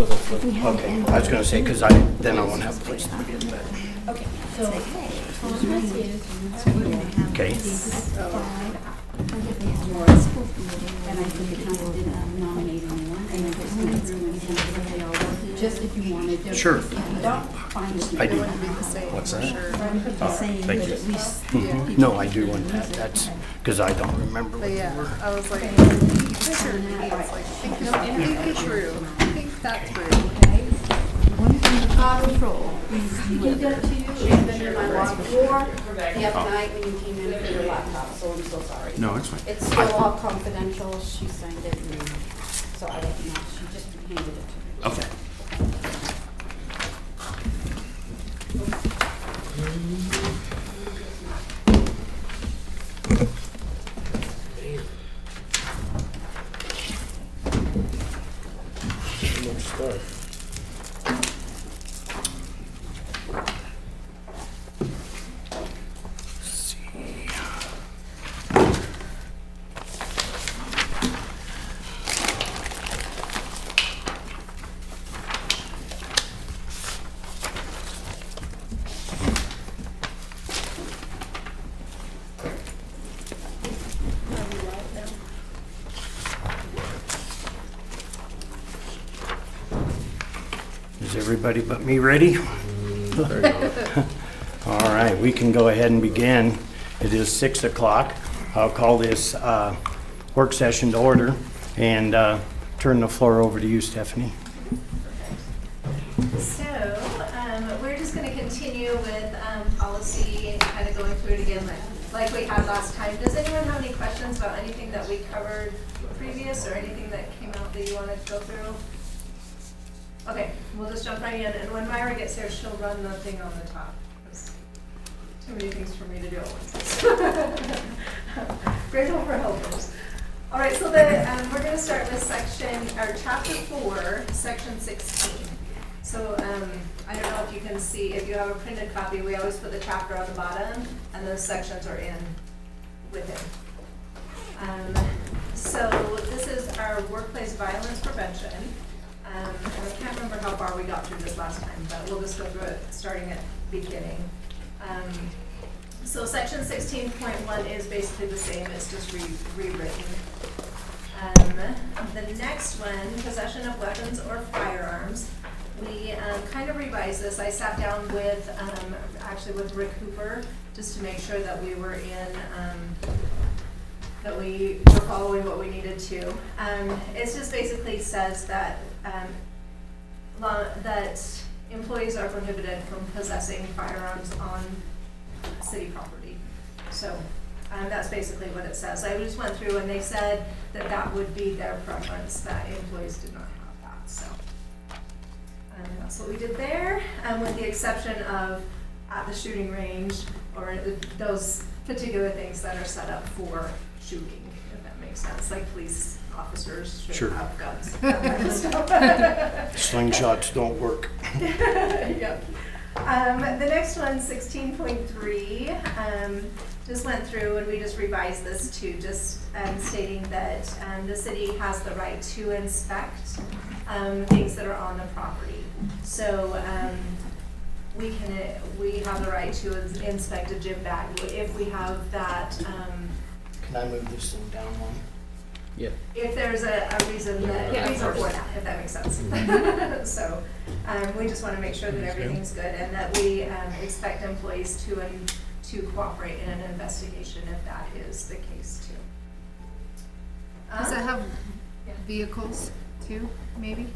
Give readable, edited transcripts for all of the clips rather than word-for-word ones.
Okay, I was gonna say, because then I won't have a place to begin, but. Okay, so Okay. and I think it council didn't nominate anyone, and then just went through and said they all worked. Just if you wanted to. Sure. If you don't find it. I do. What's that? Thank you. No, I do want that. That's, because I don't remember what But they yeah, were. I was like, picture it's like, think true. Think that through. Control. Give that to you, and then in my log drawer, the other night when you came in for your laptop, so I'm so sorry. No, it's fine. It's still all confidential, she signed it, and so I don't know, she just handed it to me. Okay. Is everybody but me ready? All right, we can go ahead and begin. It is 6 o'clock. I'll call this work session to order and turn the floor over to you, Stephanie. So, we're just going to continue with policy and kind of going through it again like we had last time. Does anyone have any questions about anything that we covered previous or anything that came out that you wanted to go through? Okay, we'll just jump right in, and when Myra gets here, she'll run the thing on the top. There's too many things for me to do at once. Grateful for helpers. All right, so we're going to start with chapter 4, section 16. So I don't know if you can see, if you have a printed copy, we always put the chapter on the bottom, and those sections are in with it. So this is our workplace violence prevention. And I can't remember how far we got through this last time, but we'll just go through it starting at the beginning. So section 16.1 is basically the same, it's just rewritten. The next one, possession of weapons or firearms, we kind of revised this. I sat down with, actually with Rick Hooper, just to make sure that we were that we were following what we needed to. It just basically says that that employees are prohibited from possessing firearms on city property. So that's basically what it says. I just went through and they said that that would be their preference, that employees did not have that. So that's what we did there, with the exception of at the shooting range or those particular things that are set up for shooting, if that makes sense, like police officers should Sure. have guns, that kind of stuff. Slingshots don't work. Yep. The next one, 16.3, just went through and we just revised this to just stating that the city has the right to inspect things that are on the property. So we have the right to inspect a gym bag if we have that. Can I move this thing down one? Yeah. If there's a reason for that, if that makes sense. So we just want to make sure that everything's good and that we expect employees to cooperate in an investigation if that is the case too. Does it have vehicles too, maybe?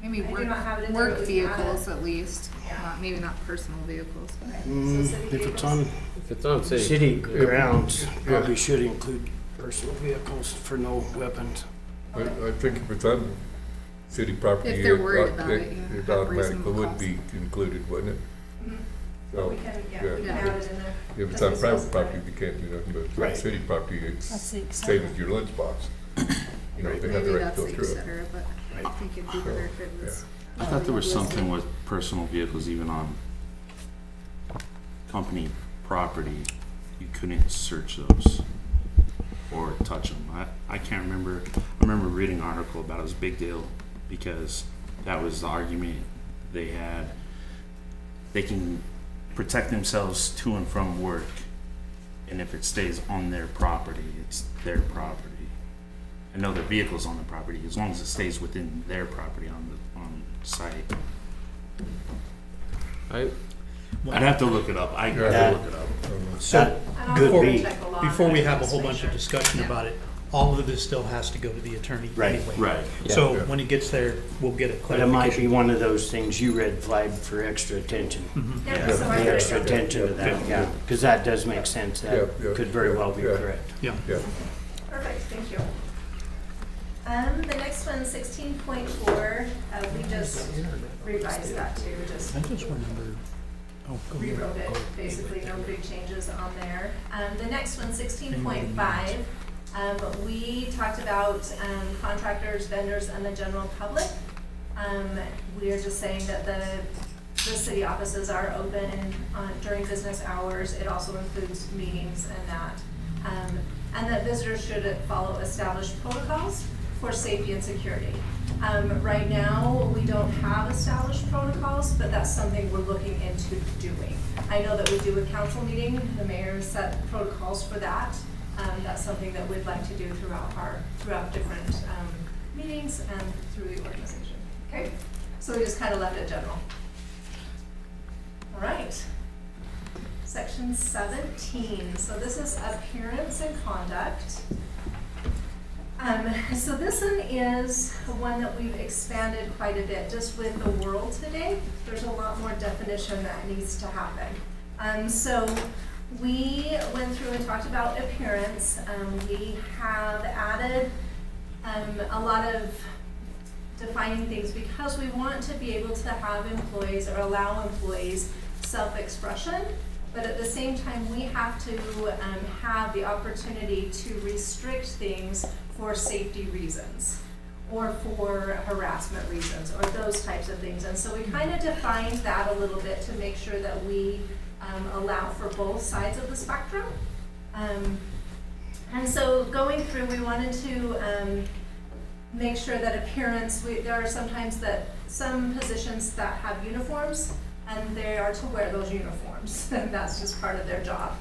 Maybe I do work, not have it in there, work but we can add vehicles it. at least, Yeah. maybe not personal vehicles. Okay, so city If it's vehicles. on If it's on city. city grounds, probably should include personal vehicles for no weapons. I think if it's on city property, If they're worried about it, yeah, it have automatically reasonable would cause. be included, wouldn't it? Mhm. So, We can, yeah. we can add it in there. If it's Just on private specify. property, you can't do nothing, but if it's on Right. city property, it's That's the same as your lunchbox. You know, they have Maybe the right that's to go the through it. etc., but I think it'd be better if it was. I thought there was something with personal vehicles even on company property. You couldn't search those. or touch them. I can't remember. I remember reading an article about it was a big deal because that was the argument they had. They can protect themselves to and from work, and if it stays on their property, it's their property. I know their vehicle's on the property as long as it stays within their property on site. I'd have to look it up. I Yeah. gotta look it up. So And I'll Could double be. check the law before we first, have a just whole to make bunch of sure. discussion Yeah. about it, all of this still has to go to the attorney Right. anyway. Right. So Yeah. when it gets there, we'll get a But it might be clarification. one of those things you red flagged for extra attention. Yep, so I The got extra it. attention to that, yeah, because that does make sense. That Yeah, yeah, could very well be yeah. correct. Yeah. Yeah, Perfect, thank you. The next one, 16.4, we just revised that too, just I just remember, oh, go ahead. rewrote it, basically no big changes on there. The next one, 16.5, we talked about contractors, vendors, and the general public. We are just saying that the city offices are open during business hours. It also includes meetings and that. And that visitors should follow established protocols for safety and security. Right now, we don't have established protocols, but that's something we're looking into doing. I know that we do a council meeting, the mayor set protocols for that. That's something that we'd like to do throughout different meetings and through the organization. Okay, so we just kind of left it general. All right. Section 17, so this is appearance and conduct. So this one is one that we've expanded quite a bit, just with the world today. There's a lot more definition that needs to happen. So we went through and talked about appearance. We have added a lot of defining things because we want to be able to have employees or allow employees self-expression, but at the same time, we have to have the opportunity to restrict things for safety reasons or for harassment reasons or those types of things. And so we kind of defined that a little bit to make sure that we allow for both sides of the spectrum. And so going through, we wanted to make sure that appearance, there are sometimes that some positions that have uniforms and they are to wear those uniforms, and that's just part of their job.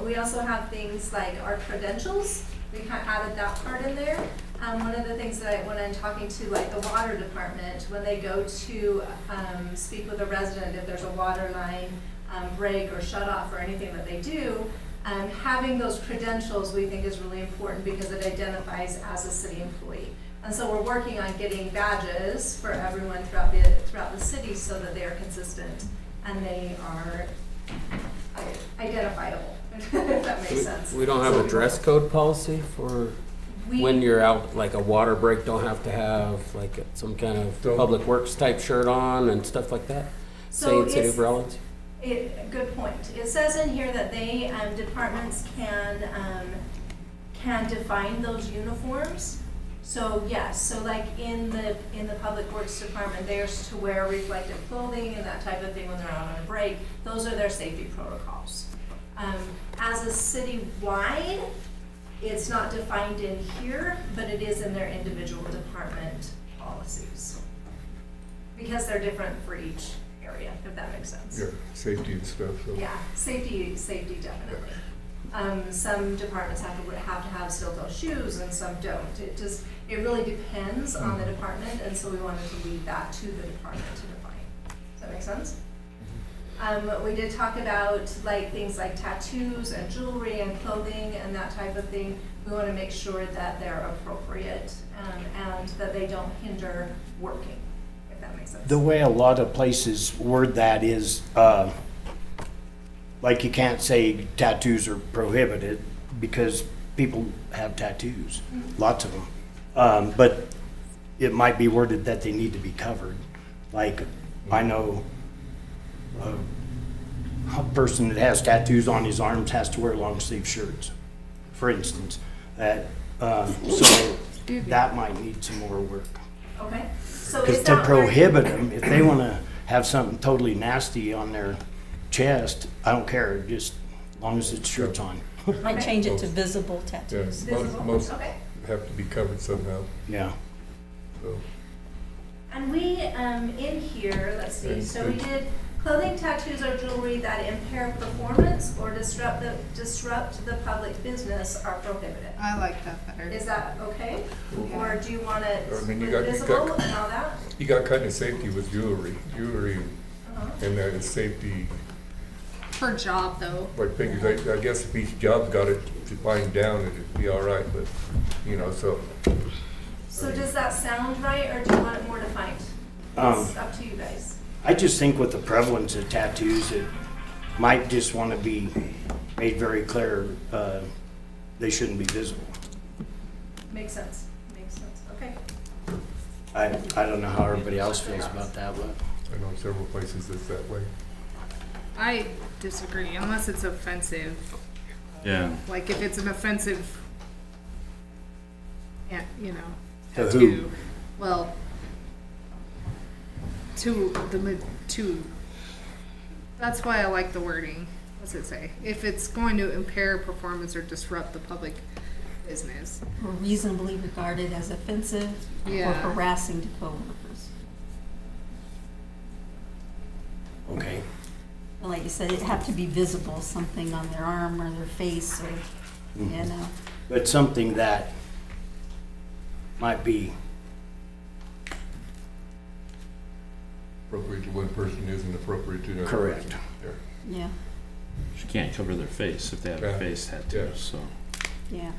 We also have things like our credentials. We added that part in there. One of the things that when I'm talking to like the water department, when they go to speak with a resident, if there's a water line break or shut off or anything that they do, having those credentials we think is really important because it identifies as a city employee. And so we're working on getting badges for everyone throughout the city so that they are consistent and they are identifiable, if that makes sense. We don't have a dress code policy for when you're out, like a water break, don't have to have like some kind of Don't. public works type shirt on and stuff like that? So Say in City it's- of Rawlins? Good point. It says in here that they, departments can define those uniforms. So yes, so like in the Public Works Department, they're to wear reflective clothing and that type of thing when they're out on a break. Those are their safety protocols. As a city-wide, it's not defined in here, but it is in their individual department policies. Because they're different for each area, if that makes sense. yeah, safety and stuff, so. Yeah, safety definitely. Some departments have to have steel-toe shoes and some don't. It really depends on the department, and so we wanted to leave that to the department to define. Does that make sense? We did talk about like things like tattoos and jewelry and clothing and that type of thing. We want to make sure that they're appropriate and that they don't hinder working, if that makes sense. The way a lot of places word that is, like you can't say tattoos are prohibited because people have tattoos, lots of them. But it might be worded that they need to be covered. Like, I know a person that has tattoos on his arms has to wear long sleeve shirts, for instance. So that might need some more work. Okay, so Because is to that where- prohibit them, if they want to have something totally nasty on their chest, I don't care, just as long as it's shirts on. Might Okay. change it to visible Yeah, tattoos. Visible, most okay. have to be covered somehow, Yeah. so. And we, in here, let's see, so we did clothing, tattoos, or jewelry that impair performance or disrupt the public business are prohibited. I like that better. Is that okay? Or do you want it I mean, you got- visible and all that? You got kind of safety with jewelry, Uh-huh. and that is safety, For job though. like figures, I guess if each job's got it defined down, it'd be all right, but, you know, so. So does that sound right, or do you want it more defined? It's up to you guys. I just think with the prevalence of tattoos, it might just want to be made very clear, they shouldn't be visible. Makes sense, okay. I don't know how everybody else feels about that, but. I know several places that's that way. I disagree unless it's offensive. Yeah. Like if it's an offensive, you know, To who? tattoo. Well, to, that's why I like the wording. What's it say? If it's going to impair performance or disrupt the public business. Or reasonably regarded as offensive or Yeah. harassing to coworkers. Okay. Like you said, it'd have to be visible, something on their arm or their face or, you know. But something that might be, Appropriate to one person isn't appropriate to another. Correct. person. Yeah. Yeah, You can't cover their face if they have a Yeah. face tattoo, Yeah. so. yeah.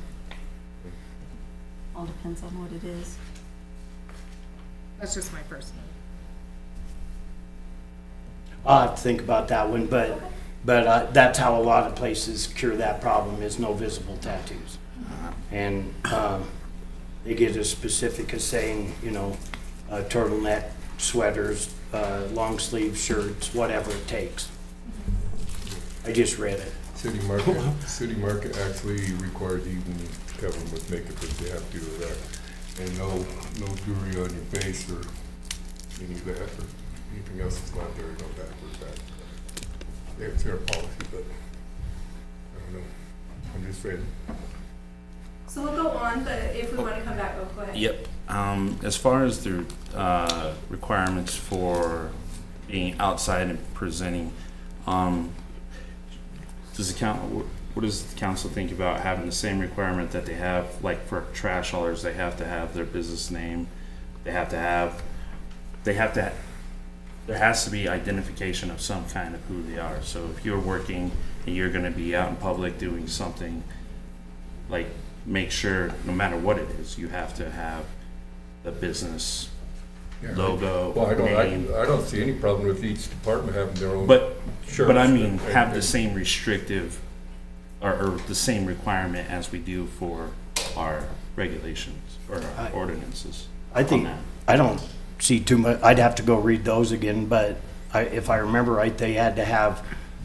All depends on what it is. That's just my personal. I'll have to think about that one, but that's how a lot of places cure that problem, is no visible tattoos. And they get as specific as saying, you know, turtleneck, sweaters, long sleeve shirts, whatever it takes. I just read it. City market actually requires you even to cover them with makeup if they have to do that. And no jewelry on your face or any of that, or anything else that's not there, no that or that. Yeah, it's their policy, but I don't know. I'm just saying. So we'll go on, but if we want to come back, go ahead. Yep. As far as the requirements for being outside and presenting, what does the council think about having the same requirement that they have, like for trash haulers, they have to have their business name, there has to be identification of some kind of who they are. So if you're working and you're gonna be out in public doing something, like, make sure, no matter what it is, you have to have the business Yeah. logo, Well, name. I don't see any problem with each department having their own. But shirts I mean, and- have the and- same restrictive, or the same requirement as we do for our regulations or our ordinances. I think, on that. I don't see too much, I'd have to go read those again, but if I remember right, they had to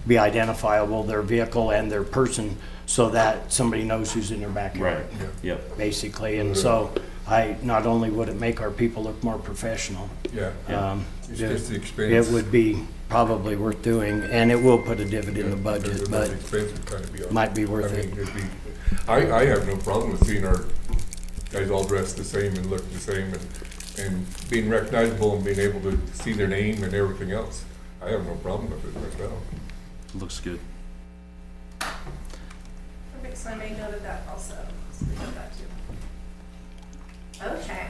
be identifiable, their vehicle and their person, so that somebody knows who's in their backyard. Right, yep, Basically, and so not only would it make our people look more professional, Yeah, it's just the it expense. would be probably worth doing, and it will put a divot in the Yeah, budget, the but expense would kind of be. might be worth I it. mean, it'd be, I have no problem with seeing our guys all dressed the same and look the same and being recognizable and being able to see their name and everything else. I have no problem with it myself. looks good. Perfect, so I made note of that also. So we got that too. Okay.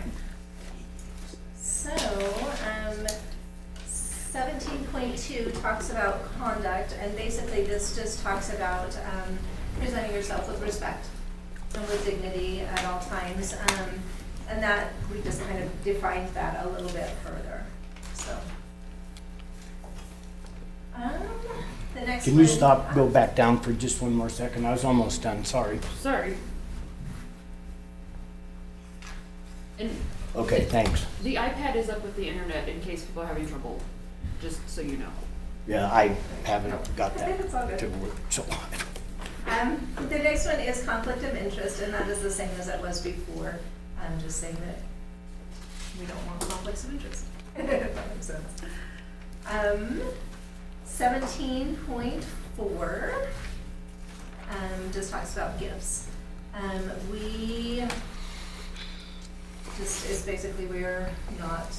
So, 17.2 talks about conduct, and basically this just talks about presenting yourself with respect and with dignity at all times. And that, we just kind of defined that a little bit further, so. The next Can you one- stop, go back down for just one more second? I was almost done, sorry. Sorry. And Okay, thanks. the iPad is up with the internet in case people are having trouble, just so you know. Yeah, I haven't got that It's all good. to work, so. The next one is conflict of interest, and that is the same as it was before. I'm just saying that we don't want conflicts of interest. If that makes sense. 17.4 just talks about gifts. We just, it's basically we're not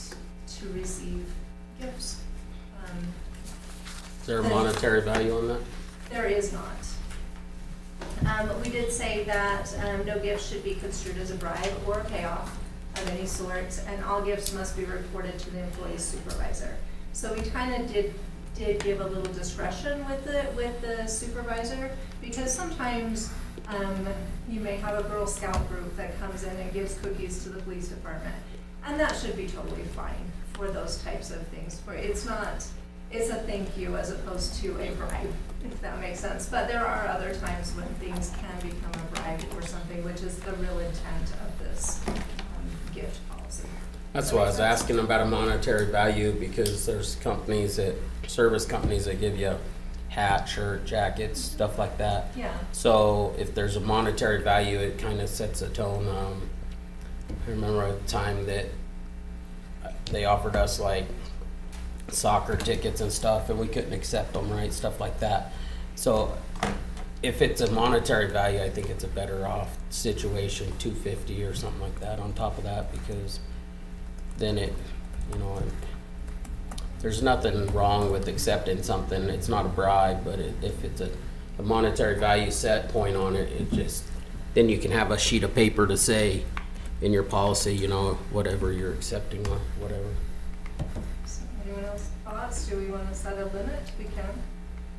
to receive gifts. Is there a monetary value on that? There is not. We did say that no gift should be construed as a bribe or a payoff of any sort, and all gifts must be reported to the employee's supervisor. So we kind of did give a little discretion with the supervisor, because sometimes you may have a Girl Scout group that comes in and gives cookies to the police department, and that should be totally fine for those types of things. For it's a thank you as opposed to a bribe, if that makes sense. But there are other times when things can become a bribe or something, which is the real intent of this gift policy. That's why I was asking about a monetary value, because there's service companies that give you hat, shirt, jackets, stuff like that. Yeah. So if there's a monetary value, it kind of sets a tone. I remember at the time that they offered us like soccer tickets and stuff, and we couldn't accept them, right? Stuff like that. So if it's a monetary value, I think it's a better off situation, $250 or something like that on top of that, because then it, there's nothing wrong with accepting something. It's not a bribe, but if it's a monetary value set point on it, it just, then you can have a sheet of paper to say in your policy, whatever you're accepting or whatever. So anyone else thoughts? Do we want to set a limit? We can.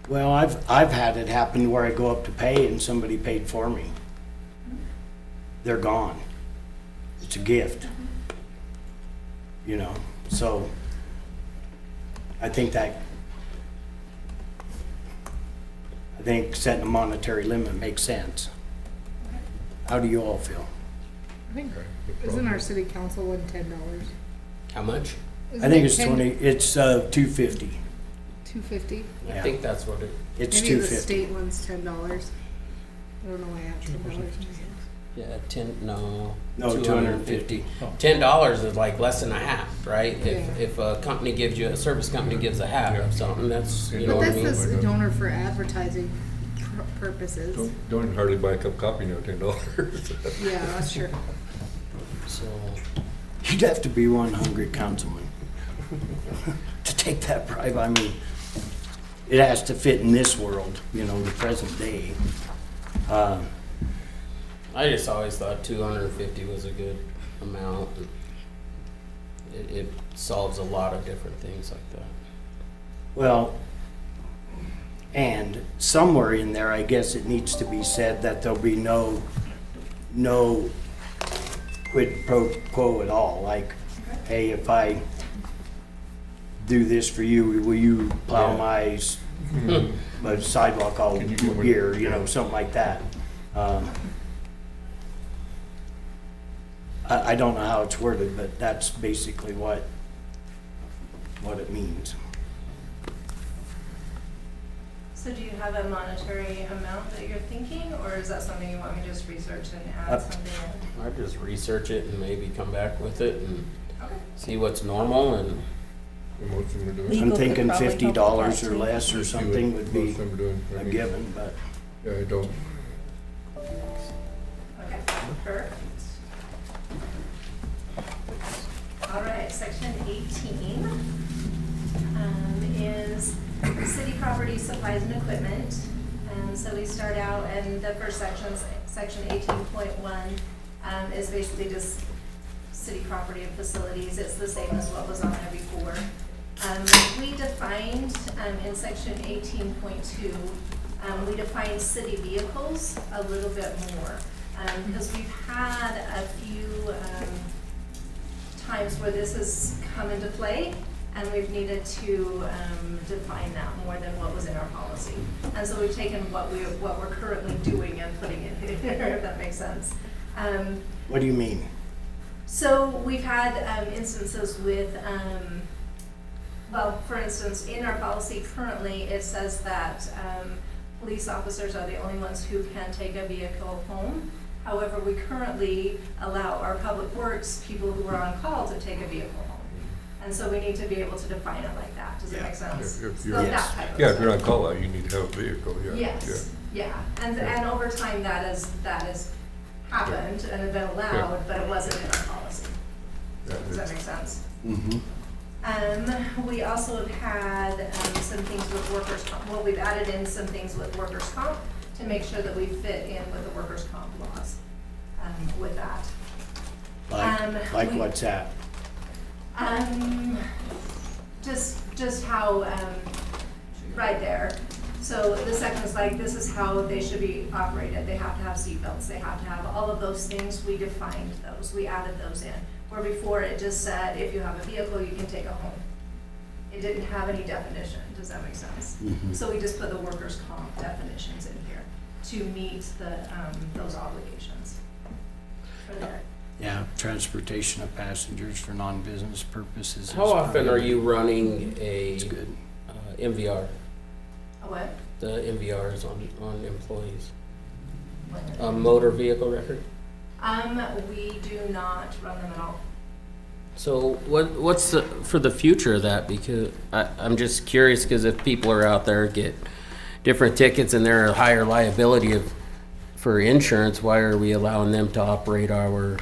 Well, I've had it happen where I go up to pay and somebody paid for me. They're gone. It's a gift. So I think setting a monetary limit makes sense. How do you all feel? I think, isn't our city council one $10? How much? I think it's $250. $250? I think that's what it, It's Maybe the $250. state one's $10. I don't know why I have $10. yeah, no, $250. $10 is like less than a hat, right? Yeah. If a company gives you, a service company gives a hat of something, that's, you know But what I that's mean? this donor for advertising purposes. Don't hardly buy a cup of coffee now, $10. Yeah, that's true. So, You'd have to be one hungry councilman to take that bribe. I mean, it has to fit in this world, the present day. I just always thought 250 was a good amount. It solves a lot of different things like that. Well, and somewhere in there, I guess it needs to be said that there'll be no quid pro quo at all. Like, hey, if I do this for you, will you plow my sidewalk all Can you do it? year, something like that. I don't know how it's worded, but that's basically what it means. So do you have a monetary amount that you're thinking, or is that something you want me to just research and add something in? I just research it and maybe come back with it and Okay. see what's normal and Most of them are doing. Legal I'm could thinking probably help with $50 that, or too. less or See what something would be most of them are doing. I a mean, given, but Yeah, I don't. Okay, perfect. All right, section 18 is city property, supplies, and equipment. So we start out, and the first section 18.1 is basically just city property and facilities. It's the same as what was on there before. We defined in section 18.2, we defined city vehicles a little bit more, because we've had a few times where this has come into play, and we've needed to define that more than what was in our policy. And so we've taken what we're currently doing and putting it here, if that makes sense. what do you mean? So we've had instances with, well, for instance, in our policy currently, it says that police officers are the only ones who can take a vehicle home. However, we currently allow our public works people who are on call to take a vehicle home. And so we need to be able to define it like that. Does it make sense? If So you're, that type of yeah, if stuff. you're on call out, you need to have a vehicle, yeah. Yes, yeah, and over time that has happened and has been allowed, but it wasn't in our policy. Yeah, Does that it's- make sense? Mhm. We also have had some things with workers' comp, well, we've added in some things with workers' comp to make sure that we fit in with the workers' comp laws, with that. Like we- what's that? Just how, right there. So the second is like, this is how they should be operated. They have to have seatbelts, they have to have all of those things. We defined those, we added those in. Where before it just said, if you have a vehicle, you can take it home. It didn't have any definition, does that make sense? Mhm. So we just put the workers' comp definitions in here to meet those obligations. For there. Yeah, transportation of passengers for non-business purposes. How is often are you prohibited. running a It's good. MVR? A what? The MVRs on employees? A motor vehicle record? We do not run them at all. So what's for the future of that? Because I'm just curious, because if people are out there get different tickets and they're a higher liability for insurance, why are we allowing them to operate our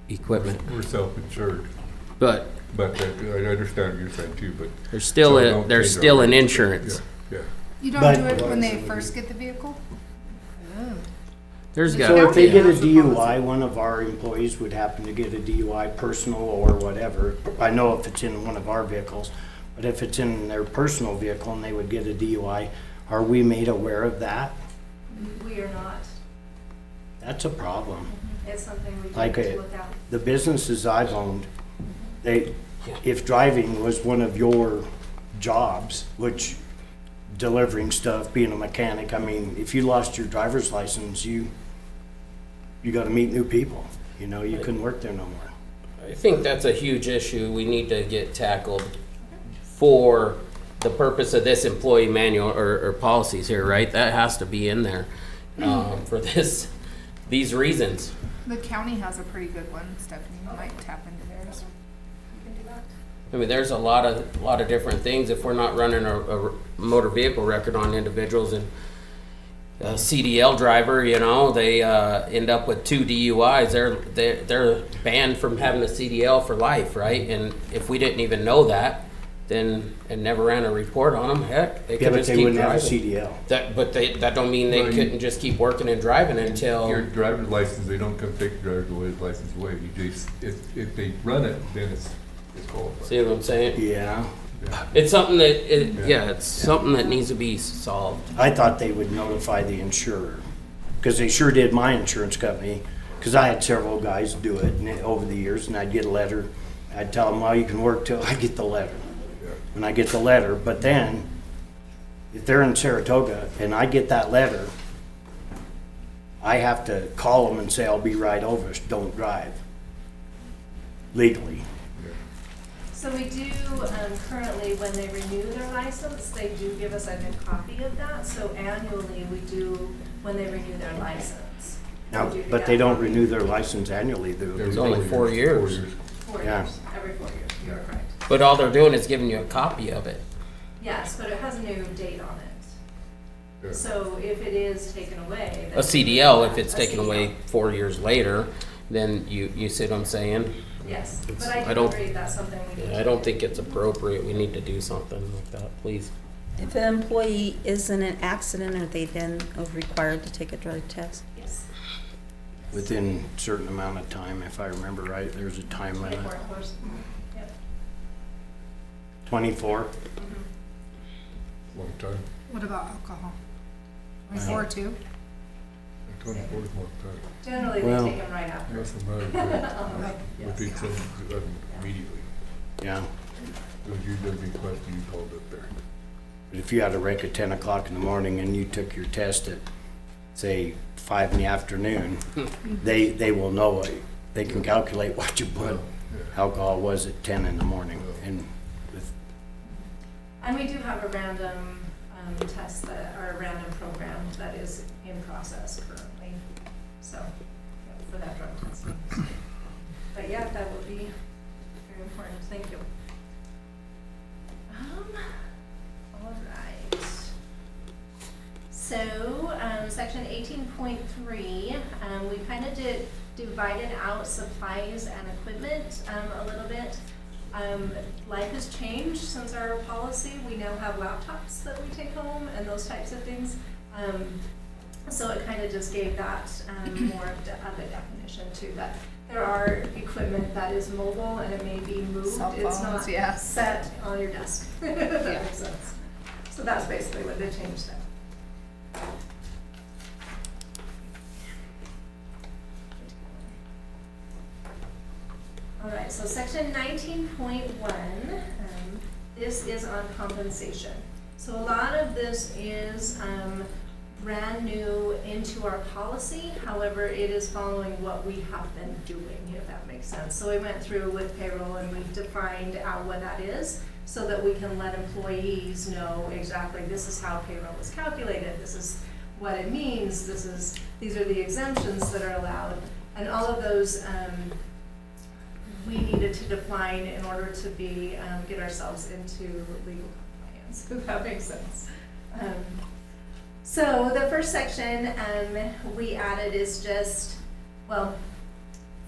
equipment? We're self-insured, But but I understand what you're saying too, but. there's still so a, don't there's change our still an rates. insurance. Yeah, You don't But- do it when they first get the vehicle? Oh. There's So got So to if they be. get a That's the DUI, policy. one of our employees would happen to get a DUI, personal or whatever. I know if it's in one of our vehicles, but if it's in their personal vehicle and they would get a DUI, are we made aware of that? We are not. That's a problem. It's something we Like need to a- look at. The businesses I've owned, if driving was one of your jobs, which delivering stuff, being a mechanic, I mean, if you lost your driver's license, you gotta meet new people. You know, you couldn't work there no more. I think that's a huge issue we need to get tackled for the purpose of this employee manual or policies here, right? That has to be in there for these reasons. The county has a pretty good one. Stephanie might tap into theirs. I mean, there's a lot of different things. If we're not running a motor vehicle record on individuals, and a CDL driver, you know, they end up with 2 DUIs. They're banned from having a CDL for life, right? And if we didn't even know that, then and never ran a report on them, heck, they Yeah, could but just they keep wouldn't have a driving. CDL. That don't mean they Well, couldn't just keep working and driving until. your driver's license, they don't come take your driver's license away. You just, if they run it, then it's qualified. See what I'm saying? Yeah, It's something that it's something that needs to be solved. I thought they would notify the insurer, because they sure did my insurance company, because I had several guys do it over the years, and I'd get a letter. I'd tell them, well, you can work till I get the letter. When I get the letter, but then, if they're in Saratoga and I get that letter, I have to call them and say, I'll be right over, don't drive. Legally. So we do, currently, when they renew their license, they do give us a new copy of that. So annually, we do, when they renew their license. Now, we do but get they that don't copy. renew their license annually, do they? It's only 4 years. 4 Yeah. years, every 4 years, you're correct. But all they're doing is giving you a copy of it. Yes, but it has a new date on Yeah. it. So if it is taken away. A CDL, if it's A taken CDL. away 4 years later, then you see what I'm saying? Yes, but I I do don't- agree that's something we need Yeah, to I don't think it's appropriate. We need to do something like that, please. If an employee is in an accident, are they then required to take a drug test? Yes. Within a certain amount of time, if I remember right, there's a time limit. 24 hours. Yep. 24? Long time. What about alcohol? 24 too? 24 is a long time. Generally, they Well- take them right after. That's a matter of, but they send it immediately. Yeah. If you did request, you called it there. But if you had a wreck at 10 o'clock in the morning and you took your test at, say, 5 in the afternoon, they will know, they can calculate what you put alcohol was at 10 in the morning. And with, And we do have a random test that, or a random program that is in process currently, so, yeah, for that drug testing. But yeah, that would be Very important, thank you. All right. So, section 18.3, we kind of divided out supplies and equipment a little bit. Life has changed since our policy. We now have laptops that we take home and those types of things. So it kind of just gave that more of a definition too, that there are equipment that is mobile and it may be moved. Cell It's not phones, yeah. set on your desk. If that makes sense. So that's basically what they changed there. All right, so section 19.1, this is on compensation. So a lot of this is brand new into our policy. However, it is following what we have been doing, if that makes sense. So we went through with payroll and we've defined out what that is so that we can let employees know exactly this is how payroll is calculated, this is what it means, these are the exemptions that are allowed. And all of those we needed to define in order to be get ourselves into legal compliance, if that makes sense. So the first section we added is just, well,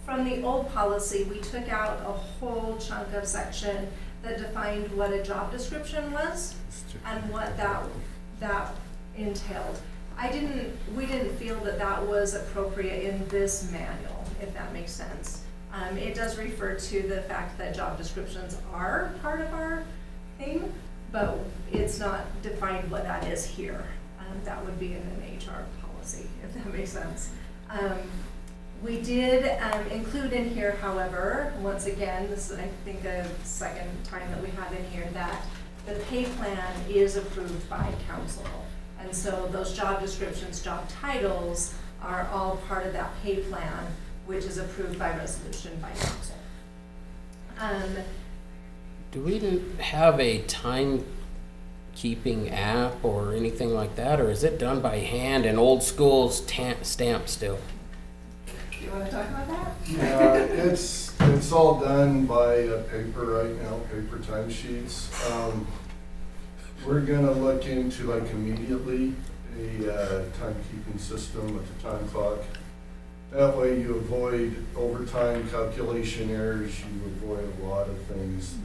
from the old policy, we took out a whole chunk of section that defined what a job description was and what that entailed. We didn't feel that that was appropriate in this manual, if that makes sense. It does refer to the fact that job descriptions are part of our thing, but it's not defined what that is here. That would be in an HR policy, if that makes sense. We did include in here, however, once again, this is I think the second time that we have in here, that the pay plan is approved by council. And so those job descriptions, job titles are all part of that pay plan, which is approved by resolution by council. Do we have a timekeeping app or anything like that, or is it done by hand and old school stamp still? Do you want to talk about that? Yeah, it's all done by paper right now, paper timesheets. We're gonna look into like immediately a timekeeping system with a time clock. That way you avoid overtime calculation errors, you avoid a lot of things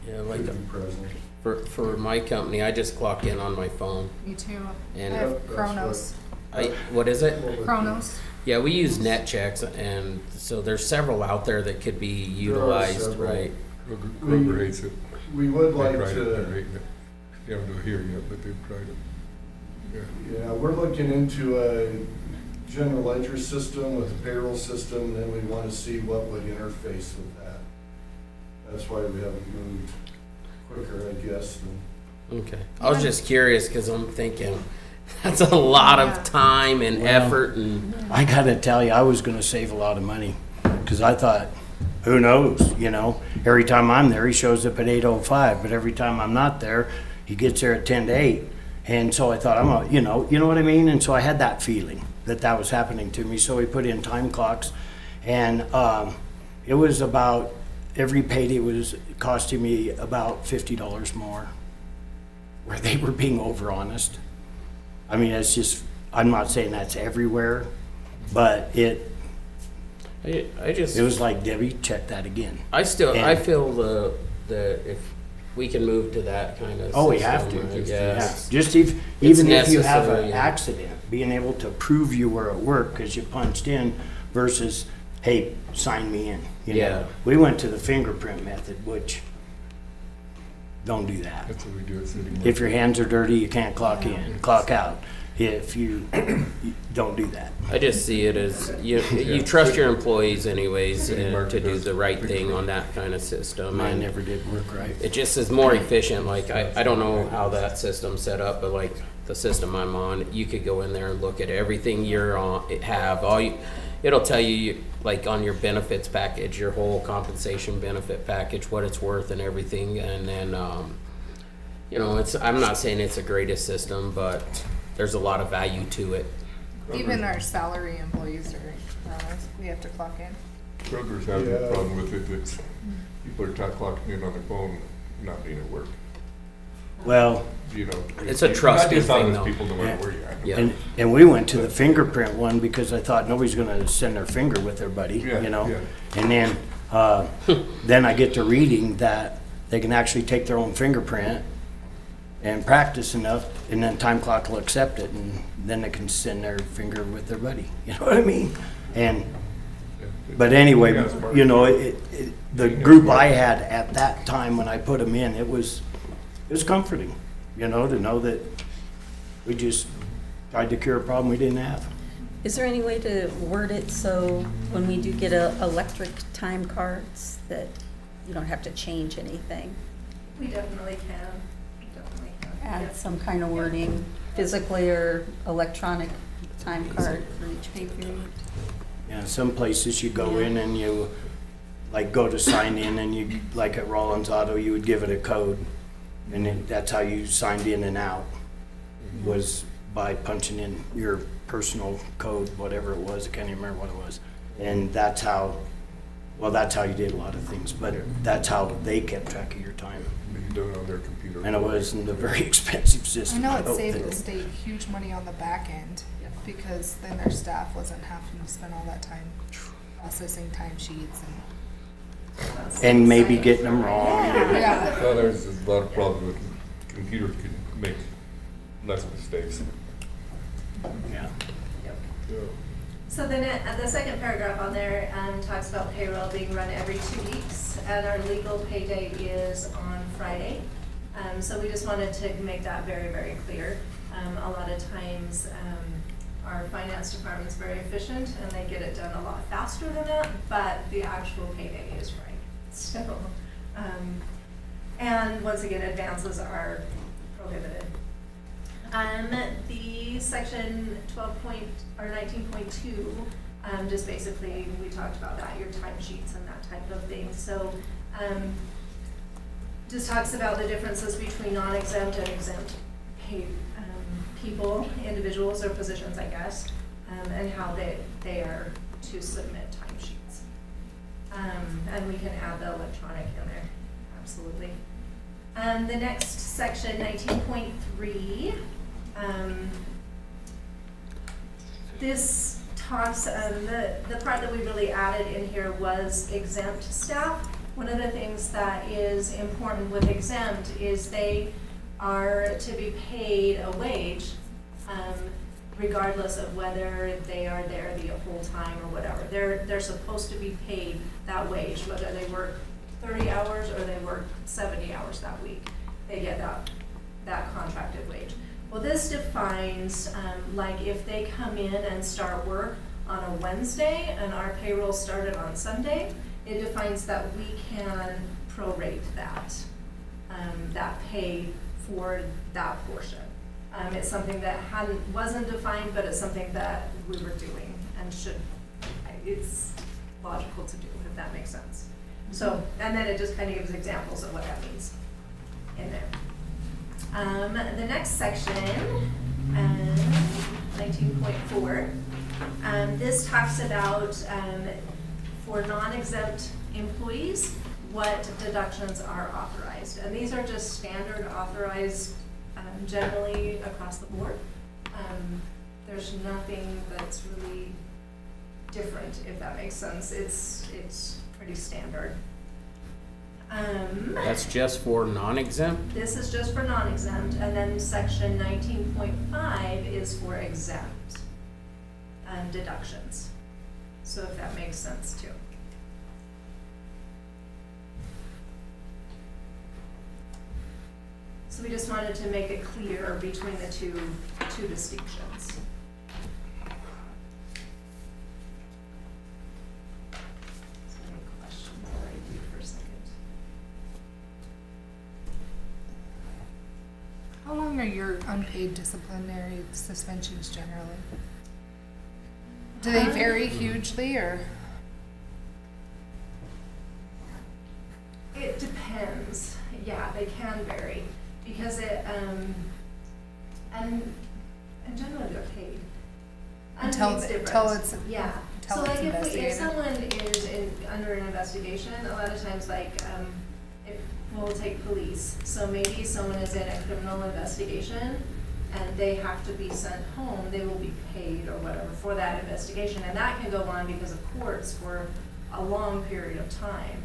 that like could be present. For my company, I just clock in on my phone. Me too. And I have That's Chronos. What is it? We'll look Chronos. Yeah, we use net checks, and so there's several out there that could be utilized, several. right? Kroger hates it. We would They like tried it, to, they're hating it. They haven't do it here yet, but they've tried it. Yeah. we're looking into a general ledger system with a payroll system, and then we want to see what would interface with that. That's why we haven't moved quicker, I guess, than Okay. I was just curious because I'm thinking that's a lot of time and Well, effort and I gotta tell you, I was gonna save a lot of money, cause I thought, who knows, every time I'm there, he shows up at 8:05, but every time I'm not there, he gets there at 10 to 8. And so I thought, you know what I mean? And so I had that feeling that was happening to me, so we put in time clocks. And it was about, every payday was costing me about $50 more, where they were being over honest. I mean, it's just, I'm not saying that's everywhere, but it was like, Debbie, check that again. I And- feel the if we can move to that kind of Oh, we have to. system, Yeah. yes. Just even if you have necessary, an yeah. accident, being able to prove you were at work because you punched in versus, hey, sign me in. Yeah. We went to the fingerprint method, which, don't do that. That's what we do at City Market. If your hands are dirty, you can't clock in, clock out. If you don't do that. I just see it as you trust your employees anyways to do the right thing on that kind of system. Mine And never did work right. it just is more efficient. Like I don't know how that system's set up, but like the system I'm on, you could go in there and look at everything you're on. It'll tell you like on your benefits package, your whole compensation benefit package, what it's worth and everything. And then I'm not saying it's the greatest system, but there's a lot of value to it. Even our salary employees we have to clock in. Kroger's having a Yeah. problem with it, it's, people are clocking in on their phone, not being at work, Well, you know. It's a trusting Not just thing, honest though. people, no matter where you're at. Yeah. and we went to the fingerprint one because I thought nobody's gonna send their finger with their buddy, Yeah, you know? yeah. And then I get to reading that they can actually take their own fingerprint and practice enough, and then time clock will accept it, and then they can send their finger with their buddy, you know what I mean? And, but anyway, Yeah, it's part of you know, it. the group I had at that time when I put them in, it was comforting, you know, to know that we just tried to cure a problem we didn't have. Is there any way to word it so when we do get electric time cards that you don't have to change anything? We definitely can. We definitely can. Add Yep. some kind of wording, physically or electronic time card for each pay period? Yeah, some places you go in and you, like, go to sign in and you, like at Rawlins Auto, you would give it a code. And then that's how you signed in and out, was by punching in your personal code, whatever it was, I can't even remember what it was. And that's how you did a lot of things, but that's how they kept track of your time. You do it on their computer. And it wasn't a very expensive I system. know it don't saved think. the state huge money on the back end, because then their staff wasn't having to spend all that time processing timesheets and. And maybe getting them wrong. Yeah. Well, there's a lot of problems with computers can make less mistakes. Yeah. Yeah. So then the second paragraph on there talks about payroll being run every 2 weeks, and our legal pay day is on Friday. So we just wanted to make that very, very clear. A lot of times, our finance department's very efficient, and they get it done a lot faster than that, but the actual payday is Friday. So, and once again, advances are prohibited. The section 19.2, just basically, we talked about that, your timesheets and that type of thing. So, just talks about the differences between non-exempt and exempt paid people, individuals or positions, I guess, and how they are to submit timesheets. And we can add the electronic in there, absolutely. The next section, 19.3, this talks, the part that we really added in here was exempt staff. One of the things that is important with exempt is they are to be paid a wage, regardless of whether they are there via full-time or whatever. They're supposed to be paid that wage, whether they work 30 hours or they work 70 hours that week. They get that contracted wage. Well, this defines, like if they come in and start work on a Wednesday and our payroll started on Sunday, it defines that we can prorate that pay for that portion. It's something that wasn't defined, but it's something that we were doing and it's logical to do, if that makes sense. So, and then it just kind of gives examples of what that means in there. The next section, 19.4, this talks about for non-exempt employees, what deductions are authorized. And these are just standard authorized generally across the board. There's nothing that's really different, if that makes sense. It's pretty standard. That's just for non-exempt? This is just for non-exempt, and then section 19.5 is for exempt deductions. So if that makes sense too. So we just wanted to make it clear between the two distinctions. So any questions that I do for a second? How long are your unpaid disciplinary suspensions generally? Do they vary hugely, or? It depends. Yeah, they can vary because and generally they're paid. Until Unpaid's different. until it's Yeah. So like if someone is under an investigation, a lot of times like, we'll take police. So maybe someone is in a criminal investigation and they have to be sent home, they will be paid or whatever for that investigation. And that can go on because of courts for a long period of time,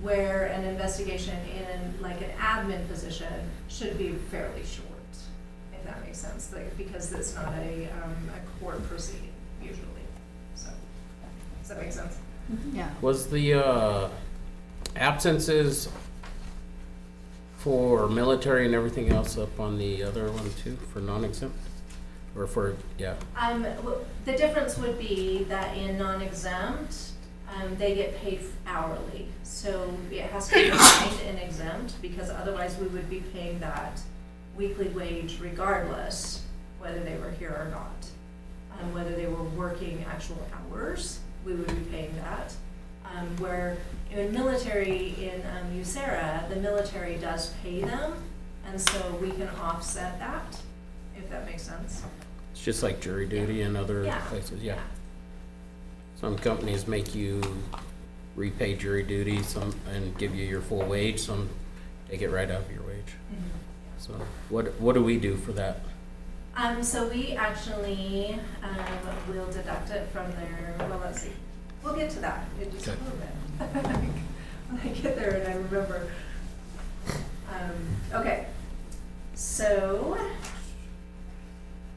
where an investigation in like an admin position should be fairly short, if that makes sense, like, because it's not a court proceeding usually. So, does that make sense? Yeah. Was the absences for military and everything else up on the other one too, for non-exempt? Or for, yeah, The difference would be that in non-exempt, they get paid hourly. So it has to be defined in exempt, because otherwise we would be paying that weekly wage regardless whether they were here or not. Whether they were working actual hours, we would be paying that. Where in military, in USERRA, the military does pay them, and so we can offset that, if that makes sense. it's just like jury duty in other Yeah. places, yeah. Some companies make you repay jury duty, some, and give you your full wage, some take it right out of your wage. So what do we do for that? So we actually will deduct it from their, well, let's see, we'll get to that in just a Okay. little bit. When I get there and I remember. Okay, so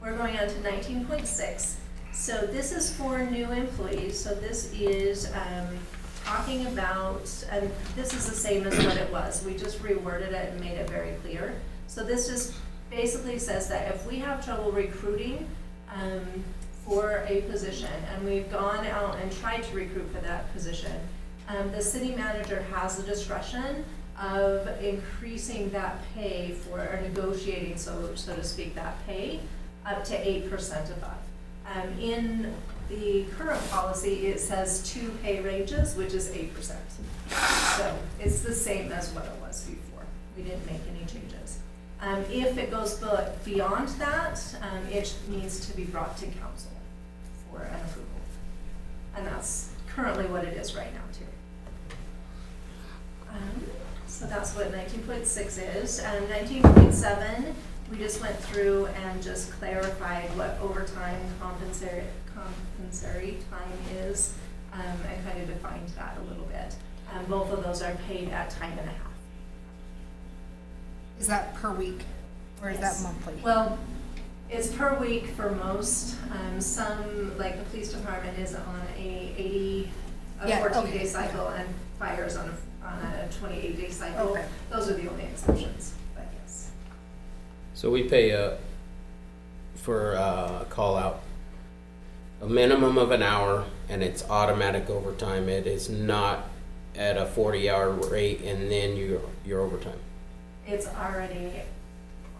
we're going on to 19.6. So this is for new employees, so this is talking about, and this is the same as what it was, we just reworded it and made it very clear. So this just basically says that if we have trouble recruiting for a position, and we've gone out and tried to recruit for that position, the city manager has the discretion of increasing that pay for, or negotiating, so to speak, that pay up to 8% above. In the current policy, it says 2 pay ranges, which is 8%. So it's the same as what it was before. We didn't make any changes. If it goes beyond that, it needs to be brought to council for an approval. And that's currently what it is right now too. So that's what 19.6 is. 19.7, we just went through and just clarified what overtime compensatory time is, and kind of defined that a little bit. Both of those are paid at time and a half. Is that per week or is that Yes. monthly? Well, it's per week for most. Some, like the police department is on a 14-day okay. cycle, and fire is on a 28-day cycle. Okay. Those are the only exceptions, but yes. So we pay for a call out a minimum of an hour, and it's automatic overtime. It is not at a 40-hour rate and then your overtime. It's already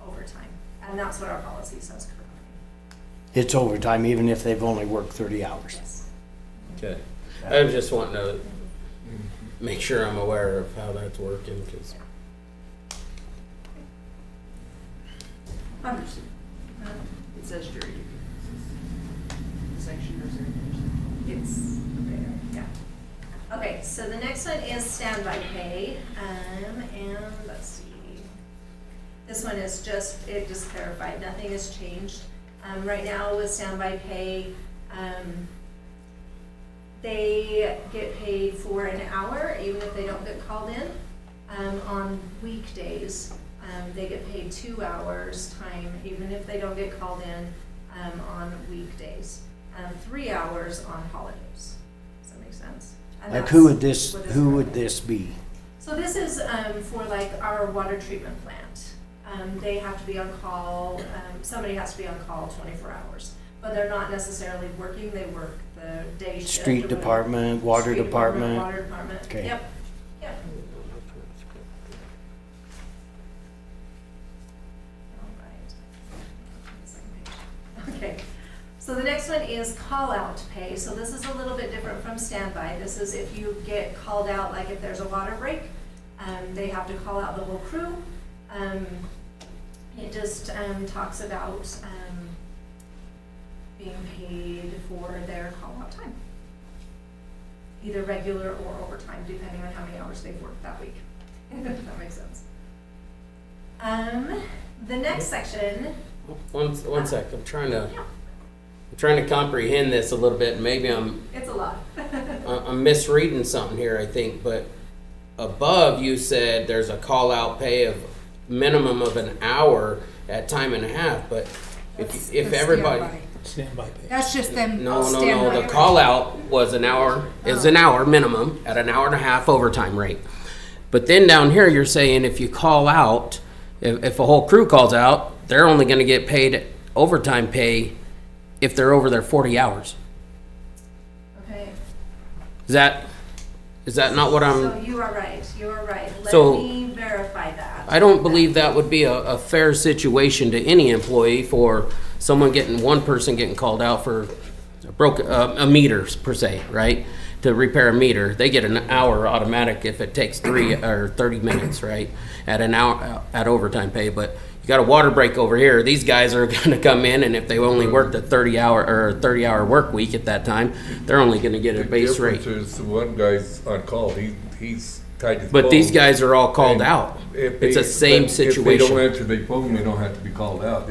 overtime, and that's what our policy says currently. It's overtime even if they've only worked 30 hours. Yes. Okay. I'm just wanting to make sure I'm aware of how that's working, because It says jury duty. Section or certain. It's there, yeah. Okay, so the next one is standby pay, and let's see. This one is just, it just clarified, nothing has changed. Right now with standby pay, they get paid for an hour, even if they don't get called in. On weekdays, they get paid 2 hours time, even if they don't get called in, on weekdays. 3 hours on holidays. Does that make sense? And Like that's who would what this be? So this is for like our water treatment plant. They have to be on call, somebody has to be on call 24 hours. But they're not necessarily working, they work the day shift. Street department, water Street department? Water department, Okay. yep, yep. All right. Okay, so the next one is call-out pay. So this is a little bit different from standby. This is if you get called out, like if there's a water break, they have to call out the whole crew. It just talks about being paid for their call-out time. either regular or overtime, depending on how many hours they've worked that week. If that makes sense. The next section, One sec, I'm trying to comprehend this a little bit, and maybe it's a lot. I'm misreading something here, I think, but above you said there's a call-out pay of minimum of an hour at time and a half, but if everybody, Standby pay. That's just them. no, standby. the call-out was an hour, is an hour minimum at an hour and a half overtime rate. But then down here, you're saying if you call out, if a whole crew calls out, they're only gonna get paid overtime pay if they're over their 40 hours. Okay, Is that not what so you are right, Let So- me verify that. I don't believe that would be a fair situation to any employee for one person getting called out for a meter per se, right? To repair a meter, they get an hour automatic if it takes 3 or 30 minutes, right? At an hour, at overtime pay, but you got a water break over here, these guys are gonna come in, and if they only worked a 30-hour work week at that time, they're only gonna get a base rate. The difference is the one guy's on call, he's tied to the But these phone. guys are all called And out. if It's they- the same but If they don't situation. answer their phone, they don't have to be called out.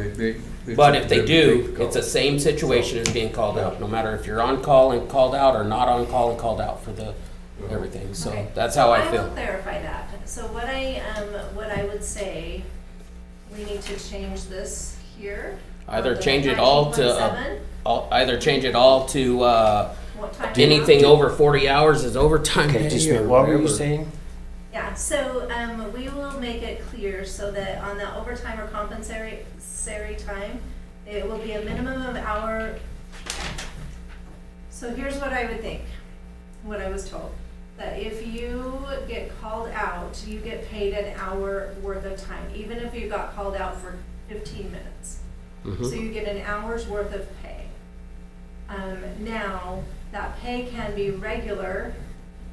But if they do, call. it's the same situation as being called out, no matter if you're on call and called out or not on call and called out for everything, so Okay, that's how I will feel. clarify that. So what I would say, we need to change this here. Either on the change it all to, 19.7. either change it all to, What time? anything over 40 hours is overtime Okay, pay just, or what were you whatever. saying? Yeah, so, we will make it clear so that on the overtime or compensatory time, it will be a minimum of hour. So here's what I would think, what I was told, that if you get called out, you get paid an hour worth of time, even if you got called out for 15 minutes. Mhm. So you get an hour's worth of pay. Now, that pay can be regular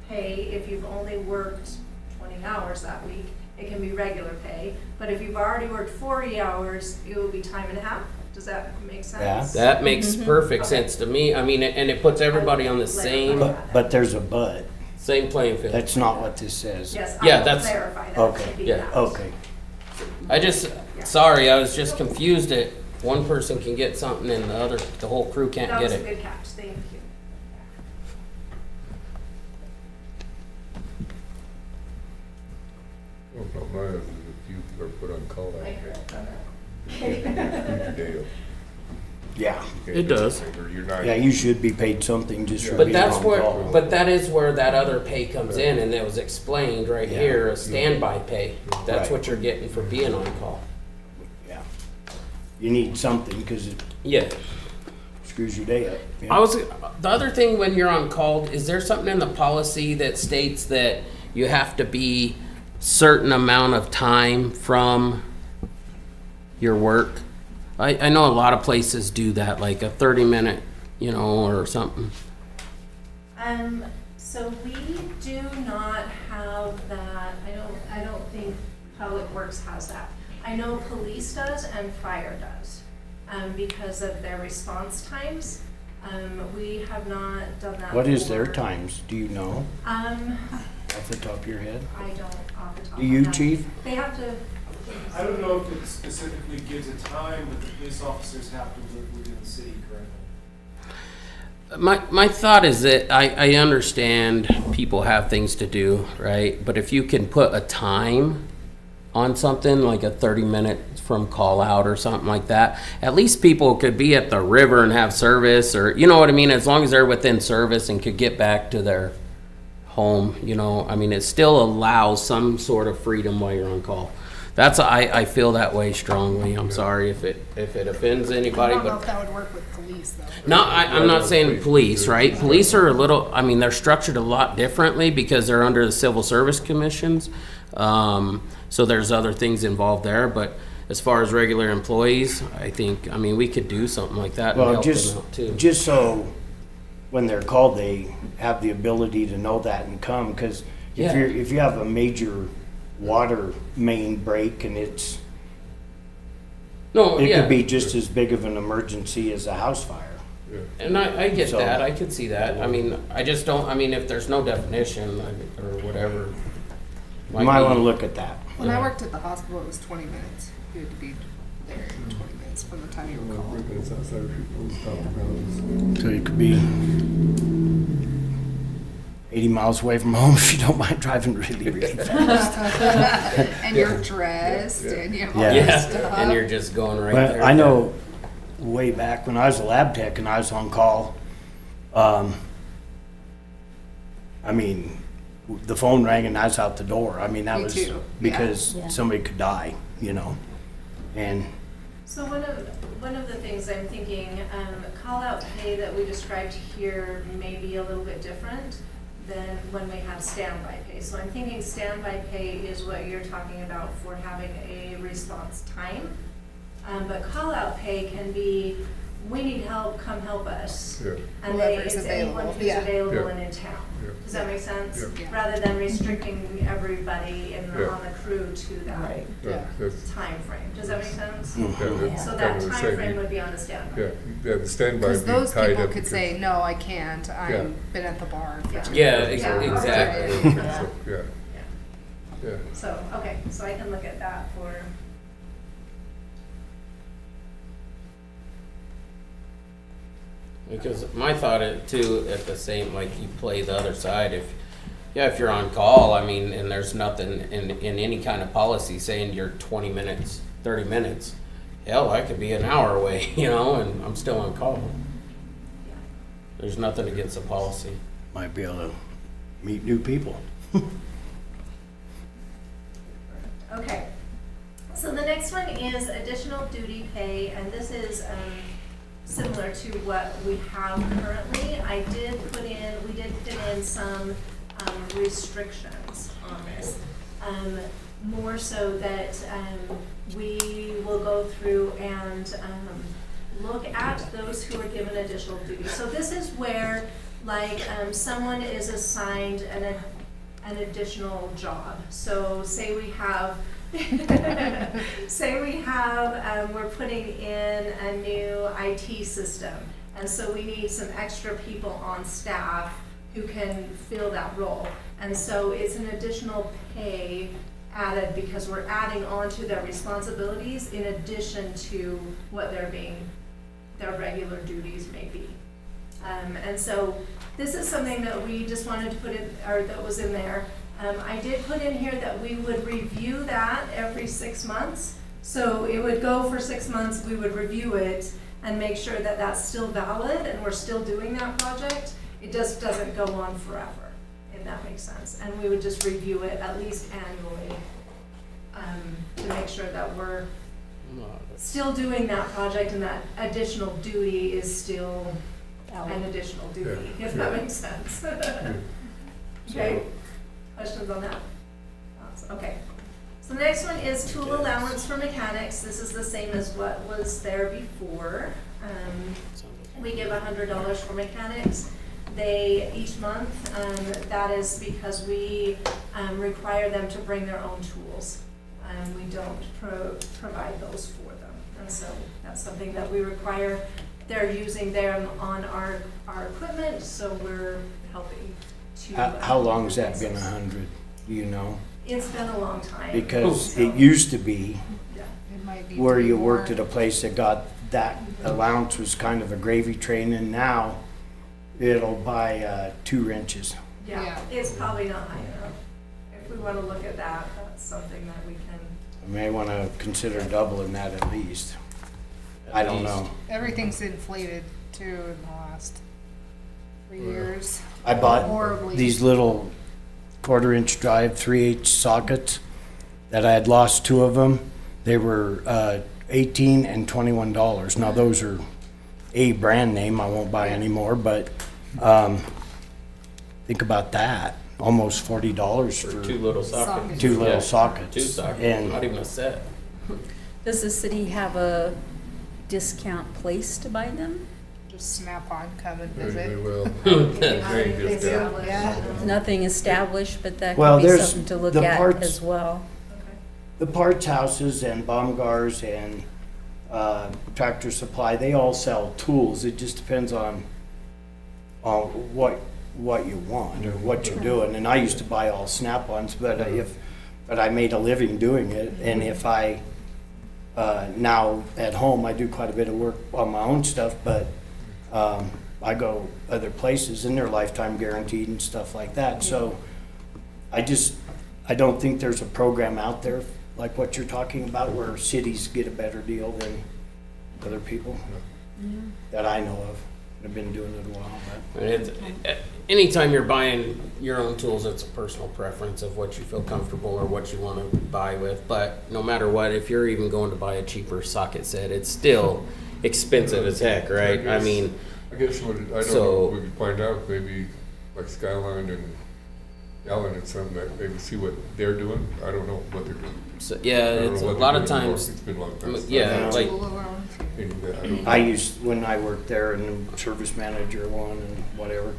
pay if you've only worked 20 hours that week. It can be regular pay, but if you've already worked 40 hours, it will be time and a half. Does that make sense? That makes Mm-hmm. perfect sense to me, I mean, and it puts everybody on the same But there's a but. playing field. That's not what this says. Yes, Yeah, I will that's- clarify that. Okay, to be yeah, that. Okay. Sorry, I was just confused that one person can get something and the whole crew can't That get was a it. good catch, thank you. Well, not mine, if you are put on call out. I correct on that. Dale. Yeah. You can't It do does. anything, or you're not. Yeah, you should be paid something just for But being that's on where, call. but that is where that other pay comes in, and it was explained right Yeah. here, a standby pay. That's Right. what you're getting for being on call. Yeah. You need something because it Yeah. screws your day up. Yeah. The other thing when you're on call, is there something in the policy that states that you have to be certain amount of time from your work? I know a lot of places do that, like a 30-minute, or something. So we do not have that, I don't think Public Works has that. I know police does and fire does, because of their response times. We have not done that. What is their for- times? Do you know Off off the top of your head? I don't off the top Do of you, my head. chief? They have to. I don't know if it specifically gives a time, but the police officers have to live within the city currently. My thought is that I understand people have things to do, right? But if you can put a time on something, like a 30-minute from call out or something like that, at least people could be at the river and have service, or, you know what I mean? As long as they're within service and could get back to their home, I mean, it still allows some sort of freedom while you're on call. I feel that way strongly. I'm sorry if it offends I anybody, don't know but if that would work with police though. no, I'm not saying police, right? Police are they're structured a lot differently because they're under the civil service commissions. So there's other things involved there, but as far as regular employees, we could do something like that and Well, help them out too. just so when they're called, they have the ability to know that and come, because Yeah. if you have a major water main break and it No, yeah. could be just as big of an emergency as a house fire. And I get So- that, I could see that, I mean, I just don't, I mean, if there's no definition, or whatever. You might wanna look at that. When I worked at the hospital, it was 20 minutes. You had to be there in 20 minutes from the time you were called. It's outside people's top grounds. So you could be 80 miles away from home if you don't mind driving really, really fast. And you're dressed and you have all Yeah. this Yeah, stuff. and you're just going right But there. I know way back when I was a lab tech and I was on call, I mean, the phone rang and I was out the door. I mean, that Me was too, yeah. because Yeah. somebody could die, you know? And So one of the things I'm thinking, call-out pay that we described here may be a little bit different than when we have standby pay. So I'm thinking standby pay is what you're talking about for having a response time. But call-out pay can be, we need help, come help us. Yeah, And Whoever's it's anyone available, who's yeah. available Yeah. and in town. Yeah. Does that make sense? Yeah. Rather than restricting everybody Yeah. on the crew to that Right. yeah, that's, time frame. Does that make sense? yeah, that's So kind that of the time same. frame would be on the standby. Yeah, the standby Because would be those tied people up. could because- say, no, I can't. Yeah. I've been at the bar. for Yeah. 2 Yeah, hours." Yeah. exactly. So, yeah, yeah. So, okay, so I can look at that for, Because my thought too, at the same, like you play the other side, if you're on call, I mean, and there's nothing in any kind of policy saying you're 20 minutes, 30 minutes, hell, I could be an hour away, you know, and I'm still on call. There's nothing against the policy. might be able to meet new people. okay. So the next one is additional duty pay, and this is, similar to what we have currently. We did put in some, restrictions on this. More so that, we will go through and, look at those who are given additional duties. So this is where, like, someone is assigned an additional job. So say we have, we're putting in a new IT system. And so we need some extra people on staff who can fill that role. And so it's an additional pay added because we're adding on to their responsibilities in addition to what their regular duties may be. And so this is something that we just wanted to put in, or that was in there. I did put in here that we would review that every 6 months. So it would go for 6 months, we would review it and make sure that that's still valid and we're still doing that project. It just doesn't go on forever, if that makes sense. And we would just review it at least annually to make sure that we're still doing that project and that additional duty is still an additional duty, if that makes sense. Okay, questions on that? Okay. So the next one is tool allowance for mechanics. This is the same as what was there before. We give $100 for mechanics. Each month, that is because we require them to bring their own tools. We don't provide those for them. And so that's something that we require. They're using them on our equipment, so we're helping to. How long has that been 100? Do you know? It's been a long time. Because So, it used to be yeah. It might be where you more. worked at a place that got that allowance was kind of a gravy train, and now it'll buy 2 wrenches. Yeah, Yeah. it's probably not high enough. If we want to look at that, that's something that we can. I may want to consider doubling that at least. I don't know. Everything's inflated too in the last 3 years. I bought Horribly. these little 1/4-inch drive 3/8 sockets that I had lost 2 of them. They were $18 and $21. Now those are a brand name. I won't buy anymore, but think about that. Almost $40 For for 2 little sockets. 2 little Yeah, sockets. 2 sockets, And not even a set. Does the city have a discount place to buy them? Just Snap-on, come and Very visit. well. They Very good. establish, Yeah. Nothing established, but that Well, could be there's something to look the at parts- as well. Okay. the parts houses and Baumgars and Tractor Supply, they all sell tools. It just depends on what you want or what you're doing. And I used to buy all Snap-ons, but I made a living doing it. And if I, now at home, I do quite a bit of work on my own stuff, but I go other places and they're lifetime guaranteed and stuff like that. So I don't think there's a program out there like what you're talking about where cities get a better deal than other people that I know of. I've been doing it a while, but. Anytime you're buying your own tools, it's a personal preference of what you feel comfortable or what you want to buy with. But no matter what, if you're even going to buy a cheaper socket set, it's still expensive as heck, right? I mean, I guess what, I don't know, we could find out, maybe like Skyline and Allen and something, that maybe see what they're doing. I don't know what they're doing. so, yeah, it's a lot of times. It's been a long time. Yeah, like I used, when I worked there and the service manager one and whatever,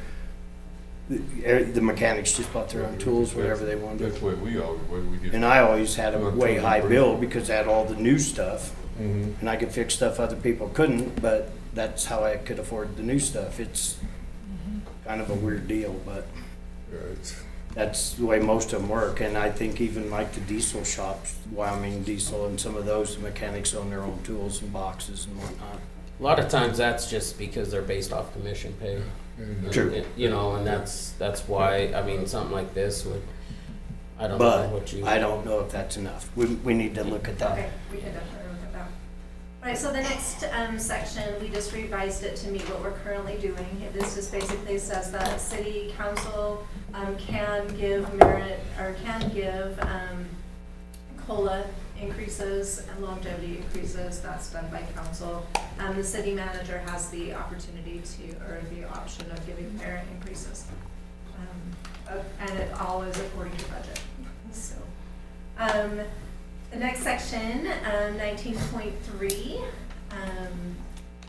the mechanics just bought their own tools, whatever they wanted. That's what we always, we just. And I always had a way high bill because I had all the new stuff and I could fix stuff other people couldn't, but that's how I could afford the new stuff. It's kind of a weird deal, but Yeah, it's, that's the way most of them work. And I think even like the diesel shops, Wyoming Diesel and some of those, the mechanics own their own tools and boxes and whatnot. a lot of times that's just because they're based off commission pay. True. You know, and that's why, I mean, something like this would, I don't know what But you. I don't know if that's enough. We need to look at that. Okay, we can definitely look at that. All right, so the next section, we just revised it to meet what we're currently doing. This just basically says that city council can give merit, or can give COLA increases and longevity increases. That's done by council. The city manager has the opportunity to, or the option of giving merit increases. And it all is according to budget. So, the next section, 19.3,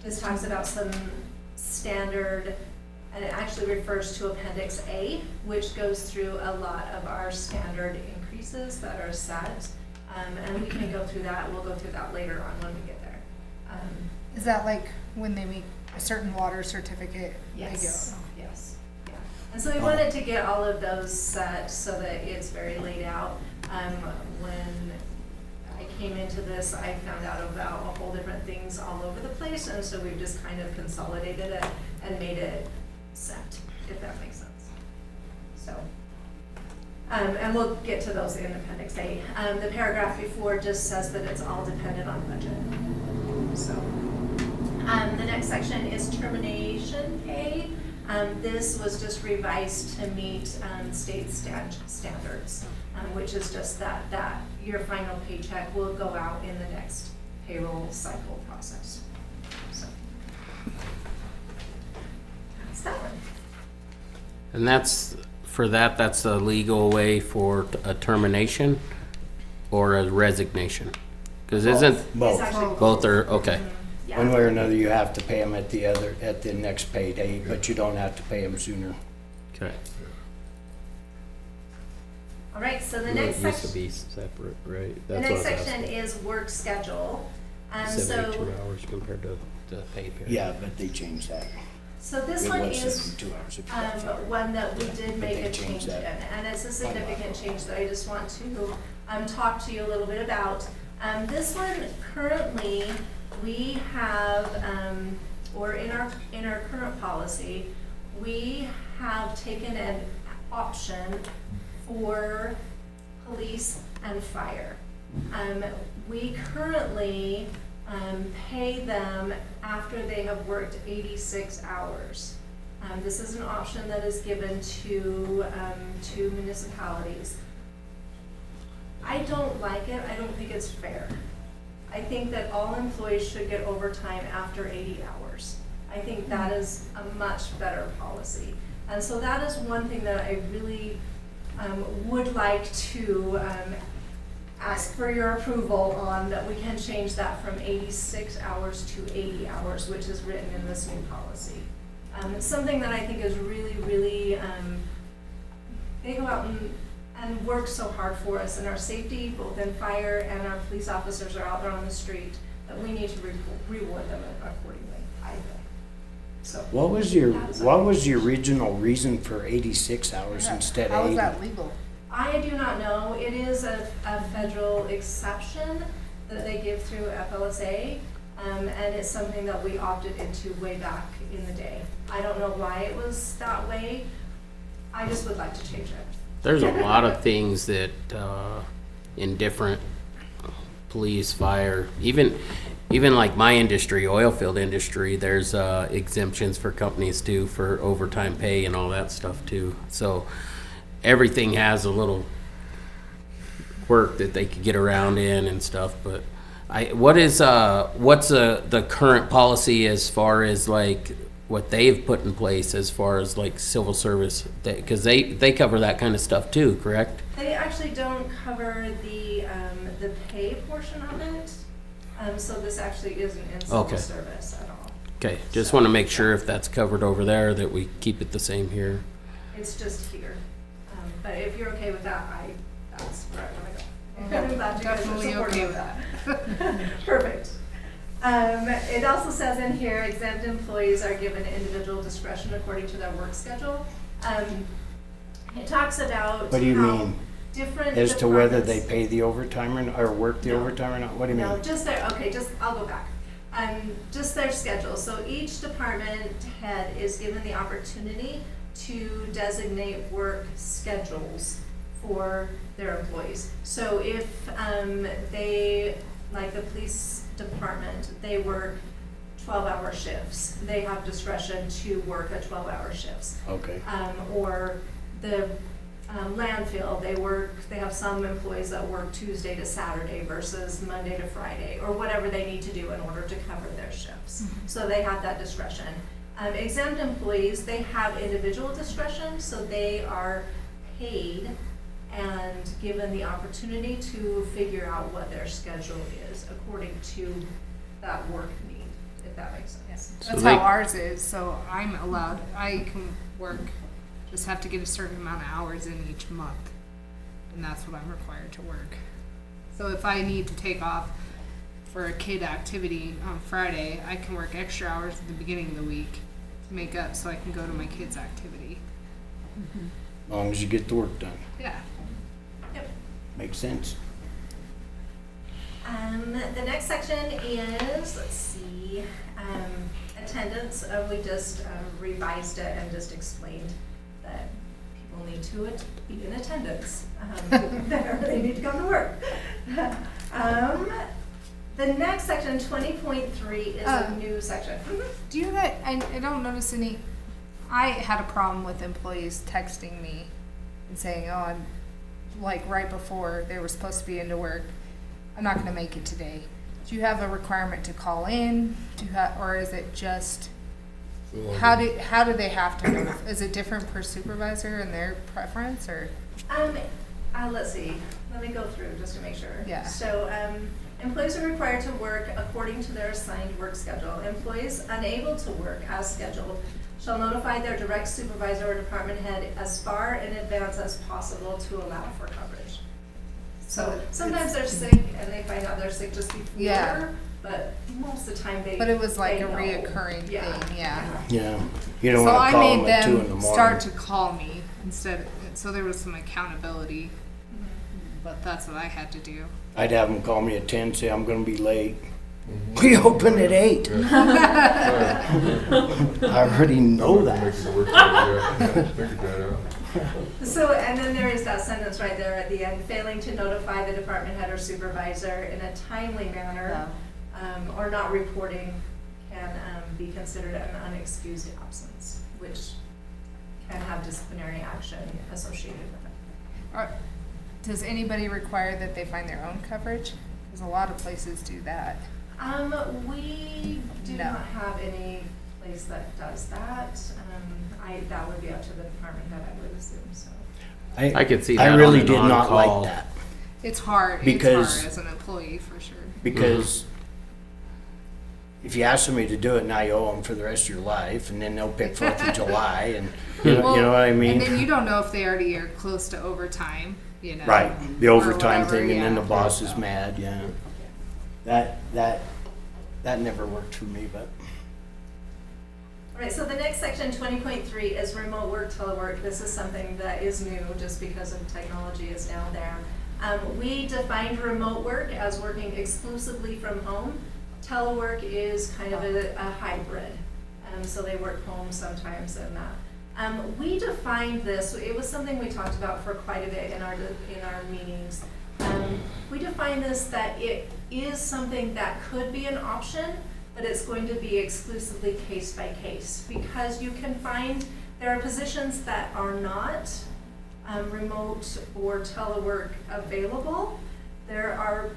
just talks about some standard, and it actually refers to Appendix A, which goes through a lot of our standard increases that are set. And we can go through that. We'll go through that later on when we get there. Is that like when they make a certain water certificate? Yes. Yes. Yeah. And so we wanted to get all of those set so that it's very laid out. When I came into this, I found out about a whole different things all over the place, and so we've just kind of consolidated it and made it set, if that makes sense. So, and we'll get to those in Appendix A. The paragraph before just says that it's all dependent on budget. So, the next section is termination pay. This was just revised to meet state standards, which is just that your final paycheck will go out in the next payroll cycle process. So that's that one. And that's the legal way for a termination or a resignation? Because isn't, It's Both. actually both are, okay. Yeah. One way or another, you have to pay them at the next payday, but you don't have to pay them sooner. Okay. All right, so the It next used to section, be separate, right? the That's next what I was section asking. is work schedule. So 72 hours compared to the pay period. Yeah, but they changed that. So this It one was is 72 hours if you got fired. one that we did But make they a change changed in, that. and it's a significant change that I just want to talk to you a little bit about. This one, currently, we have, or in our current policy, we have taken an option for police and fire. We currently pay them after they have worked 86 hours. This is an option that is given to municipalities. I don't like it. I don't think it's fair. I think that all employees should get overtime after 80 hours. I think that is a much better policy. And so that is one thing that I really would like to ask for your approval on, that we can change that from 86 hours to 80 hours, which is written in this new policy. It's something that I think is really, really, they go out and work so hard for us, and our safety, both in fire and our police officers are out there on the street. that we need to reward them accordingly, I think. So. What was your original reason for 86 hours instead How of is 80? that legal? I do not know. It is a federal exception that they give through FLSA, and it's something that we opted into way back in the day. I don't know why it was that way. I just would like to change it. There's a lot of things that, in different police, fire, even like my industry, oil field industry, there's exemptions for companies too, for overtime pay and all that stuff too. So everything has a little quirk that they could get around in and stuff. But what's the current policy as far as like what they've put in place as far as like civil service? Because they cover that kind of stuff too, correct? They actually don't cover the pay portion of it. So this actually isn't in civil Okay. service at all. Okay, just want to make sure if that's covered over there that we keep it the same here. It's just here. But if you're okay with that, that's where I want to go. I'm glad you guys are Definitely supportive okay of that. Perfect. It also says in here, exempt employees are given individual discretion according to their work schedule. It talks about What do you how mean? different As to whether they departments- pay the overtime or work the No. overtime or not? What do you mean? No, just their, I'll go back. Just their schedule. So each department head is given the opportunity to designate work schedules for their employees. So if they, like the police department, they work 12-hour shifts, they have discretion to work a 12-hour shifts. Okay. Or the landfill, they have some employees that work Tuesday to Saturday versus Monday to Friday, or whatever they need to do in order to cover their shifts. So they have that discretion. Exempt employees, they have individual discretion, so they are paid and given the opportunity to figure out what their schedule is according to that work need, if that makes sense. That's they- how ours is, so I'm allowed, I can work, just have to get a certain amount of hours in each month. And that's what I'm required to work. So if I need to take off for a kid activity on Friday, I can work extra hours at the beginning of the week to make up so I can go to my kid's activity. As long as you get the work done. Yeah. Yep. Makes sense. The next section is, let's see, attendance. We just revised it and just explained that people need to be in attendance. They need to come to work. The next section, 20.3, is a new section. Do you guys, I don't notice any, I had a problem with employees texting me and saying, oh, I'm, like, right before they were supposed to be into work, I'm not gonna make it today. Do you have a requirement to call in? Do you have, or is it just, how do they have to know? Is it different per supervisor and their preference, or? Let's see, let me go through just to make sure. Yeah. So, employees are required to work according to their assigned work schedule. Employees unable to work as scheduled shall notify their direct supervisor or department head as far in advance as possible to allow for coverage. So sometimes they're sick and they find out they're sick just before, Yeah. but most of the time they. But it was like they a know. reoccurring Yeah. thing, yeah. Yeah. You don't So want I to call made them at 2 in the them morning. start to call me instead, so there was some accountability, but that's what I had to do. I'd have them call me at 10, say I'm going to be late. We open at 8. I already know that. Make it work, yeah, figured that out. So, and then there is that sentence right there at the end, failing to notify the department head or supervisor in a timely manner, or not reporting can be considered an unexcused absence, which can have disciplinary action associated with it. Does anybody require that they find their own coverage? Because a lot of places do that. We do No. not have any place that does that. That would be up to the department head, I would assume, so. I could see I that on really an did not on-call. like that It's hard, Because- as an employee, for sure. because if you ask somebody to do it, now you owe them for the rest of your life, and then they'll pick 4th of July, and you know what I mean? And then you don't know if they already are close to overtime, you know. Right, the or overtime whatever, thing, and then the yeah. boss is mad, yeah. That that never worked for me, but. All right, so the next section, 20.3, is remote work, telework. This is something that is new just because of technology is now there. We defined remote work as working exclusively from home. Telework is kind of a hybrid. So they work home sometimes and that. We defined this, it was something we talked about for quite a bit in our meetings. We defined this that it is something that could be an option, but it's going to be exclusively case by case, because you can find there are positions that are not remote or telework available. There are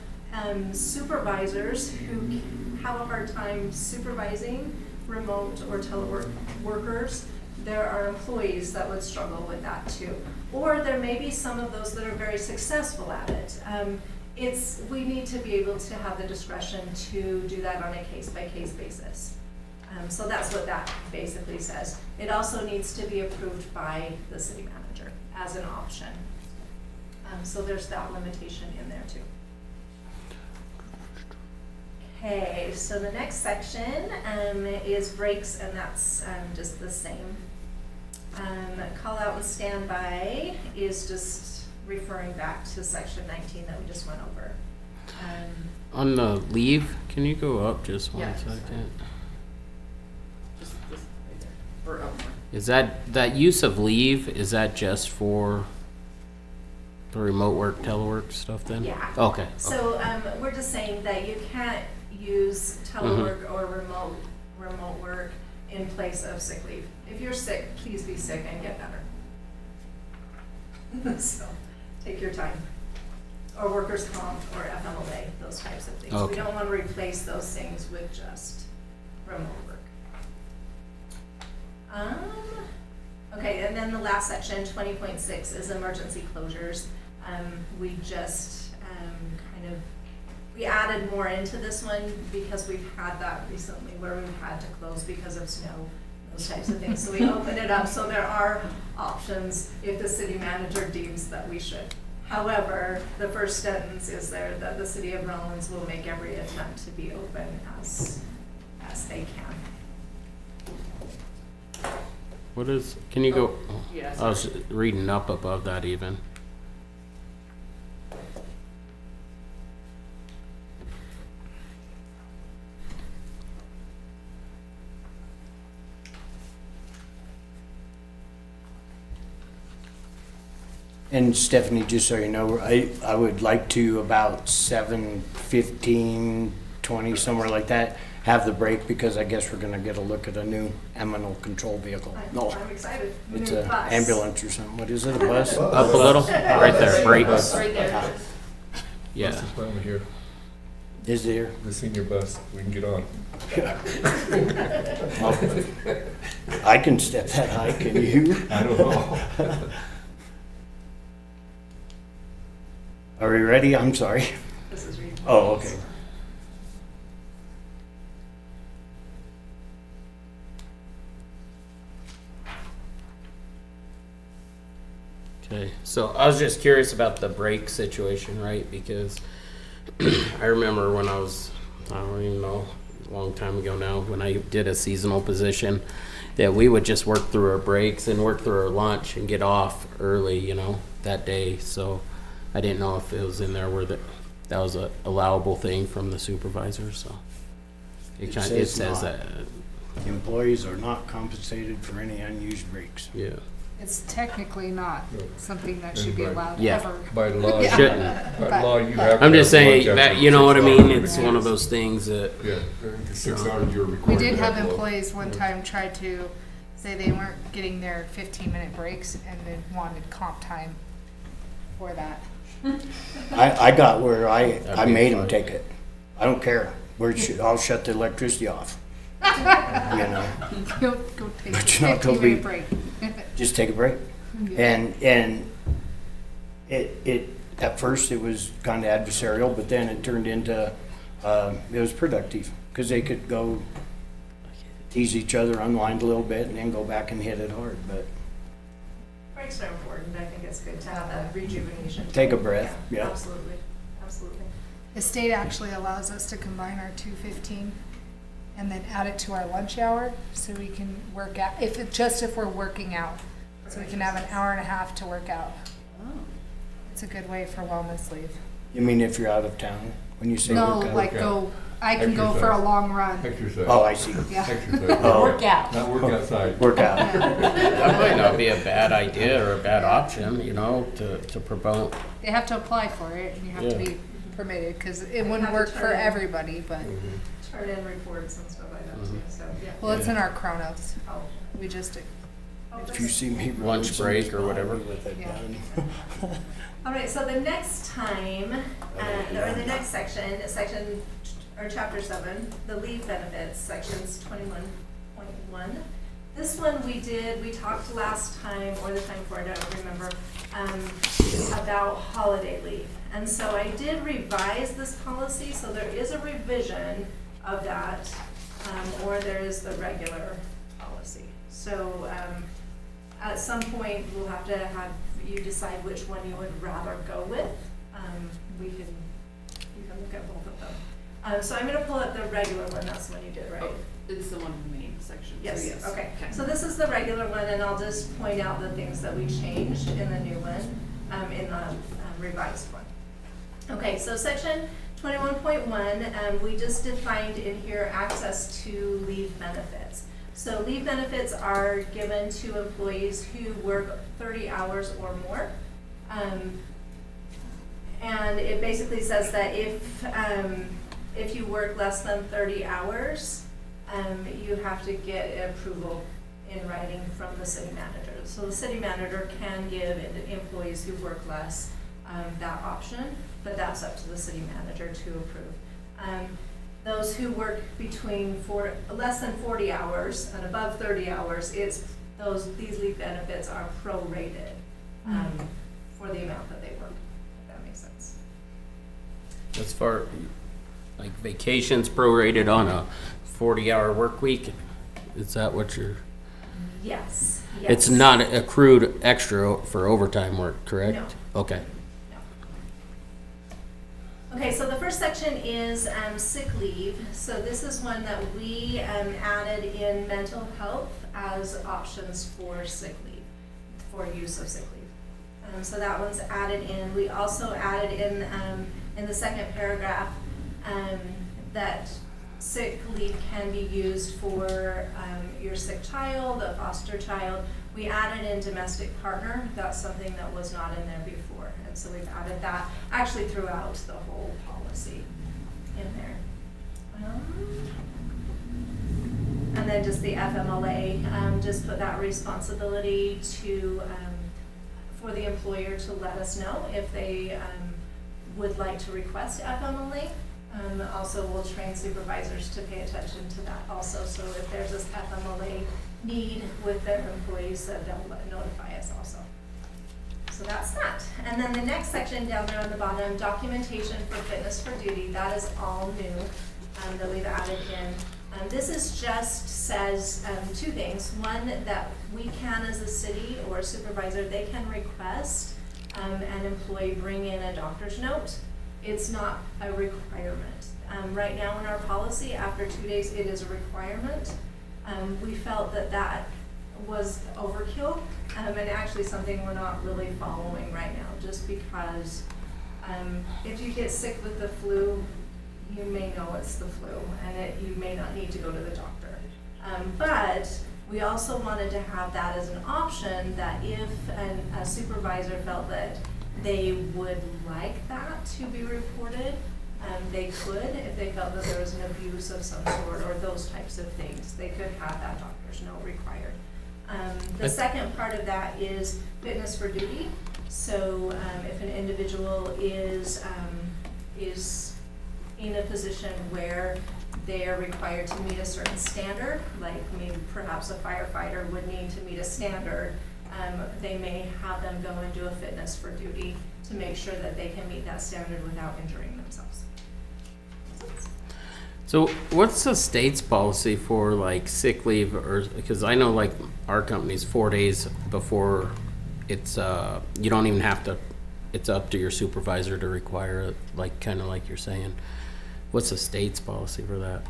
supervisors who have a hard time supervising remote or telework workers. There are employees that would struggle with that too. Or there may be some of those that are very successful at it. We need to be able to have the discretion to do that on a case-by-case basis. So that's what that basically says. It also needs to be approved by the city manager as an option. So there's that limitation in there too. Okay, so the next section is breaks, and that's just the same. Call out and standby is just referring back to section 19 that we just went over. On the leave, can you go up just one Yeah. second? Just this right there, or up more. Is that use of leave, is that just for the remote work, telework stuff then? Yeah. Okay. So we're just saying that you can't use telework or remote work in place of sick leave. If you're sick, please be sick and get better. So take your time. Or workers' comp or FMLA, those types of things. Okay. We don't want to replace those things with just remote work. Okay, and then the last section, 20.6, is emergency closures. We just we added more into this one because we've had that recently where we've had to close because of snow, those types of things. So we opened it up so there are options if the city manager deems that we should. However, the first sentence is there that the city of Rawlins will make every attempt to be open as they can. What is, can you go, Yeah, I was reading up above that even. And Stephanie, just so you know, I would like to about 7:15, 20, somewhere like that, have the break, because I guess we're gonna get a look at a new animal control vehicle. No, I'm excited. it's New an bus. ambulance or something. What is it, a bus? Up a little, right there, brakes, Right there. yeah. Bus is finally here, Is there? the senior bus, we can get on. I can step that high, can you? I don't know. Are we ready? I'm sorry. This is reading. Oh, okay. Okay, so I was just curious about the break situation, right? Because I remember when I was, I don't even know, a long time ago now, when I did a seasonal position, that we would just work through our breaks and work through our lunch and get off early, you know, that day. So I didn't know if it was in there where that was a allowable thing from the supervisor, so. It says not. that, Employees are not compensated for any unused breaks. yeah. It's technically not something that should be Right. allowed Yeah. ever. By law, Yeah. Shouldn't. by law, you have to. I'm just have saying lunch that, after you know what I 6 mean? o'clock. It's one of those things that, Yeah, I think it's 6 hours you're We required. did to have lunch. employees one time try to say they weren't getting their 15-minute breaks and then wanted comp time for that. I got where I That'd be made them fun. take it. I don't care. I'll shut the electricity off. You know, Go take a But you're not gonna 15-minute be- break. just take a break. Yeah. And it at first it was kind of adversarial, but then it turned into it was productive because they could go tease each other, unwind a little bit, and then go back and hit it hard. But Breaks are important. I think it's good to have that rejuvenation. take a breath. Yeah. Absolutely, absolutely. The state actually allows us to combine our two and then add it to our lunch hour so we can work out, if we're working out. So we can have an hour and a half to work out. It's a good way for wellness leave. You mean if you're out of town, when you say No, workout? like I can go for a long run. Exercise. Oh, I see. Yeah. Exercise. Oh. Work out. Not work outside. Workout. That might not be a bad idea or a bad option, you know, to promote. They have to apply for it and you have to Yeah. be permitted because it have wouldn't to work turn for in. everybody, but, Turn in reports and stuff like that too, so, yeah. well, it's in our Chronos. Oh. We just, If you see me. Lunch break or whatever. With it Yeah. done. All right, so the next time, or the next section, or chapter 7, the leave benefits, sections 21.1. This one we talked last time, or the time before, I don't remember, about holiday leave. And so I did revise this policy, so there is a revision of that, or there is the regular policy. So at some point, we'll have to have you decide which one you would rather go with. You can look at both of them. So I'm gonna pull up the regular one, that's the one you did, right? Oh, it's the one in the main section. So Yes, okay. So this is the regular one, and I'll just point out the things that we changed in the new one, in the revised one. Okay, so section 21.1, we just defined in here access to leave benefits. So leave benefits are given to employees who work 30 hours or more. And it basically says that if you work less than 30 hours, you have to get approval in writing from the city manager. So the city manager can give employees who work less that option, but that's up to the city manager to approve. Those who work between less than 40 hours and above 30 hours, these leave benefits are prorated for the amount that they work, if that makes sense. As far, like vacations prorated on a 40-hour work week, is that what you're? Yes. It's not accrued extra for overtime work, correct? No. Okay. Okay, so the first section is sick leave. So this is one that we added in mental health as options for sick leave, for use of sick leave. So that one's added in. We also added in the second paragraph that sick leave can be used for your sick child, a foster child. We added in domestic partner. That's something that was not in there before. And so we've added that actually throughout the whole policy in there. And then just the FMLA, just put that responsibility for the employer to let us know if they would like to request FMLA. Also, we'll train supervisors to pay attention to that also. So if there's this FMLA need with their employees, that they'll notify us also. So that's that. And then the next section down there on the bottom, documentation for fitness for duty, that is all new that we've added in. This is just says two things. One, that we can as a city or a supervisor, they can request an employee bring in a doctor's note. It's not a requirement. Right now in our policy, after 2 days, it is a requirement. We felt that was overkill, and actually something we're not really following right now, just because if you get sick with the flu, you may know it's the flu, and you may not need to go to the doctor. But we also wanted to have that as an option, that if a supervisor felt that they would like that to be reported, they could, if they felt that there was an abuse of some sort or those types of things, they could have that doctor's note required. The second part of that is fitness for duty. So if an individual is in a position where they are required to meet a certain standard, like maybe perhaps a firefighter would need to meet a standard, they may have them go and do a fitness for duty to make sure that they can meet that standard without injuring themselves. So what's the state's policy for like sick leave, or, because I know like our company's 4 days before it's, you don't even have to, it's up to your supervisor to require it, like kind of like you're saying. What's the state's policy for that?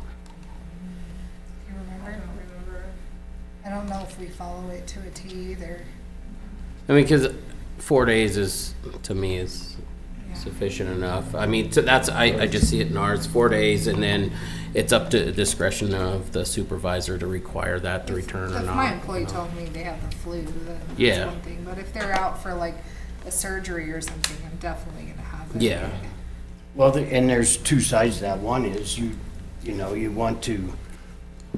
if we follow it to a T either. I mean, because 4 days is, to me, is sufficient enough. I mean, so that's, I just see it in ours, 4 days, and then it's up to the discretion of the supervisor to require that to return or If not. my employee you know. told me they have the flu, then Yeah. that's one thing. But if they're out for like a surgery or something, I'm definitely gonna have it. Yeah. Well, and there's two sides to that. One is you know, you want to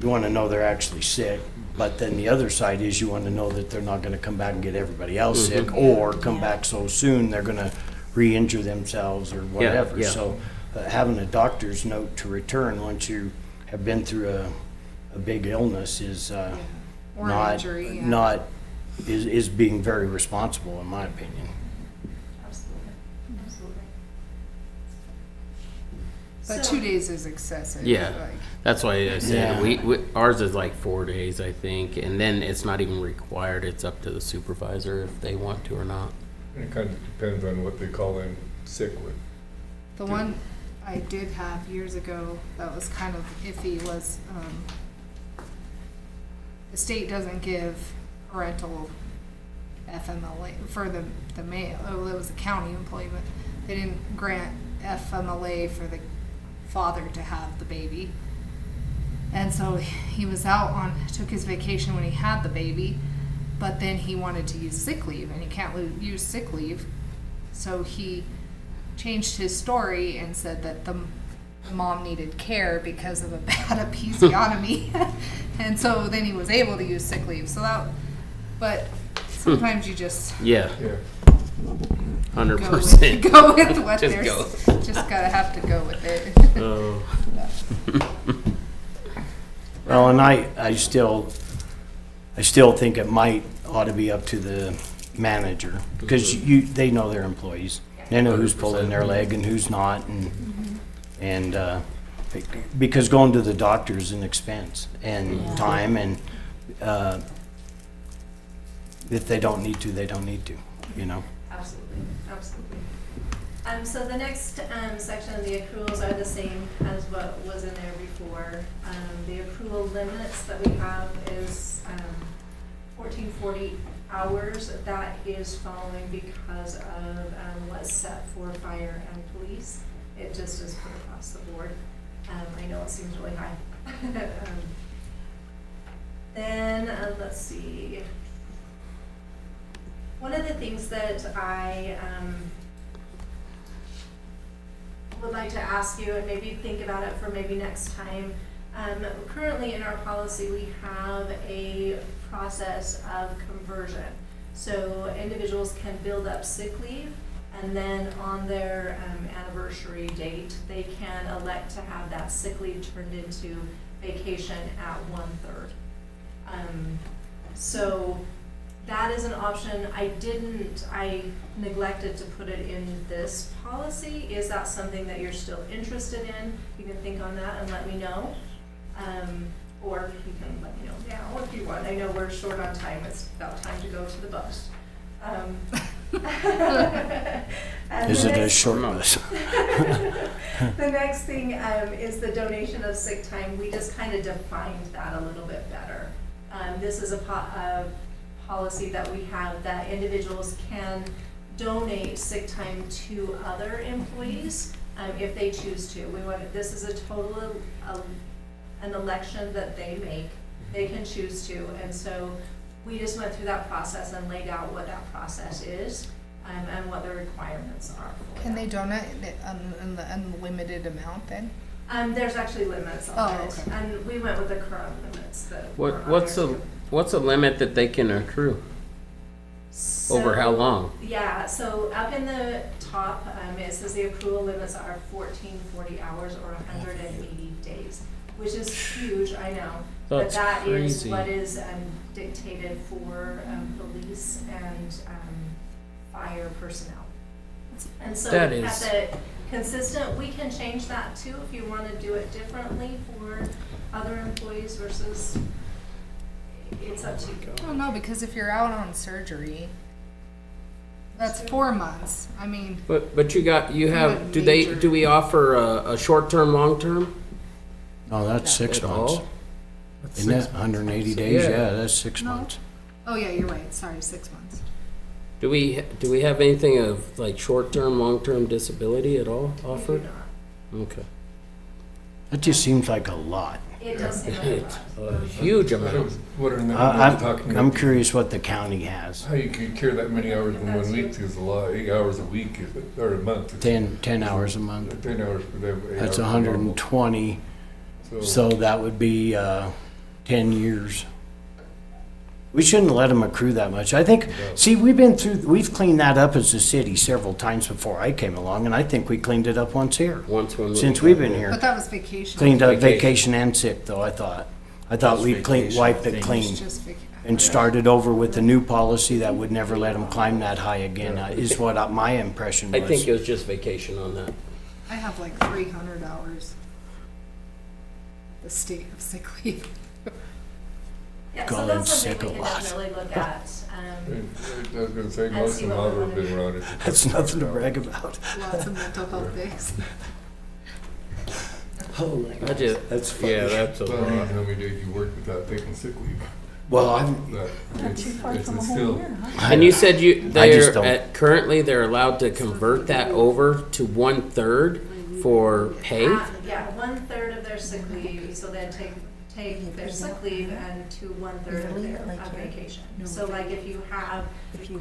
know they're actually sick, but then the other side is you want to know that they're not gonna come back and get everybody else sick, or come back so soon, they're gonna re-injure themselves or whatever. yeah. So having a doctor's note to return once you have been through a big illness is Or not, injury, yeah. not, is being very responsible, in my opinion. Absolutely, absolutely. But So- 2 days is excessive. Yeah. like- That's why I said, Yeah. we, ours is like 4 days, I think, and then it's not even required, it's up to the supervisor if they want to or not. And it kind of depends on what they call in sick with. The one I did have years ago that was kind of iffy was, the state doesn't give parental FMLA for the male. Oh, it was a county employee, but they didn't grant FMLA for the father to have the baby. And so he was out took his vacation when he had the baby, but then he wanted to use sick leave, and he can't use sick leave. So he changed his story and said that the mom needed care because of a bad episiotomy. And so then he was able to use sick leave. So but sometimes you just Yeah, Yeah. 100%. go with what Just there's, go. just gotta have to go with it. Oh. Well, and I still think it ought to be up to the manager, because they know their employees. They know who's pulling their leg and who's not, and because going to the doctor is an expense and time, and if they don't need to, they don't need to, you know? Absolutely, absolutely. So the next section of the accruals are the same as what was in there before. The accrual limits that we have is 1440 hours. That is following because of what's set for fire and police. It just is put across the board. I know it seems really high. Then let's see. One of the things that I would like to ask you, and maybe think about it for maybe next time. Currently in our policy, we have a process of conversion. So individuals can build up sick leave, and then on their anniversary date, they can elect to have that sick leave turned into vacation at 1/3. So that is an option. I neglected to put it in this policy. Is that something that you're still interested in? You can think on that and let me know. Or you can let me know now if you want. I know we're short on time. It's about time to go to the bus. Is it a short bus? The next thing is the donation of sick time. We just kind of defined that a little bit better. This is a policy that we have that individuals can donate sick time to other employees if they choose to. This is a total an election that they make. They can choose to, and so we just went through that process and laid out what that process is and what the requirements are for Can that. they donate in the unlimited amount then? There's actually limits on Oh, it, okay. and we went with the current limits that were on What's there, the too. what's the limit that they can accrue? Over how long? Yeah, so up in the top, it says the accrual limits are 1440 hours or 180 days, which is huge, I know. But That's that is crazy. what is dictated for police and fire personnel. And so That we is- have the consistent, we can change that too if you want to do it differently for other employees versus, it's up to you. I don't know, because if you're out on surgery, that's 4 months. I mean, But you have, Not do we offer a short-term, long-term? No, that's 6 at months. all? Isn't that 180 days? Yeah. Yeah, that's 6 No. months. Oh, yeah, you're right, sorry, 6 months. Do we have anything of like short-term, long-term disability at all We do offered? not. Okay. That just seems like a lot. It does seem like a It's lot. a huge I amount. was wondering that, I'm talking I'm about curious what the county has. how you could carry that many hours in 1 week is a lot, 8 hours a week, or a month. 10 hours a month. 10 hours for them. 8 That's hours for normal. 120, so that would be 10 years. We shouldn't let them accrue that much. I think, see, we've cleaned that up as a city several times before I came along, and I think we cleaned it up once here, Once when since we've been here. But that was vacation. Cleaned up Vacation. vacation and sick, though, I thought. I thought Just we vacation, wiped I it think. clean Just vacation. and started over with a new policy that would never let them climb that high again, is what my impression I think was. it was just vacation on that. I have like 300 hours. The state of sick leave. Yeah, so Going that's something sick we a can lot. definitely look at. I was gonna say, And most see of them what we have wanna been do. around it. That's nothing to brag about. Lots of mental health days. I just, That's funny. yeah, that's a Well, I mean, lot. how many days you work without taking sick leave? Well, I'm, That, it's still, And you said I just they're, don't- currently they're allowed to convert that over to 1/3 for pay? Yeah, 1/3 of their sick leave, so then take their sick leave and to 1/3 of their vacation. So like if you have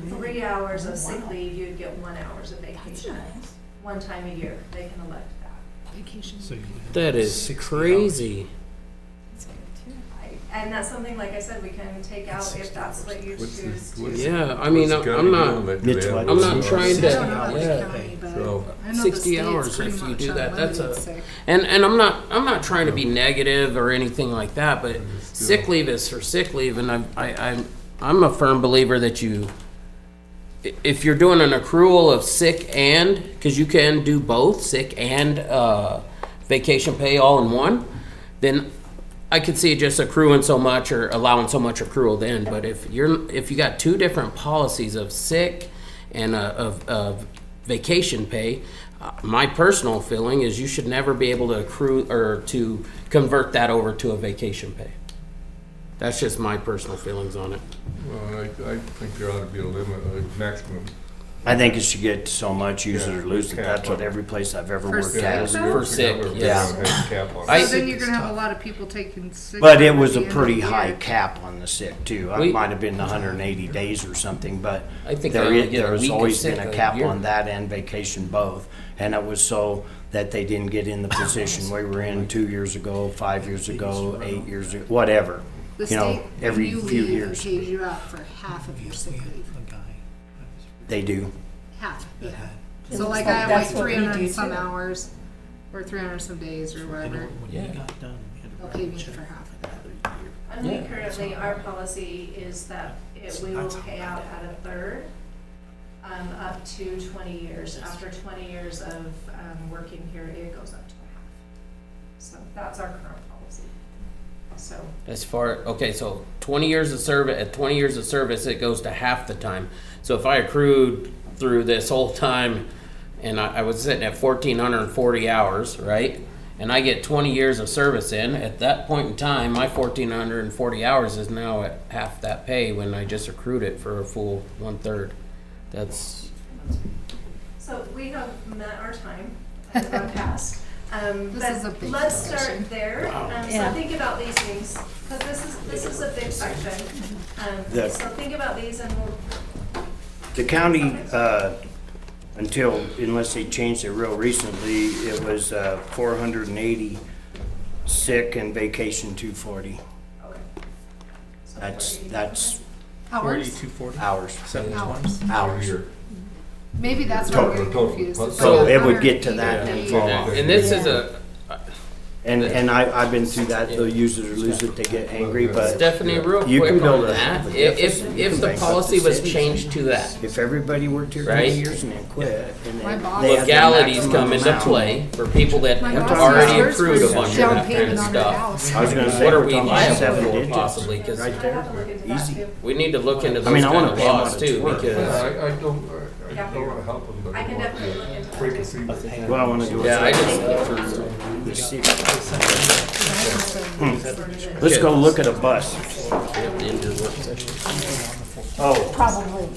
3 hours of sick leave, you'd get 1 hour of vacation. One time a year, they can elect that. Vacation. So you have That is 60 crazy. And that's something, like I said, we can take out if that's what you what's choose the, to. what's Yeah, I what's mean, the I'm county not- doing? Like, do It's they have what- I'm those not hours? trying I to- don't know about the yeah. county, but So- I know 60 the state's hours pretty if you much do that, that's unlimited a- sick. And I'm not trying to be negative or anything like that, but sick leave is for sick leave, and I'm a firm believer that if you're doing an accrual of sick and, because you can do both, sick and vacation pay all in one, then I could see just accruing so much or allowing so much accrual then. But if you got two different policies of sick and of vacation pay, my personal feeling is you should never be able to accrue or to convert that over to a vacation pay. That's just my personal feelings on it. Well, I think there ought to be a limit, a maximum. I think it should get so much, use it or lose it. Cap That's what on it. every place I've ever For worked sick, has. though? For sick, yes. I- So then you're gonna have a lot of people taking sick. But it at was the a end of pretty the high year. cap on the sick too. We- It might have been 180 days or something, but I think they only get a there's week of always been sick a a cap year. on that and vacation both. And it was so that they didn't get in the position we were in 2 years ago, 5 years ago, 8 years ago, whatever. The You know, state, every when you few leave, years. pays you out for half of your sick leave. a guy. They do. Half, yeah. It So looks like like I have like that's what we 300 do and some too. hours, or 300 some days or You know, whatever. when Yeah. we got done, we had to They'll pay me write a check for half of that. every year. And we currently, our policy is that we will pay out at 1/3, up to 20 years. After 20 years of working here, it goes up to a half. So that's our current policy. So, As far, okay, so 20 years of service, at 20 years of service, it goes to half the time. So if I accrued through this whole time and I was sitting at 1,440 hours, right? And I get 20 years of service in, at that point in time, my 1,440 hours is now at half that pay when I just accrued it for a full 1/3. That's, so we have met our time in the past. This is a big Let's discussion. start there. Yeah. So think about these things, because this is a big section. The- So think about these and we'll, The county, unless they changed it real recently, it was 480 sick and vacation 240. okay. So That's Hours? 4240? hours. Hours. Hours. Year. Maybe that's why I'm getting Total. confused. It's So like it would get to 180 that and days. fall off. and this is a, And I've been through that, they'll use it or lose it, they get angry, but Stephanie, real You quick can build on a- that. a If deficit, you if can the bankrupt policy the was city. changed to that, if everybody worked here Right. 20 years and then quit, and My then boss- they had their legalities maximum come into amount. play for people that My have boss already used accrued a hers for bunch of down that kind payment of on her stuff. house. I was gonna say, What are we're we talking liable 7 for digits, possibly? 'Cause right I'd there. have to look into that Easy. too. We need to look into I those mean, I kind wanna of pay 'em laws what too, it's worth. because, I don't want to help them, but I I can want definitely look into to that break too. a secret. Well, I wanna do it. yeah, I just, Let's see. Let's go look at a bus. The end of the work session. Oh, Probably.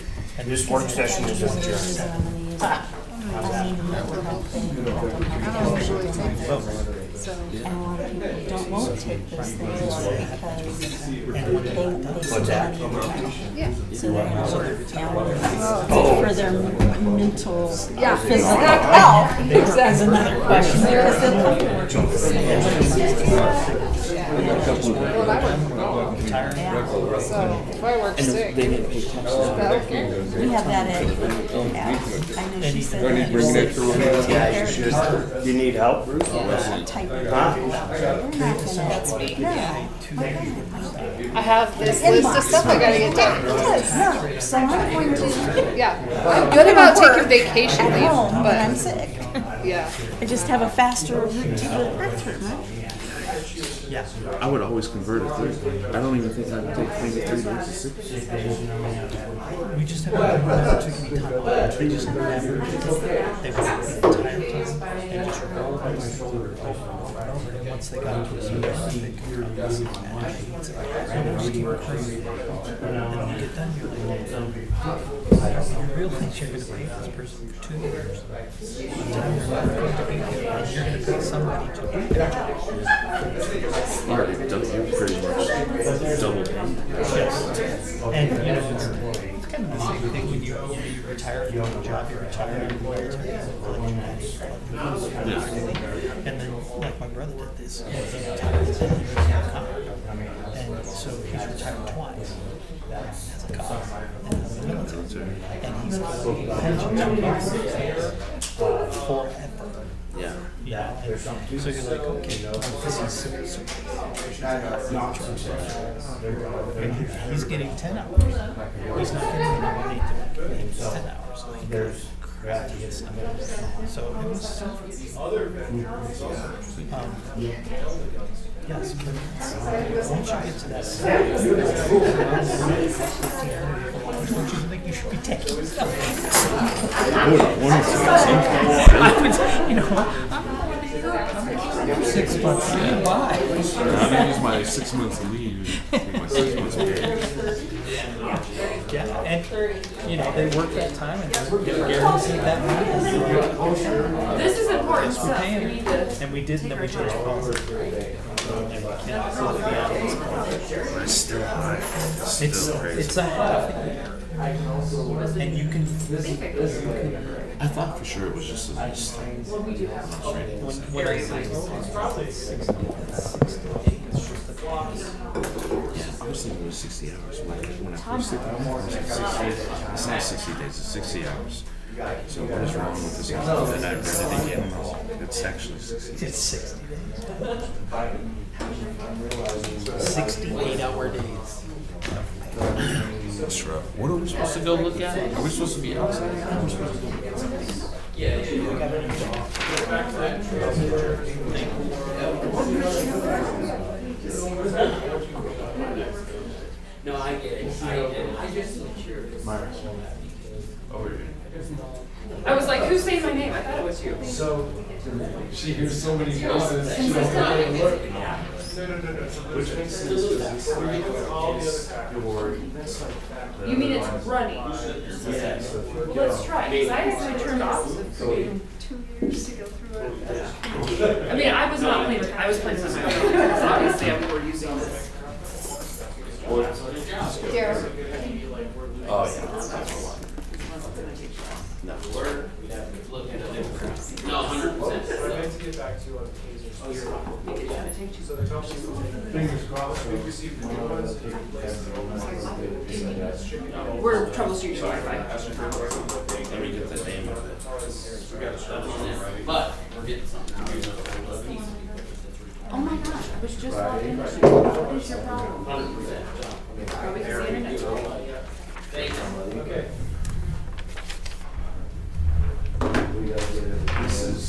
this work session is adjourned. I mean, I don't usually take it, so. and a lot of people don't want to take those things because they spend that? money on the Yeah. so they have for their mental, Yeah. physical health is another question because they'll come to work. Well, I work, so if I work sick, healthcare. We have that at, I know she said Do I need to bring an that. extra one? Yeah, you should. You need help, Bruce? Type of- Huh? You're not gonna- no. I have this list of stuff I gotta get done. No, so I'm going to Yeah, I'm good about taking vacation at leave, home when I'm but, sick. yeah. I just have a faster route to the bathroom. Yeah. I would always convert it through. I don't even think I would take maybe 3 days of sick. We just have to remember to be time off. They just remember they want the entire time and just roll over and over. And once they got to a certain point, they could come this is magic. It's like, I'm just keep crazy. And then when you get done, you're like, you realize you're going to pay this person for 2 years. By the time they're not going to be here, and you're going to pay somebody to do their job. You pretty much double pay. Yes. And, you know, it's kind of the same thing when you retire from a job, you retire in the military. And then, like my brother did this, he retired and then he was a cop. And so he's retired twice as a cop in the military. And he's got pension forever. Yeah. You know, and so you're like, okay, this is civil service. And he's getting 10 hours. He's not getting money to make 10 hours. Like, crap, he gets some. So it was yes, but once you get to that stage, don't you think you should be taking stuff? You know, 6 months. Why? I'm gonna use my 6 months of leave. Take my 6 months of leave. Yeah, and you know they work that time and they're guaranteed that money. And you're like, This is important yes, we stuff. pay We need them, to. and we did, and then we changed policy. And we can't afford to be out of this point. But it's still high. Still crazy. It's a half a year, and you can. I thought for sure it was just a mistake. When I say it's probably 60 it's just a Yeah, I was thinking it was 60 hours. When I first did it, I was like 60. It's not 60 days, it's 60 hours. So what is wrong with this? And then I read it again, and I was like, it's actually 60. It's 60 days. 68-hour days. That's rough. What are we supposed to go look at? Are we supposed to be outside? How are we supposed to be outside? No, I get it. I just I was like, who's saying my name? I thought it was you. So, she hears so many voices, she It's don't not- know what. Which makes sense, because it's all the other You mean it's running? Well, let's try, because I actually turned off the freaking 2 years to go through it. I mean, I was not playing with, I was playing with my phone, because obviously we were using this. Derek. Oh, yeah. No, we'd have to look at a different. No, 100%. I meant to get back to you on tasers. So the company, fingers crossed, we received the new ones and replaced the old ones. We're troubleshooting Wi-Fi. Let me get the name of it. But we're getting something. Oh my gosh, I was just logged into it. What is your problem? 100%. Probably because the internet's wrong. Okay. This is.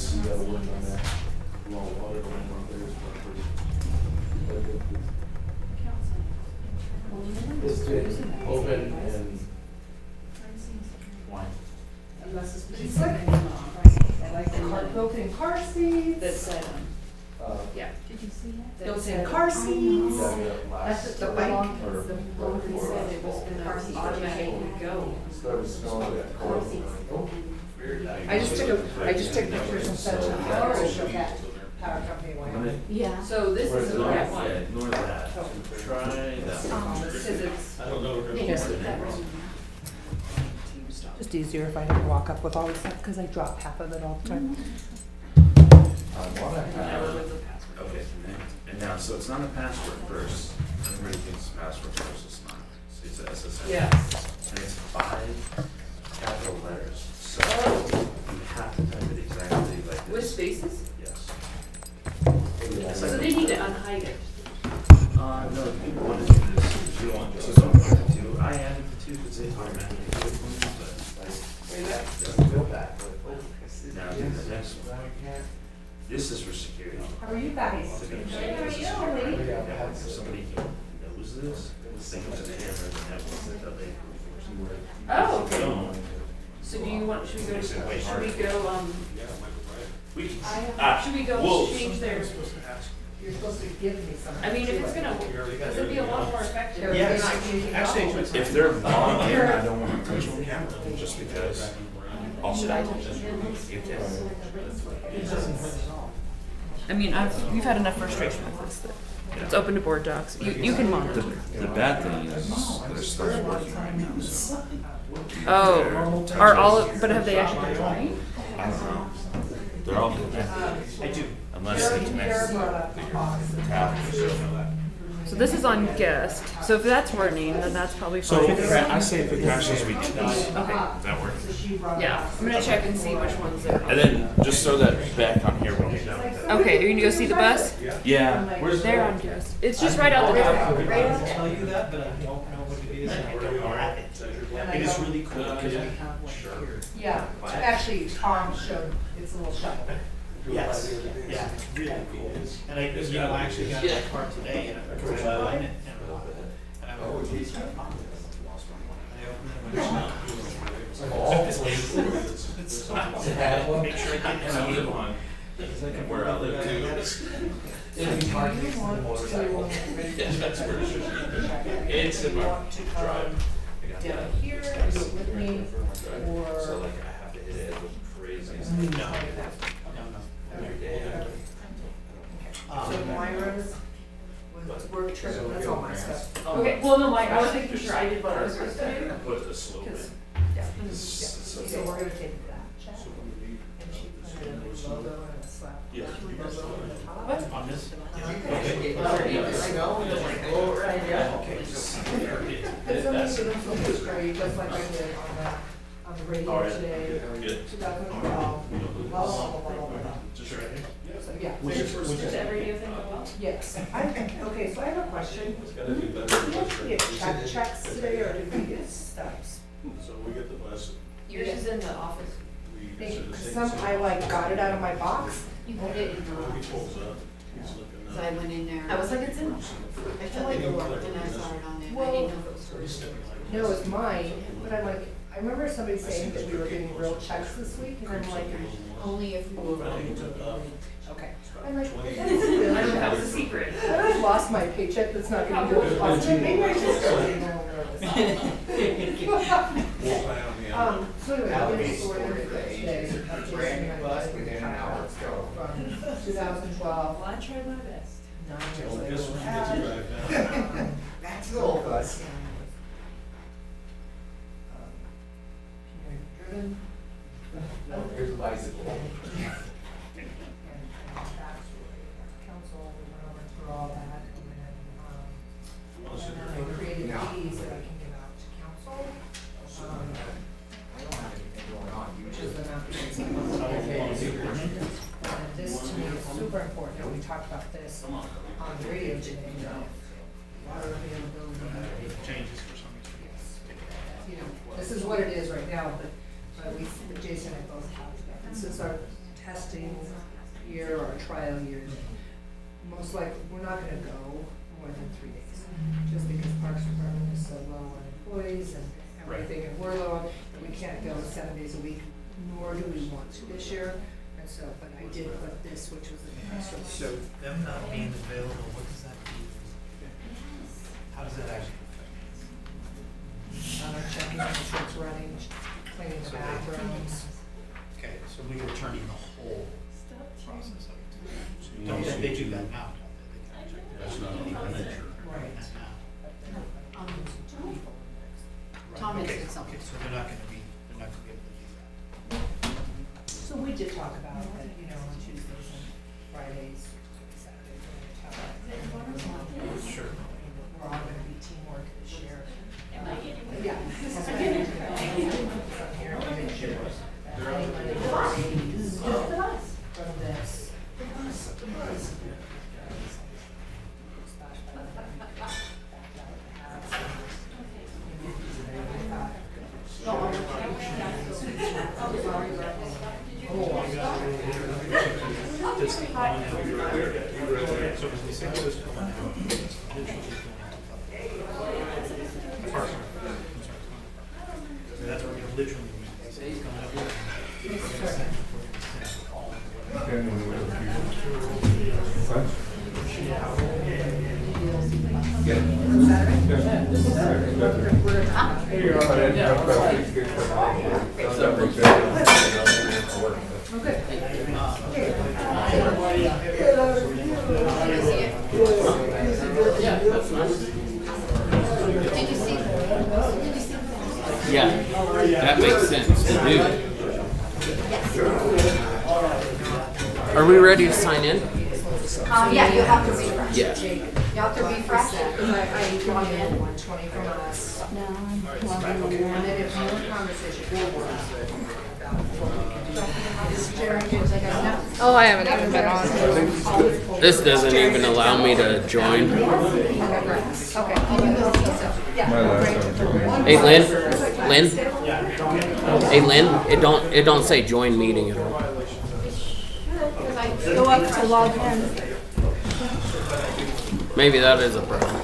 Open and. Unless it's slick. I like the built-in car seats. That said, Don't say car seats. That's The bike, the broken said it was gonna automatically go. I just took pictures and sent them to the power company one. Yeah. So this is the right one. Ignore that. Try that. Because it's. I don't know. Just easier if I didn't walk up with all this stuff, because I drop half of it all the time. Okay, and now, so it's not a password first. Everybody thinks it's password first, it's not. It's a SSL. Yes. And it's 5 capital letters, so you have to type it exactly like With this. spaces? Yes. So they need to unhide it. No, if you want to do this, if you want to do, I added the 2 because they automatically do it for me, but like, doesn't go back. Now, do the next one. This is for security. How are you guys? If somebody knows this, they go to the camera and have they. Oh, okay. So do you want, should we go, should we go, We, should we go Wolves. change their? You're supposed to give me some. I mean, if it's gonna, because it'd be a lot more effective. Yes. Actually, if they're logged in, I don't want to touch them, just because. should I touch them? You can. I mean, we've had enough frustration with this. It's open to board docs. You can monitor. The bad thing is, their stuff's working right now, so. Oh, are all, but have they actually been trying? I don't know. They're all connected. I do. Unless they connect the tab. So this is on guest. So if that's running, then that's probably So fine. if it I say if it crashes, we get this. Okay. That works. Yeah, I'm gonna check and see which ones are. And then just throw that back on here when you're done with it. Okay, you're gonna go see the bus? Yeah. Where's they're on guest? It's just right out the door. I'll tell you that, but I don't know what it is. I don't know it. It is really cool because we have one here. Yeah, actually, Tom showed, it's a little shuttle. Yes, yeah, really cool. And I, you know, I actually got my car today and I tried to line it and I went, oh, geez, I found this. And I opened it and it's not. Make sure I get another one. Where I live too. It's in my drive. Down here, is it with me, So or? like I have to hit it with crazy. No. Every day. So Myra's, was work trip, that's all my stuff. Okay, well, no, I was making sure I did what I was supposed to do. Put a slope in. Yeah, so we're gonna take that check, and she put in a logo and a slap. Yeah. Logo on the top. What? On this? I know, oh, right, yeah. And somebody did a story, just like I did on the radio today, 2012, blah, blah, blah, blah, blah, blah. Just right here. So, yeah. Does that radio thing go well? Yes, okay, so I have a question. Did we actually get checks today, or did we get stubs? So we get the bus. Yours is in the office. I like got it out of my box. You put it in your He office. pulls up, he's looking So up. I went in there. I was like, it's in. I felt like it worked and I saw it on there. I didn't know if it was yours. No, it's mine, but I'm like, I remember somebody saying that we were getting real checks this week, and I'm like, Only if we were. okay. I'm like, I don't know, that was a secret. I lost my paycheck that's not gonna go to deposit. Maybe I should start getting a little nervous. So anyway, I'm gonna sort it today. From 2012. Well, I tried my best. 9 years Guess when you later. get to drive down. That's the old bus. Driven. Here's a bicycle. Council, we went over through all that, and then I created these that I can get out to council. Which is the and this to me is super important, and we talked about this on the radio today. Water availability. Changes for some reason. You know, this is what it is right now, but Jason and I both have, this is our testing year, or our trial year. Most likely, we're not gonna go more than 3 days, just because Parks Department is so low on employees and everything, and we're low, and we can't go 7 days a week, nor do we want to this year. And so, but I did put this, which was an extra. So them not being available, what does that do? How does that actually Checking the trucks running, cleaning the bathrooms. Okay, so we are turning the whole process of it. Don't they do that now? That's not on the manager. Right. Um, Tom has Okay, said something. okay, so they're not gonna be able to do that. So we did talk about that, you know, on Tuesdays and Fridays, Saturdays, Sure. we're all gonna be teamwork this year. Yeah. From this. Does the line have, so does the same system line have, literally just going into park? So that's what we're literally, it's going up. And when we have people. Did you see? Yeah, that makes sense to do. Are we ready to sign in? Yeah, you have to refresh. Yeah. You have to refresh. Because I logged in 120 from us. No, I'm logging in. And then if more conversation. Oh, I haven't even been on. This doesn't even allow me to join. My last time. Hey, Lynn? Lynn? Hey, Lynn, it don't say join meeting at all. Go up to log in. Maybe that is a problem.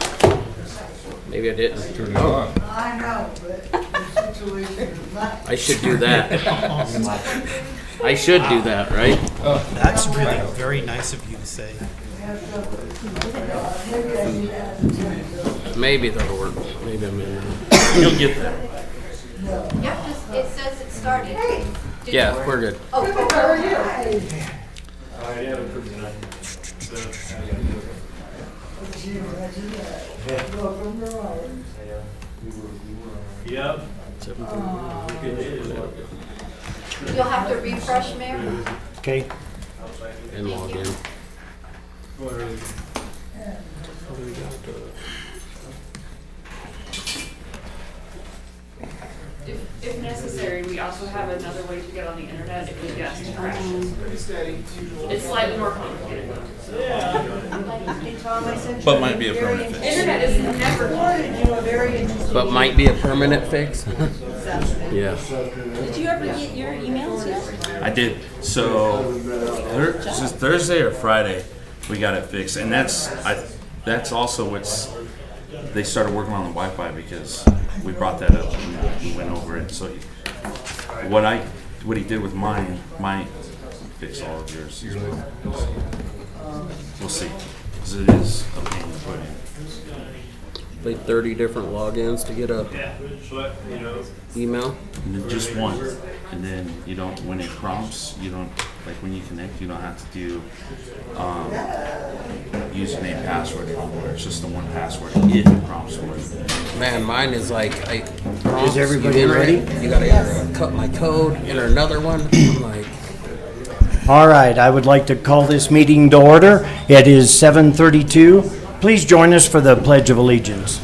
Maybe I didn't. Turn it on. I know, but the situation is not. I should do that. I should do that, right? That's really very nice of you to say. Maybe that'll work. Maybe I'm in there. You'll get there. Yep, it says it started. Did it Yeah, work? we're good. Oh, Yep. you'll have to refresh, Mayor. Okay, And log in. If necessary, we also have another way to get on the internet if the guest crashes. It's slightly more complicated. But might be a permanent fix. Internet is never. But might be a permanent fix. Yeah. Did you ever get your emails yet? I did. So just Thursday or Friday, we got it fixed, and that's also what's they started working on the Wi-Fi because we brought that up and we went over it. So what he did with mine might fix all of yours as well. So we'll see, because it is a pain to put in. Like 30 different logins to get a email. And then just one, and then you don't. When it prompts, you don't like when you connect. You don't have to do username, password anymore. It's just the one password. It prompts for you. Man, mine is like Is everybody ready? You gotta enter cut my code, enter another one. I'm like, all right, I would like to call this meeting to order. It is 7:32. Please join us for the Pledge of Allegiance.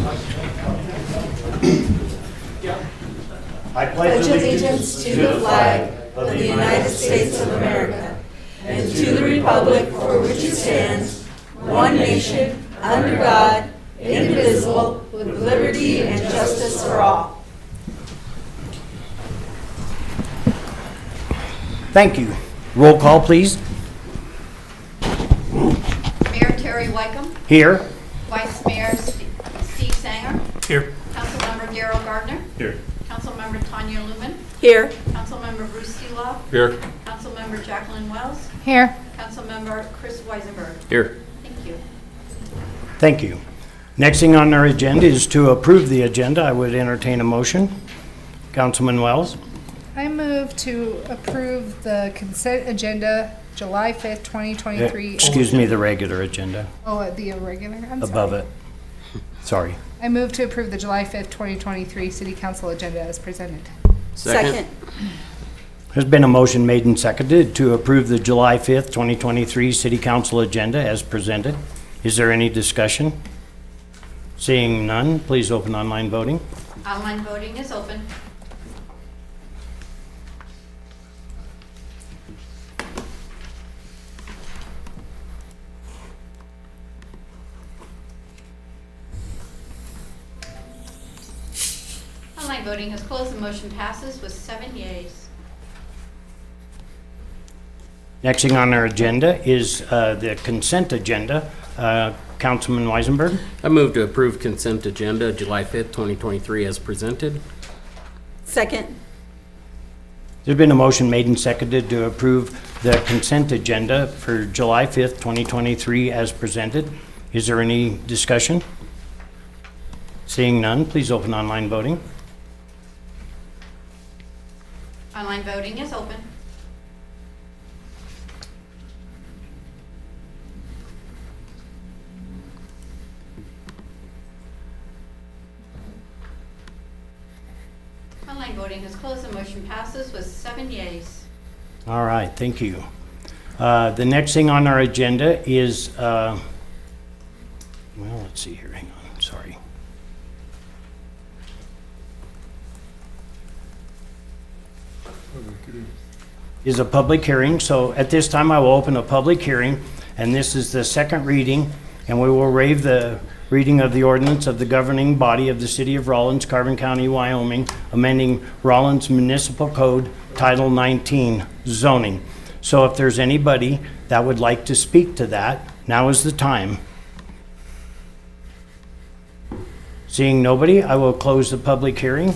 I pledge allegiance to the flag of the United States of America and to the republic for which it stands, one nation, under God, indivisible, with liberty and justice for all. Thank you. Roll call, please. Mayor Terry Wycombe, Here. Vice Mayor Steve Sanger, Here. Councilmember Darrell Gardner, Here. Councilmember Tanya Lumen, Here. Councilmember Bruce Seeloff, Here. Councilmember Jacqueline Wells, Here. Councilmember Chris Weisenberg. Here. Thank you. Thank you. Next thing on our agenda is to approve the agenda. I would entertain a motion. Councilman Wells? I move to approve the consent agenda, July 5th, 2023. Excuse me, the regular agenda Oh, the irregular, I'm sorry. above it. Sorry. I move to approve the July 5th, 2023 city council agenda as presented. Second. There's been a motion made and seconded to approve the July 5th, 2023 city council agenda as presented. Is there any discussion? Seeing none, please open online voting. Online voting is open. Online voting has closed. The motion passes with 7 yeas. Next thing on our agenda is the consent agenda. Councilman Weisenberg? I move to approve consent agenda July 5th, 2023 as presented. Second. There's been a motion made and seconded to approve the consent agenda for July 5th, 2023 as presented. Is there any discussion? Seeing none, please open online voting. Online voting is open. Online voting has closed. The motion passes with 7 yeas. All right, thank you. The next thing on our agenda is, well, let's see here, hang on, sorry. Is a public hearing. So at this time, I will open a public hearing, and this is the second reading, and we will waive the reading of the ordinance of the governing body of the city of Rawlins, Carbon County, Wyoming, amending Rawlins Municipal Code, Title 19, zoning. So if there's anybody that would like to speak to that, now is the time. Seeing nobody, I will close the public hearing.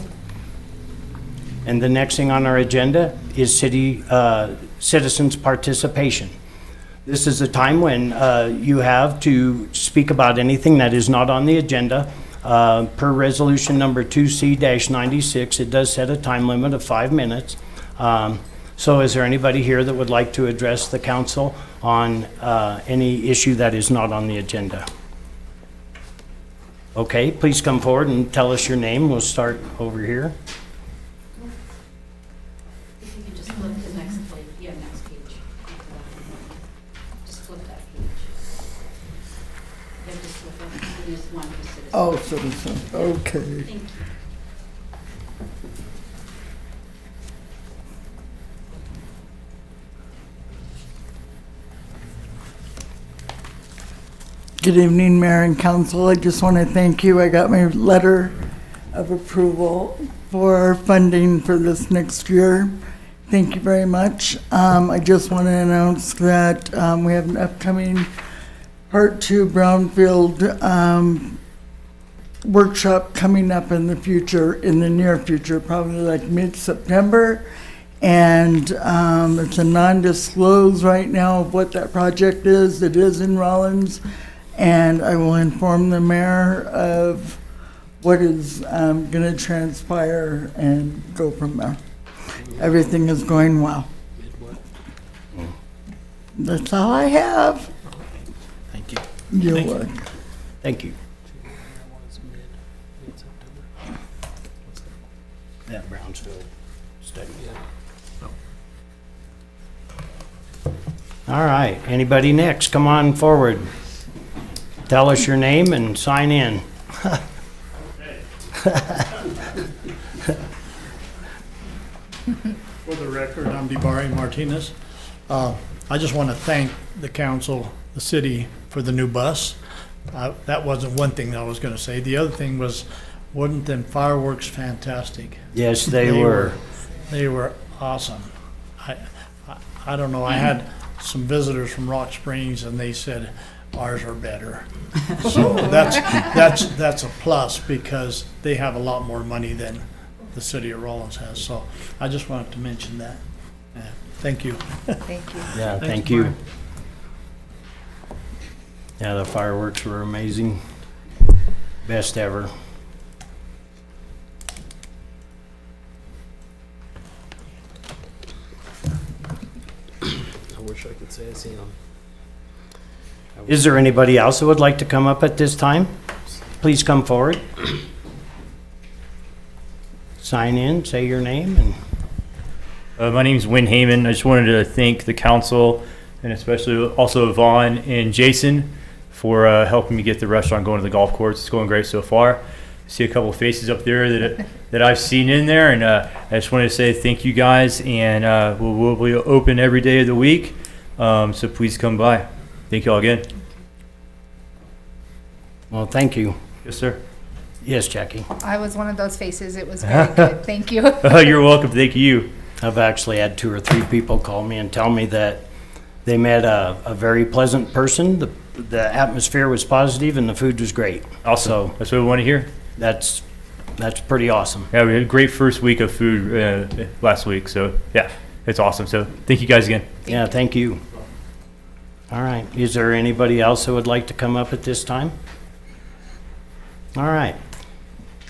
And the next thing on our agenda is citizens' participation. This is a time when you have to speak about anything that is not on the agenda. Per resolution number 2C-96, it does set a time limit of 5 minutes. So is there anybody here that would like to address the council on any issue that is not on the agenda? Okay, please come forward and tell us your name. We'll start over here. If you can just flip the next page, next page. Just flip that page. Then just flip it, and just one for citizens. Oh, citizen, okay. Thank you. Good evening, Mayor and Council. I just want to thank you. I got my letter of approval for funding for this next year. Thank you very much. I just want to announce that we have an upcoming Part 2 Brownfield workshop coming up in the future, in the near future, probably like mid-September. And it's a non-disclose right now of what that project is. It is in Rawlins. And I will inform the mayor of what is going to transpire and go from there. Everything is going well. That's all I have. Thank you. You're welcome. Thank you. That Brownsville study. All right, anybody next? Come on forward. Tell us your name and sign in. For the record, I'm DeBarry Martinez. I just want to thank the council, the city, for the new bus. That wasn't one thing that I was going to say. The other thing was, wasn't them fireworks fantastic? Yes, they were. They were awesome. I don't know, I had some visitors from Rock Springs and they said ours are better. So that's a plus because they have a lot more money than the city of Rawlins has. So I just wanted to mention that. Thank you. Thank you. Yeah, Thanks, thank you. Brian. Yeah, the fireworks were amazing. Best ever. I wish I could say I seen them. Is there anybody else that would like to come up at this time? Please come forward. Sign in, say your name, and My name is Wynn Heyman. I just wanted to thank the council and especially also Vaughn and Jason for helping me get the restaurant going to the golf course. It's going great so far. I see a couple of faces up there that I've seen in there, and I just wanted to say thank you guys, and we'll be open every day of the week, so please come by. Thank you all again. well, thank you. Yes, sir. Yes, Jackie. I was one of those faces. It was very good. Thank you. You're welcome. Thank you. I've actually had 2 or 3 people call me and tell me that they met a very pleasant person. The atmosphere was positive and the food was great. Awesome. So That's what we want to hear. that's pretty awesome. Yeah, we had a great first week of food last week, so yeah, it's awesome. So thank you guys again. Yeah, thank you. All right. Is there anybody else that would like to come up at this time? All right.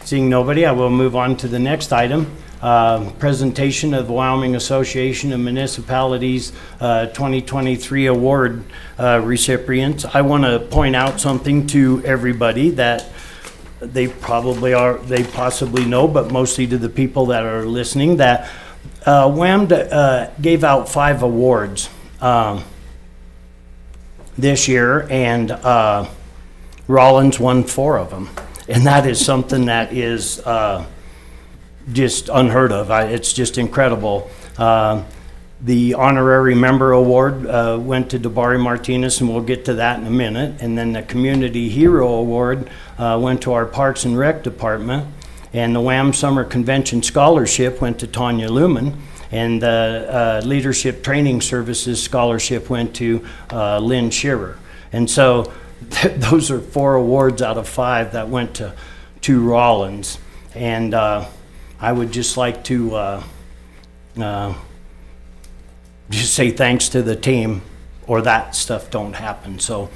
Seeing nobody, I will move on to the next item. Presentation of the Wyoming Association of Municipalities 2023 award recipients. I want to point out something to everybody that they possibly know, but mostly to the people that are listening, that WAM gave out 5 awards this year, and Rawlins won 4 of them. And that is something that is just unheard of. It's just incredible. The honorary member award went to Dabari Martinez, and we'll get to that in a minute. And then the community hero award went to our Parks and Rec department. And the WAM Summer Convention Scholarship went to Tanya Lumen. And the Leadership Training Services Scholarship went to Lynn Shearer. And so those are 4 awards out of 5 that went to Rawlins. And I would just like to just say thanks to the team, or that stuff don't happen. So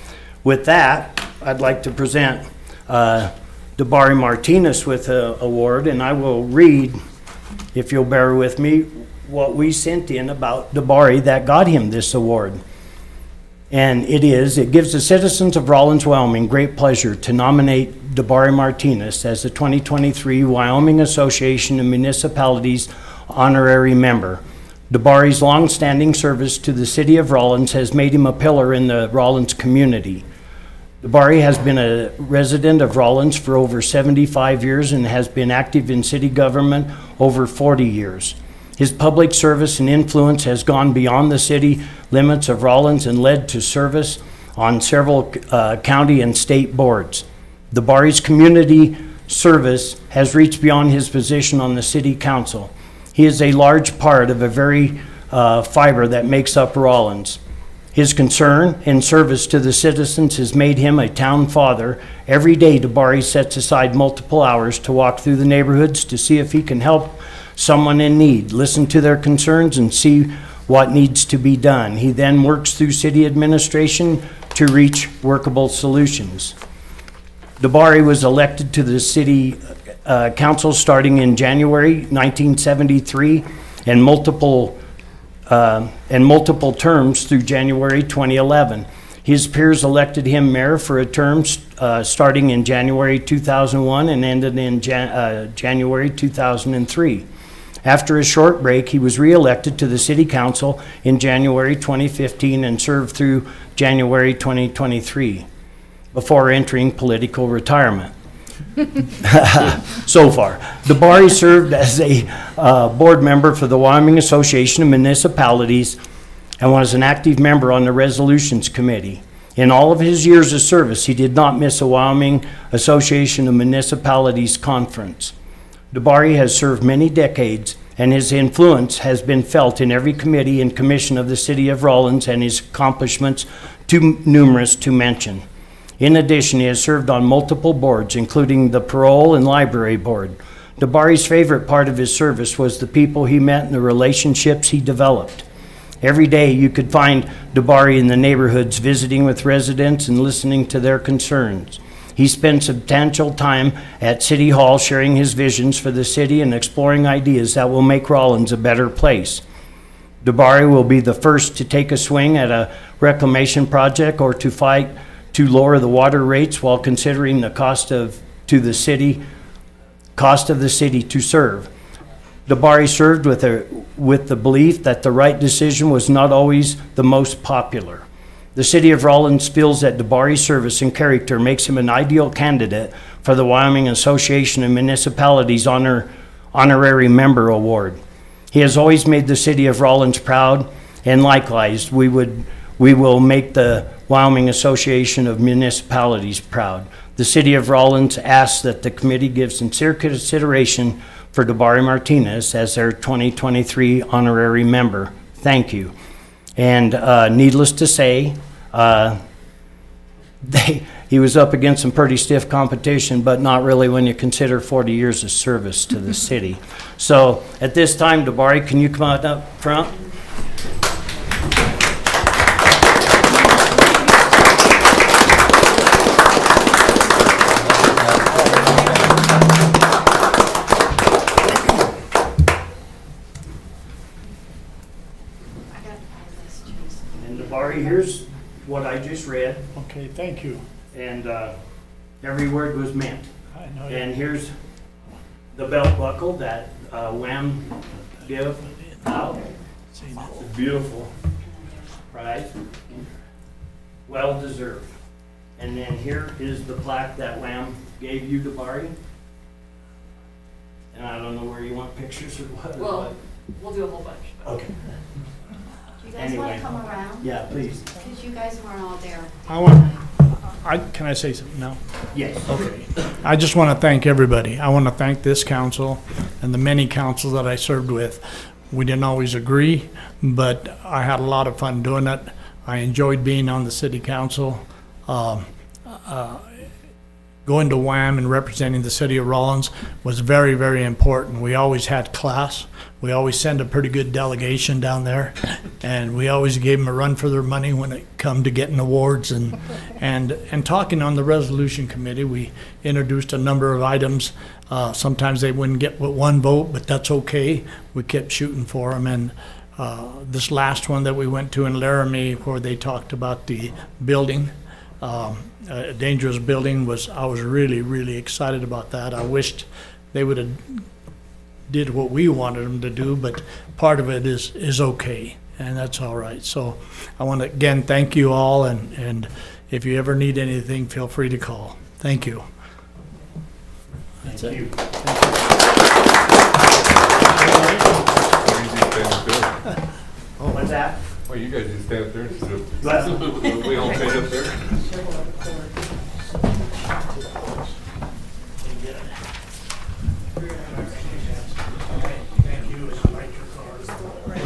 with that, I'd like to present Dabari Martinez with an award, and I will read, if you'll bear with me, what we sent in about Dabari that got him this award. And it gives the citizens of Rawlins, Wyoming great pleasure to nominate Dabari Martinez as the 2023 Wyoming Association of Municipalities honorary member. Dabari's long-standing service to the city of Rawlins has made him a pillar in the Rawlins community. Dabari has been a resident of Rawlins for over 75 years and has been active in city government over 40 years. His public service and influence has gone beyond the city limits of Rawlins and led to service on several county and state boards. Dabari's community service has reached beyond his position on the city council. He is a large part of a very fiber that makes up Rawlins. His concern and service to the citizens has made him a town father. Every day, Dabari sets aside multiple hours to walk through the neighborhoods to see if he can help someone in need, listen to their concerns, and see what needs to be done. He then works through city administration to reach workable solutions. Dabari was elected to the city council starting in January 1973 and multiple terms through January 2011. His peers elected him mayor for a term starting in January 2001 and ended in January 2003. After a short break, he was re-elected to the city council in January 2015 and served through January 2023 before entering political retirement. So far, Dabari served as a board member for the Wyoming Association of Municipalities and was an active member on the Resolutions Committee. In all of his years of service, he did not miss a Wyoming Association of Municipalities conference. Dabari has served many decades, and his influence has been felt in every committee and commission of the city of Rawlins, and his accomplishments too numerous to mention. In addition, he has served on multiple boards, including the Payroll and Library Board, DeBari's favorite part of his service was the people he met and the relationships he developed. Every day you could find DeBari in the neighborhoods visiting with residents and listening to their concerns. He spent substantial time at City Hall sharing his visions for the city and exploring ideas that will make Rawlins a better place. DeBari will be the first to take a swing at a reclamation project or to fight to lower the water rates while considering the cost of the city to serve. DeBari served with the belief that the right decision was not always the most popular. The city of Rawlins feels that DeBari's service and character makes him an ideal candidate for the Wyoming Association of Municipalities Honorary Member Award. He has always made the city of Rawlins proud, and likewise, we will make the Wyoming Association of Municipalities proud. The city of Rawlins asks that the committee give sincere consideration for DeBari Martinez as their 2023 honorary member. Thank you. And needless to say, he was up against some pretty stiff competition, but not really when you consider 40 years of service to the city. So at this time, DeBari, can you come on up front? Here's what I just read, Okay, thank you. and every word was meant. I know. And here's the belt buckle that Wham give out. It's beautiful, right? Well deserved. And then here is the plaque that Wham gave you, DeBari. And I don't know where you want pictures or what. Well, we'll do a whole bunch. Okay. Do you guys want Anyway. to come around? Yeah, please. Because you guys weren't all there. Can I say something now? Yes. Okay. I just want to thank everybody. I want to thank this council and the many councils that I served with. We didn't always agree, but I had a lot of fun doing it. I enjoyed being on the city council. Going to WAM and representing the city of Rawlins was very, very important. We always had class. We always sent a pretty good delegation down there, and we always gave them a run for their money when it come to getting awards. And talking on the resolution committee, we introduced a number of items. Sometimes they wouldn't get with one vote, but that's okay. We kept shooting for them. And this last one that we went to in Laramie, where they talked about the building, a dangerous building, I was really, really excited about that. I wished they would have did what we wanted them to do, but part of it is okay, and that's all right. So I want to again thank you all, and if you ever need anything, feel free to call. Thank you. Thank you. What's that? Well, you guys just stand up there instead of, What? we all stand up there.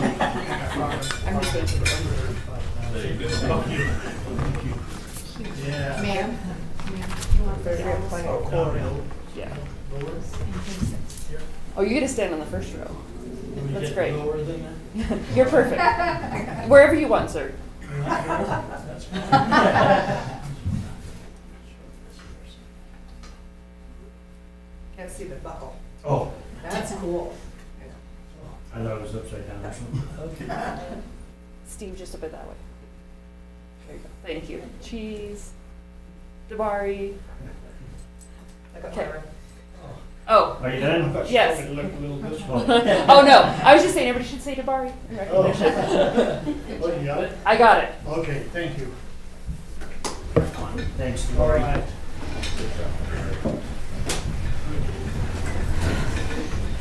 I'm just going to take it. Ma'am? Yeah. Oh, you get to stand on the first row. That's great. You're perfect. Wherever you want, sir. Can't see the buckle. Oh, That's cool. I thought it was upside down or something. Okay. Steve, just a bit that way. There you go. Thank you. Cheese. DeBari. Okay. Oh. Are you done? Yes. It looked a little bit Oh, no. I was just saying everybody should say DeBari in recognition. Oh, you got it? I got it. Okay, thank you. Thanks, All Lori. right.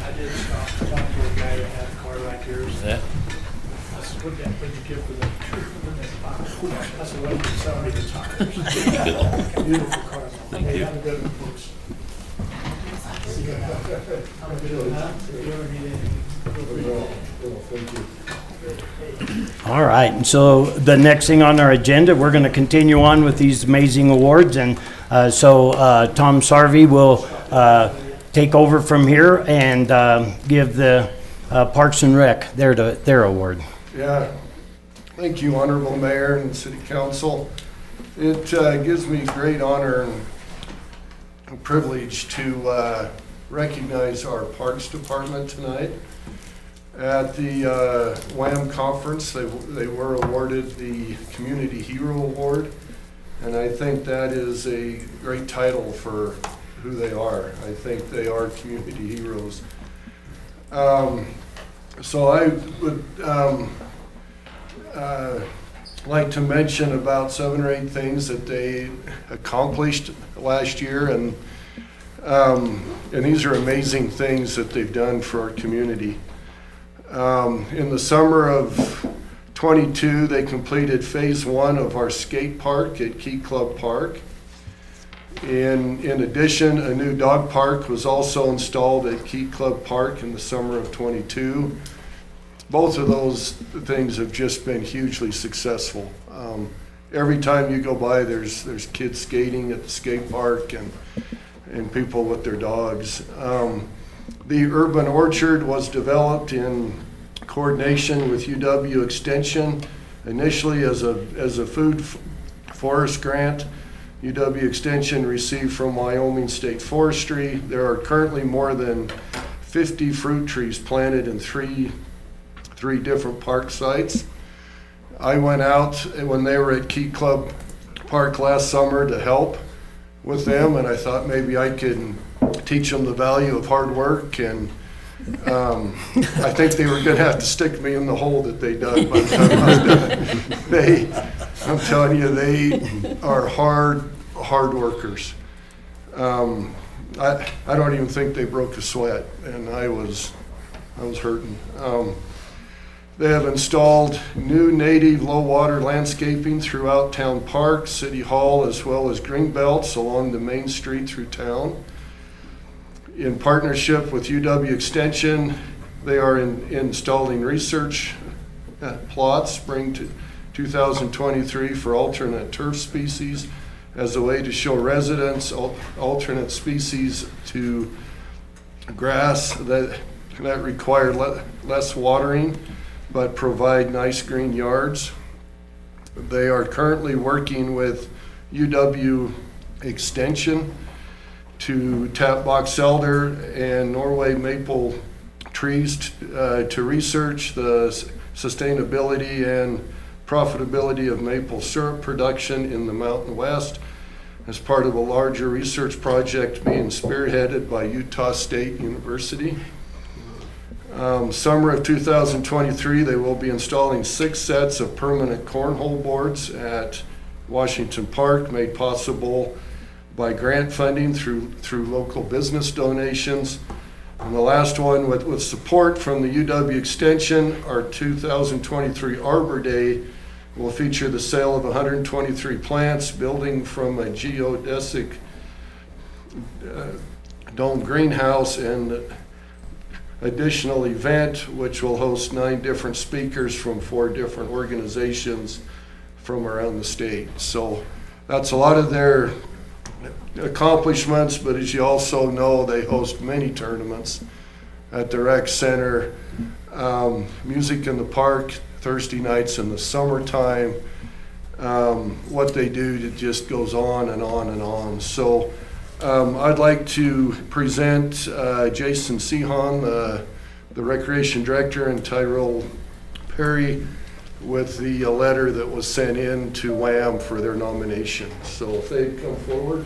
I did talk to a guy that had a car like yours. Yeah. I said, what did you give for the I said, well, you can sell me the tires. Beautiful car. Thank you. Have a good one, folks. Have a good one, huh? If you ever need anything. All right, and so the next thing on our agenda, we're going to continue on with these amazing awards, and so Tom Sarvey will take over from here and give the Parks and Rec their award. Yeah, thank you, Honorable Mayor and City Council. It gives me great honor and privilege to recognize our Parks Department tonight. At the WAM conference, they were awarded the Community Hero Award, and I think that is a great title for who they are. I think they are community heroes. So I would like to mention about 7 or 8 things that they accomplished last year, and these are amazing things that they've done for our community. In the summer of 22, they completed phase 1 of our skate park at Key Club Park. In addition, a new dog park was also installed at Key Club Park in the summer of 22. Both of those things have just been hugely successful. Every time you go by, there's kids skating at the skate park and people with their dogs. The urban orchard was developed in coordination with UW Extension, initially as a food forest grant. UW Extension received from Wyoming State Forestry. There are currently more than 50 fruit trees planted in three different park sites. I went out when they were at Key Club Park last summer to help with them, and I thought maybe I could teach them the value of hard work, and I think they were going to have to stick me in the hole that they dug by the time I was done. I'm telling you, they are hard workers. I don't even think they broke a sweat, and I was hurting. They have installed new native low water landscaping throughout town parks, City Hall, as well as green belts along the main street through town. In partnership with UW Extension, they are installing research plots spring to 2023 for alternate turf species as a way to show residents alternate species to grass that require less watering but provide nice green yards. They are currently working with UW Extension to tap box elder and Norway maple trees to research the sustainability and profitability of maple syrup production in the Mountain West as part of a larger research project being spearheaded by Utah State University. Summer of 2023, they will be installing 6 sets of permanent cornhole boards at Washington Park, made possible by grant funding through local business donations. And the last one, with support from the UW Extension, our 2023 Arbor Day will feature the sale of 123 plants, building from a geodesic dome greenhouse, and additional event which will host 9 different speakers from 4 different organizations from around the state. So that's a lot of their accomplishments, but as you also know, they host many tournaments at the rec center, music in the park Thursday nights in the summertime. What they do, it just goes on and on and on. So I'd like to present Jason Sehan, the Recreation Director, and Tyrell Perry with the letter that was sent in to WAM for their nomination. So if they'd come forward.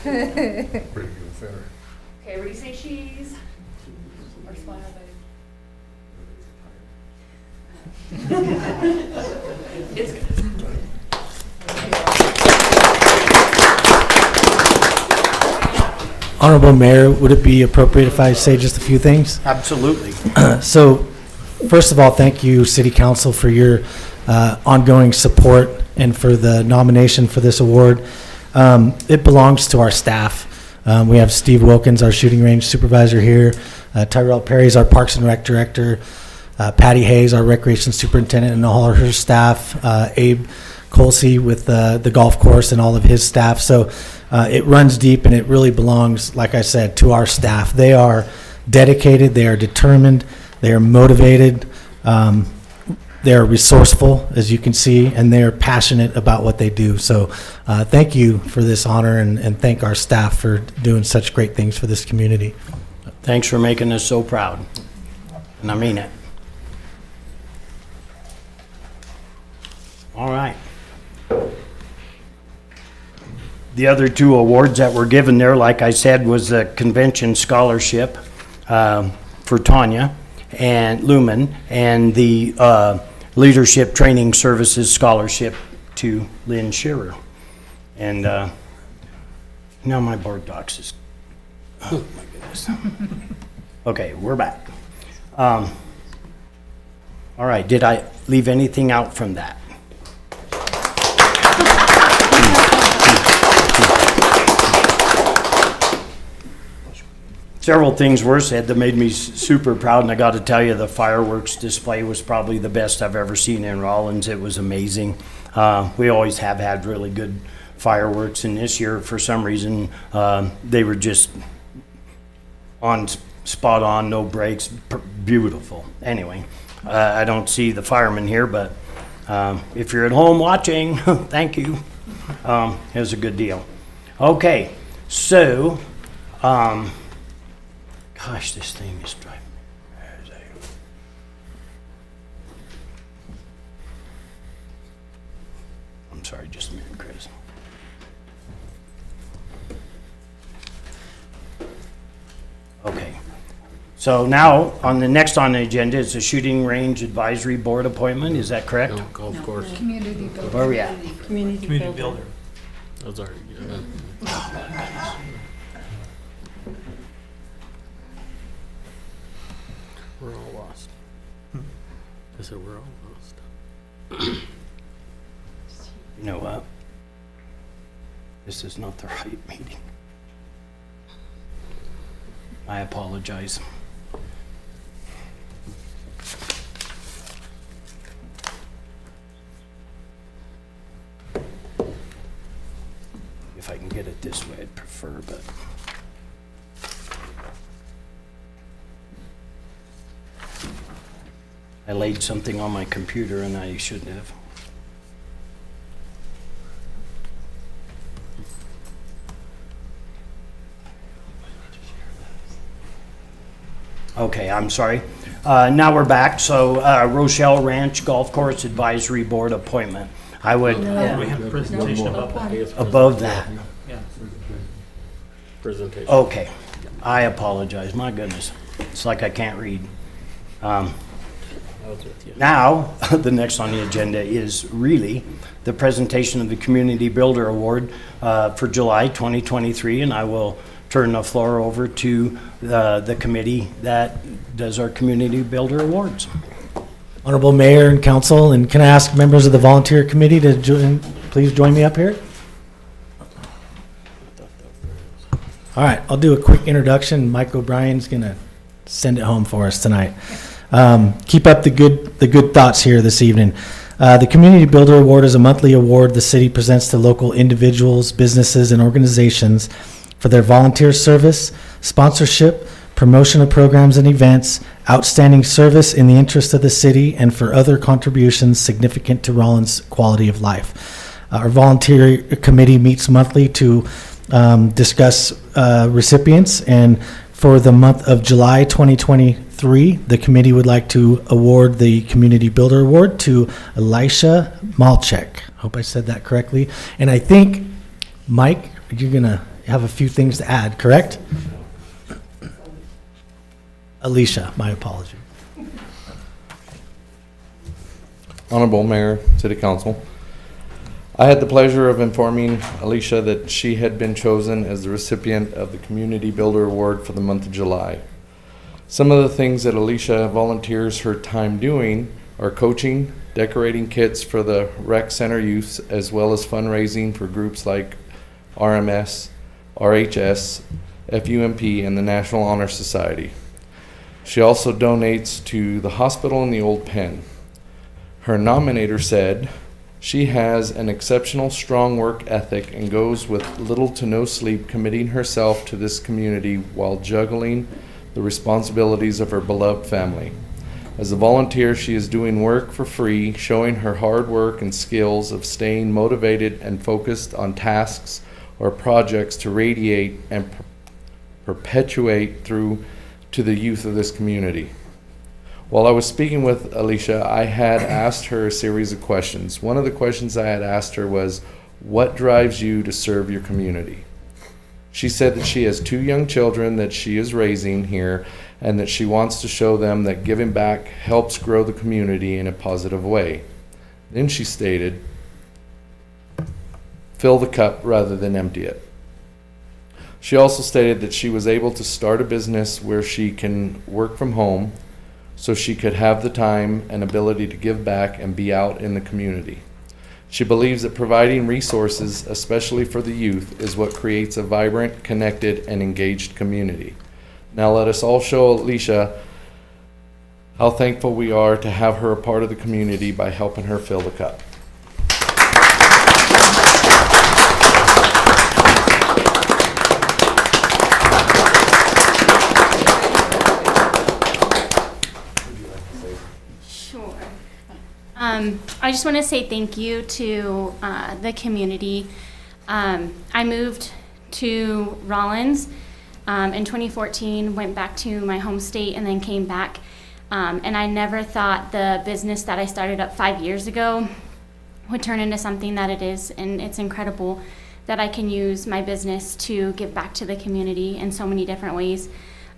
Okay, everybody say cheese. Or smile, baby. It's good. Honorable Mayor, would it be appropriate if I say just a few things? Absolutely. So, first of all, thank you, City Council, for your ongoing support and for the nomination for this award. It belongs to our staff. We have Steve Wilkins, our shooting range supervisor here. Tyrell Perry's our Parks and Rec director. Patty Hayes, our recreation superintendent, and all of her staff. Abe Colsey with the golf course and all of his staff. So it runs deep, and it really belongs, like I said, to our staff. They are dedicated, they are determined, they are motivated, they are resourceful, as you can see, and they are passionate about what they do. So thank you for this honor, and thank our staff for doing such great things for this community. Thanks for making us so proud, and I mean it. All right. The other two awards that were given there, like I said, was the Convention Scholarship for Tanya and Lumen, and the Leadership Training Services Scholarship to Lynn Shearer. And now my board docs is, oh my goodness. Okay, we're back. All right, did I leave anything out from that? Several things were said that made me super proud, and I got to tell you, the fireworks display was probably the best I've ever seen in Rawlins. It was amazing. We always have had really good fireworks, and this year, for some reason, they were just spot on, no breaks, beautiful. Anyway, I don't see the firemen here, but if you're at home watching, thank you. It was a good deal. Okay, so, gosh, this thing is driving me crazy. I'm sorry, just a minute, Chris. Okay. So now, next on the agenda is the Shooting Range Advisory Board appointment. Is that correct? No, golf course. Community building. Where are we at? Community builder. Those are good. We're all lost. I said we're all lost. You know what? This is not the right meeting. I apologize. If I can get it this way, I'd prefer, but. I laid something on my computer and I shouldn't have. Okay, I'm sorry. Now we're back. So Rochelle Ranch Golf Course Advisory Board appointment. I would, We have a presentation above that. above that. Presentation. Okay, I apologize. My goodness. It's like I can't read. I was with you. Now, the next on the agenda is really the presentation of the Community Builder Award for July 2023, and I will turn the floor over to the committee that does our Community Builder Awards. Honorable Mayor and Council, and can I ask members of the volunteer committee to please join me up here? All right, I'll do a quick introduction. Mike O'Brien's gonna send it home for us tonight. Keep up the good thoughts here this evening. The Community Builder Award is a monthly award the city presents to local individuals, businesses, and organizations for their volunteer service, sponsorship, promotion of programs and events, outstanding service in the interest of the city, and for other contributions significant to Rawlins' quality of life. Our volunteer committee meets monthly to discuss recipients, and for the month of July 2023, the committee would like to award the Community Builder Award to Elisha Malchek. Hope I said that correctly. And I think, Mike, you're going to have a few things to add, correct? Alicia, my apology. Honorable Mayor, City Council. I had the pleasure of informing Alicia that she had been chosen as the recipient of the Community Builder Award for the month of July. Some of the things that Alicia volunteers her time doing are coaching, decorating kits for the rec center youths, as well as fundraising for groups like RMS, RHS, FUMP, and the National Honor Society. She also donates to the hospital and the Old Pen. Her nominator said, "She has an exceptional strong work ethic and goes with little to no sleep, committing herself to this community while juggling the responsibilities of her beloved family. As a volunteer, she is doing work for free, showing her hard work and skills of staying motivated and focused on tasks or projects to radiate and perpetuate through to the youth of this community." While I was speaking with Alicia, I had asked her a series of questions. One of the questions I had asked her was, "What drives you to serve your community?" She said that she has 2 young children that she is raising here and that she wants to show them that giving back helps grow the community in a positive way. Then she stated, "Fill the cup rather than empty it." She also stated that she was able to start a business where she can work from home so she could have the time and ability to give back and be out in the community. She believes that providing resources, especially for the youth, is what creates a vibrant, connected, and engaged community. Now let us all show Alicia how thankful we are to have her a part of the community by helping her fill the cup. I just want to say thank you to the community. I moved to Rawlins in 2014, went back to my home state, and then came back. And I never thought the business that I started up 5 years ago would turn into something that it is. And it's incredible that I can use my business to give back to the community in so many different ways.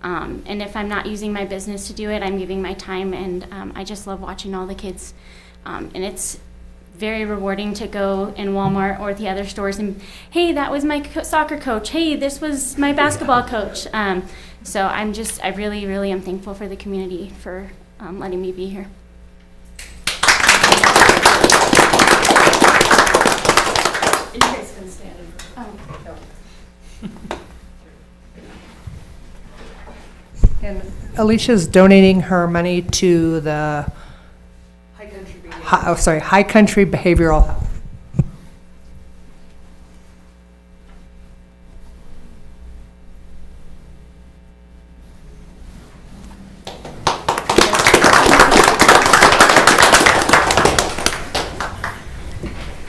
And if I'm not using my business to do it, I'm giving my time, and I just love watching all the kids. And it's very rewarding to go in Walmart or the other stores and, hey, that was my soccer coach. Hey, this was my basketball coach. So I really, really am thankful for the community for letting me be here. You guys can stand And Alicia's donating her money to the High Country Behavioral Health.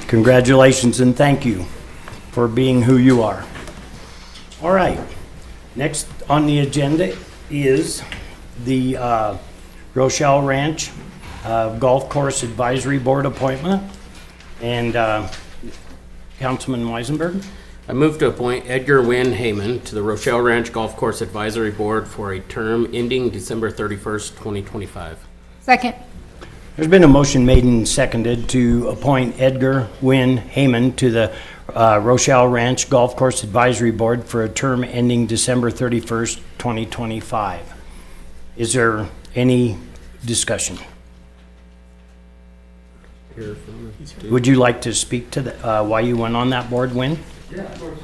Congratulations and thank you for being who you are. All right, next on the agenda is the Rochelle Ranch Golf Course Advisory Board appointment. And Councilman Weisenberg? I move to appoint Edgar Wynn Heyman to the Rochelle Ranch Golf Course Advisory Board for a term ending December 31st, 2025. Second. There's been a motion made and seconded to appoint Edgar Wynn Heyman to the Rochelle Ranch Golf Course Advisory Board for a term ending December 31st, 2025. Is there any discussion? Would you like to speak to the, why you went on that board, Wynn? Yeah, of course.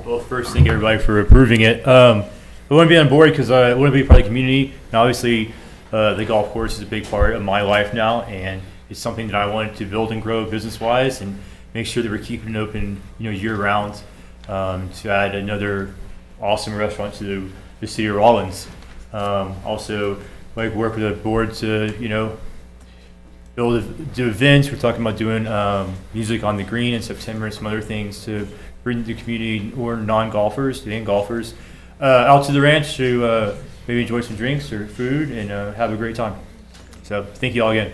Well, first, thank everybody for approving it. I want to be on board because I want to be part of the community. And obviously, the golf course is a big part of my life now, and it's something that I wanted to build and grow business-wise, and make sure that we're keeping it open, year-round, to add another awesome restaurant to the city of Rawlins. Also, like work with the board to, do events. We're talking about doing music on the green in September and some other things to bring the community or non-golfers and golfers out to the ranch to maybe enjoy some drinks or food and have a great time. So thank you all again.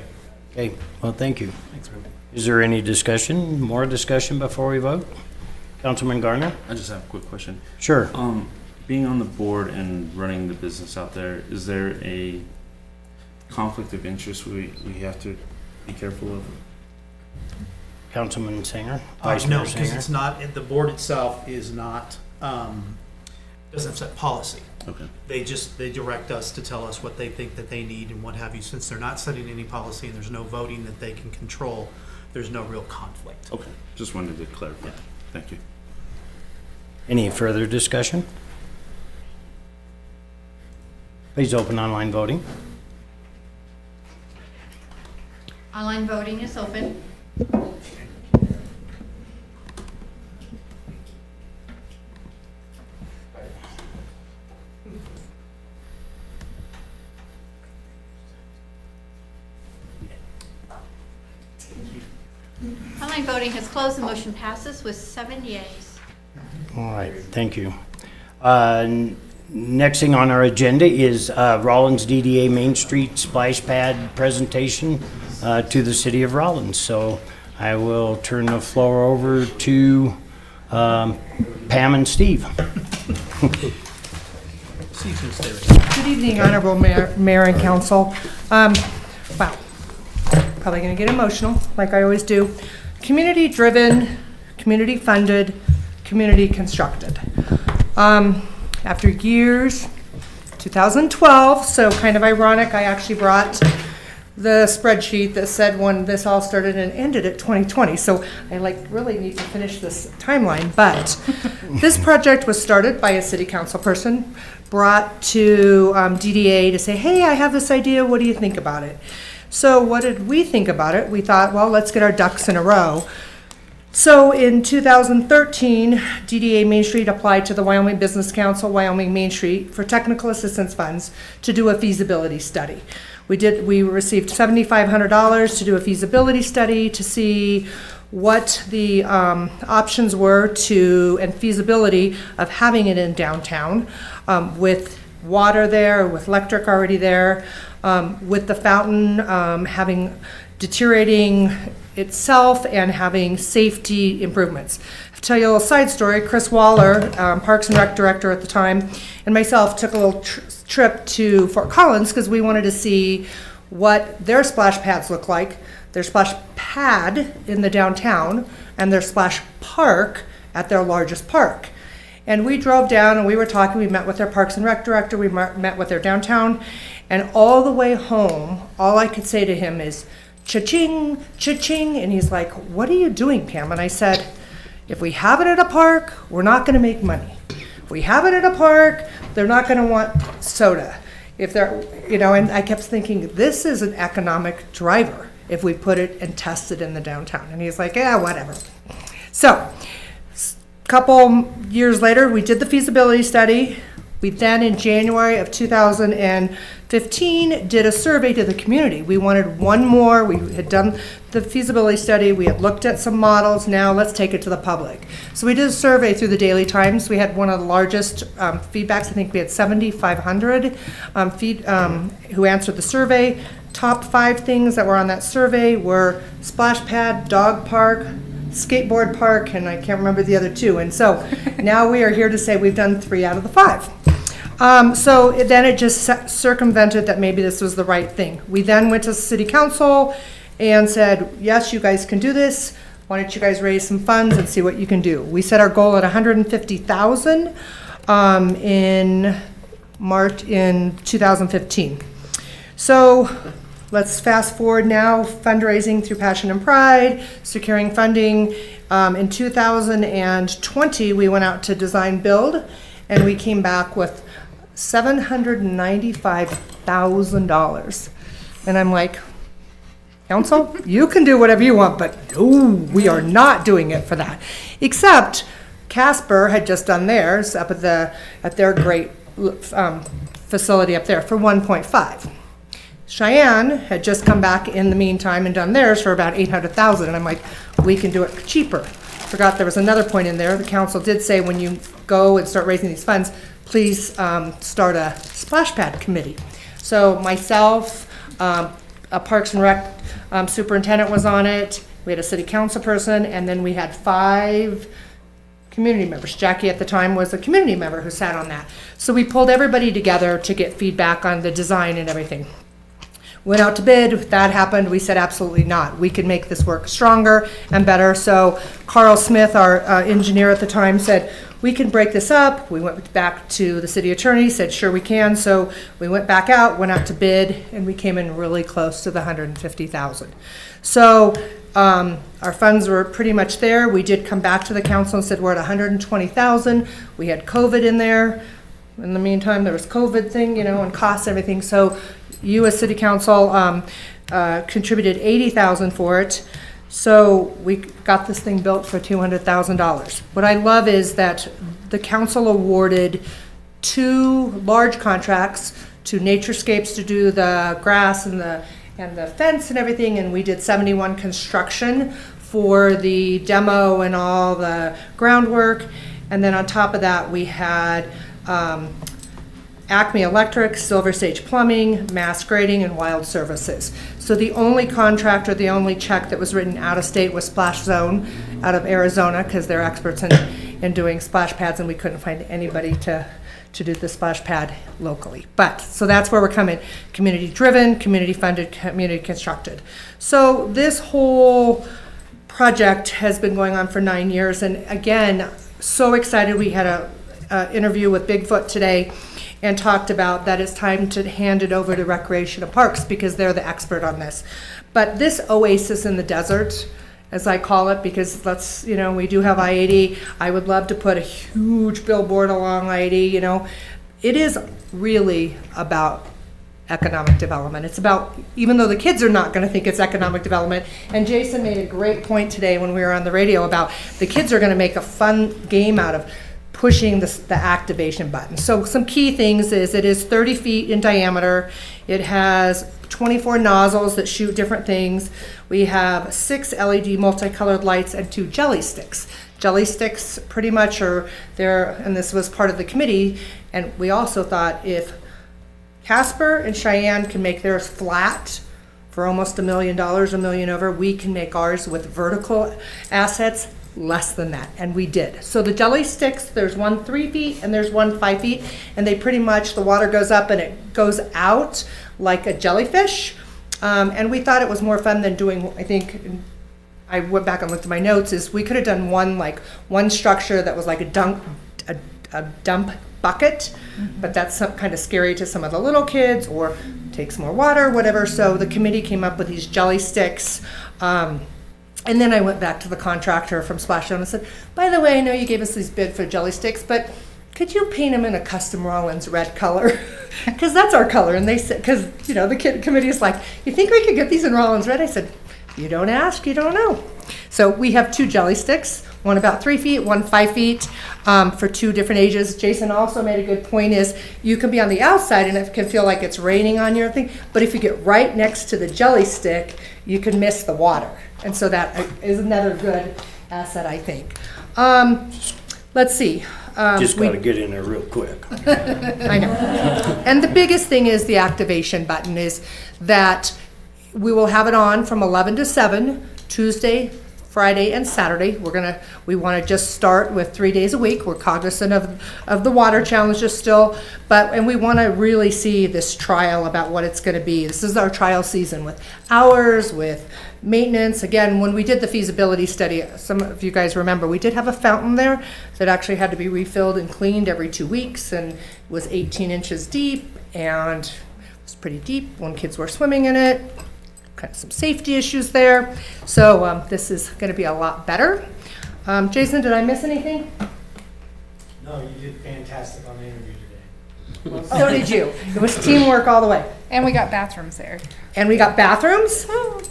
Okay, well, thank you. Thanks, man. Is there any discussion, more discussion before we vote? Councilman Garner? I just have a quick question. Sure. Being on the board and running the business out there, is there conflict of interest we have to be careful of? Councilman Singer? Vice No, Mayor because Singer? it's not, the board itself is not, doesn't set policy. Okay. They direct us to tell us what they think that they need and what have you. Since they're not setting any policy and there's no voting that they can control, there's no real conflict. Okay, just wanted to clarify. Thank you. Any further discussion? Please open online voting. Online voting is open. Online voting has closed. The motion passes with 7 yeas. All right, thank you. Next thing on our agenda is Rawlins DDA Main Street splash pad presentation to the city of Rawlins. So I will turn the floor over to Pam and Steve. Good evening, Honorable Mayor and Council. Wow, probably going to get emotional, like I always do. Community-driven, community-funded, community-constructed. After years, 2012, so kind of ironic, I actually brought the spreadsheet that said when this all started and ended at 2020. So I really need to finish this timeline. But this project was started by a city council person, brought to DDA to say, hey, I have this idea, what do you think about it? So what did we think about it? We thought, well, let's get our ducks in a row. So in 2013, DDA Main Street applied to the Wyoming Business Council, Wyoming Main Street, for technical assistance funds to do a feasibility study. We received $7,500 to do a feasibility study to see what the options were and feasibility of having it in downtown, with water there, with electric already there, with the fountain having deteriorating itself and having safety improvements. I'll tell you a little side story. Chris Waller, Parks and Rec Director at the time, and myself took a little trip to Fort Collins because we wanted to see what their splash pads look like, their splash pad in the downtown, and their splash park at their largest park. And we drove down and we were talking, we met with their Parks and Rec Director, we met with their downtown, and all the way home, all I could say to him is, cha-ching, cha-ching, and he's like, what are you doing, Pam? And I said, if we have it at a park, we're not gonna make money. If we have it at a park, they're not gonna want soda. If they're, and I kept thinking, this is an economic driver if we put it and test it in the downtown. And he's like, yeah, whatever. So, couple years later, we did the feasibility study. We then, in January of 2015, did a survey to the community. We wanted one more. We had done the feasibility study. We had looked at some models. Now let's take it to the public. So we did a survey through the Daily Times. We had one of the largest feedbacks. I think we had 7,500 who answered the survey. Top 5 things that were on that survey were splash pad, dog park, skateboard park, and I can't remember the other 2. And so now we are here to say we've done 3 out of the 5. So then it just circumvented that maybe this was the right thing. We then went to city council and said, yes, you guys can do this. Why don't you guys raise some funds and see what you can do? We set our goal at $150,000 in March in 2015. So let's fast forward now, fundraising through Passion and Pride, securing funding. In 2020, we went out to design build, and we came back with $795,000. And I'm like, council, you can do whatever you want, but no, we are not doing it for that. Except Casper had just done theirs up at their great facility up there for 1.5. Cheyenne had just come back in the meantime and done theirs for about $800,000, and I'm like, we can do it cheaper. Forgot there was another point in there. The council did say when you go and start raising these funds, please start a splash pad committee. So myself, a Parks and Rec superintendent was on it. We had a city council person, and then we had 5 community members. Jackie at the time was a community member who sat on that. So we pulled everybody together to get feedback on the design and everything. Went out to bid, that happened, we said absolutely not. We could make this work stronger and better. So Carl Smith, our engineer at the time, said, we can break this up. We went back to the city attorney, said, sure we can. So we went back out, went out to bid, and we came in really close to the 150,000. So our funds were pretty much there. We did come back to the council and said, we're at 120,000. We had COVID in there. In the meantime, there was COVID thing, and costs and everything. So you as city council contributed 80,000 for it. So we got this thing built for $200,000. What I love is that the council awarded 2 large contracts to Naturescapes to do the grass and the fence and everything, and we did 71 construction for the demo and all the groundwork. And then on top of that, we had Acme Electric, Silver Sage Plumbing, Mass Grading, and Wild Services. So the only contract or the only check that was written out of state was Splash Zone out of Arizona, because they're experts in doing splash pads, and we couldn't find anybody to do the splash pad locally. But, so that's where we're coming. Community driven, community funded, community constructed. So this whole project has been going on for 9 years, and again, so excited. We had a interview with Bigfoot today and talked about that it's time to hand it over to Recreation and Parks because they're the expert on this. But this oasis in the desert, as I call it, because we do have I-80. I would love to put a huge billboard along I-80, It is really about economic development. It's about, even though the kids are not going to think it's economic development, and Jason made a great point today when we were on the radio about the kids are going to make a fun game out of pushing the activation button. So some key things is it is 30 feet in diameter. It has 24 nozzles that shoot different things. We have 6 LED multicolored lights and 2 jelly sticks. Jelly sticks pretty much are there, and this was part of the committee, and we also thought if Casper and Cheyenne can make theirs flat for almost $1 million, $1 million over, we can make ours with vertical assets less than that, and we did. So the jelly sticks, there's one 3 feet and there's one 5 feet, and they pretty much, the water goes up and it goes out like a jellyfish. And we thought it was more fun than doing, I think, I went back and looked at my notes, is we could have done one structure that was like a dump bucket, but that's kind of scary to some of the little kids or takes more water, whatever. So the committee came up with these jelly sticks. And then I went back to the contractor from Splash Zone and said, by the way, I know you gave us these bid for jelly sticks, but could you paint them in a custom Rawlins red color? Because that's our color. And they said, because, the committee is like, you think we could get these in Rawlins red? I said, you don't ask, you don't know. So we have 2 jelly sticks, one about 3 feet, one 5 feet, for 2 different ages. Jason also made a good point is you can be on the outside and it can feel like it's raining on your thing, but if you get right next to the jelly stick, you can miss the water. And so that is another good asset, I think. Let's see. Just got to get in there real quick. I know. And the biggest thing is the activation button is that we will have it on from 11 to 7, Tuesday, Friday, and Saturday. We want to just start with 3 days a week. We're cognizant of the water challenges still, and we want to really see this trial about what it's going to be. This is our trial season with hours, with maintenance. Again, when we did the feasibility study, some of you guys remember, we did have a fountain there that actually had to be refilled and cleaned every 2 weeks and was 18 inches deep, and it was pretty deep when kids were swimming in it. Kind of some safety issues there. So this is going to be a lot better. Jason, did I miss anything? No, you did fantastic on the interview today. Well, so did you. It was teamwork all the way. And we got bathrooms there. And we got bathrooms?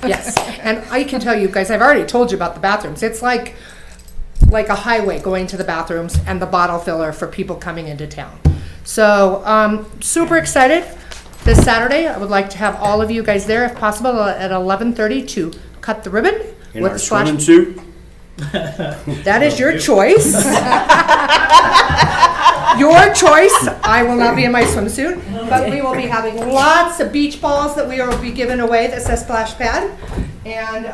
Yes. And I can tell you guys, I've already told you about the bathrooms. It's like a highway going to the bathrooms and the bottle filler for people coming into town. So super excited. This Saturday, I would like to have all of you guys there, if possible, at 11:30 to cut the ribbon. In our swimming suit? That is your choice. Your choice. I will not be in my swimsuit, but we will be having lots of beach balls that we will be giving away that says Splash Pad, and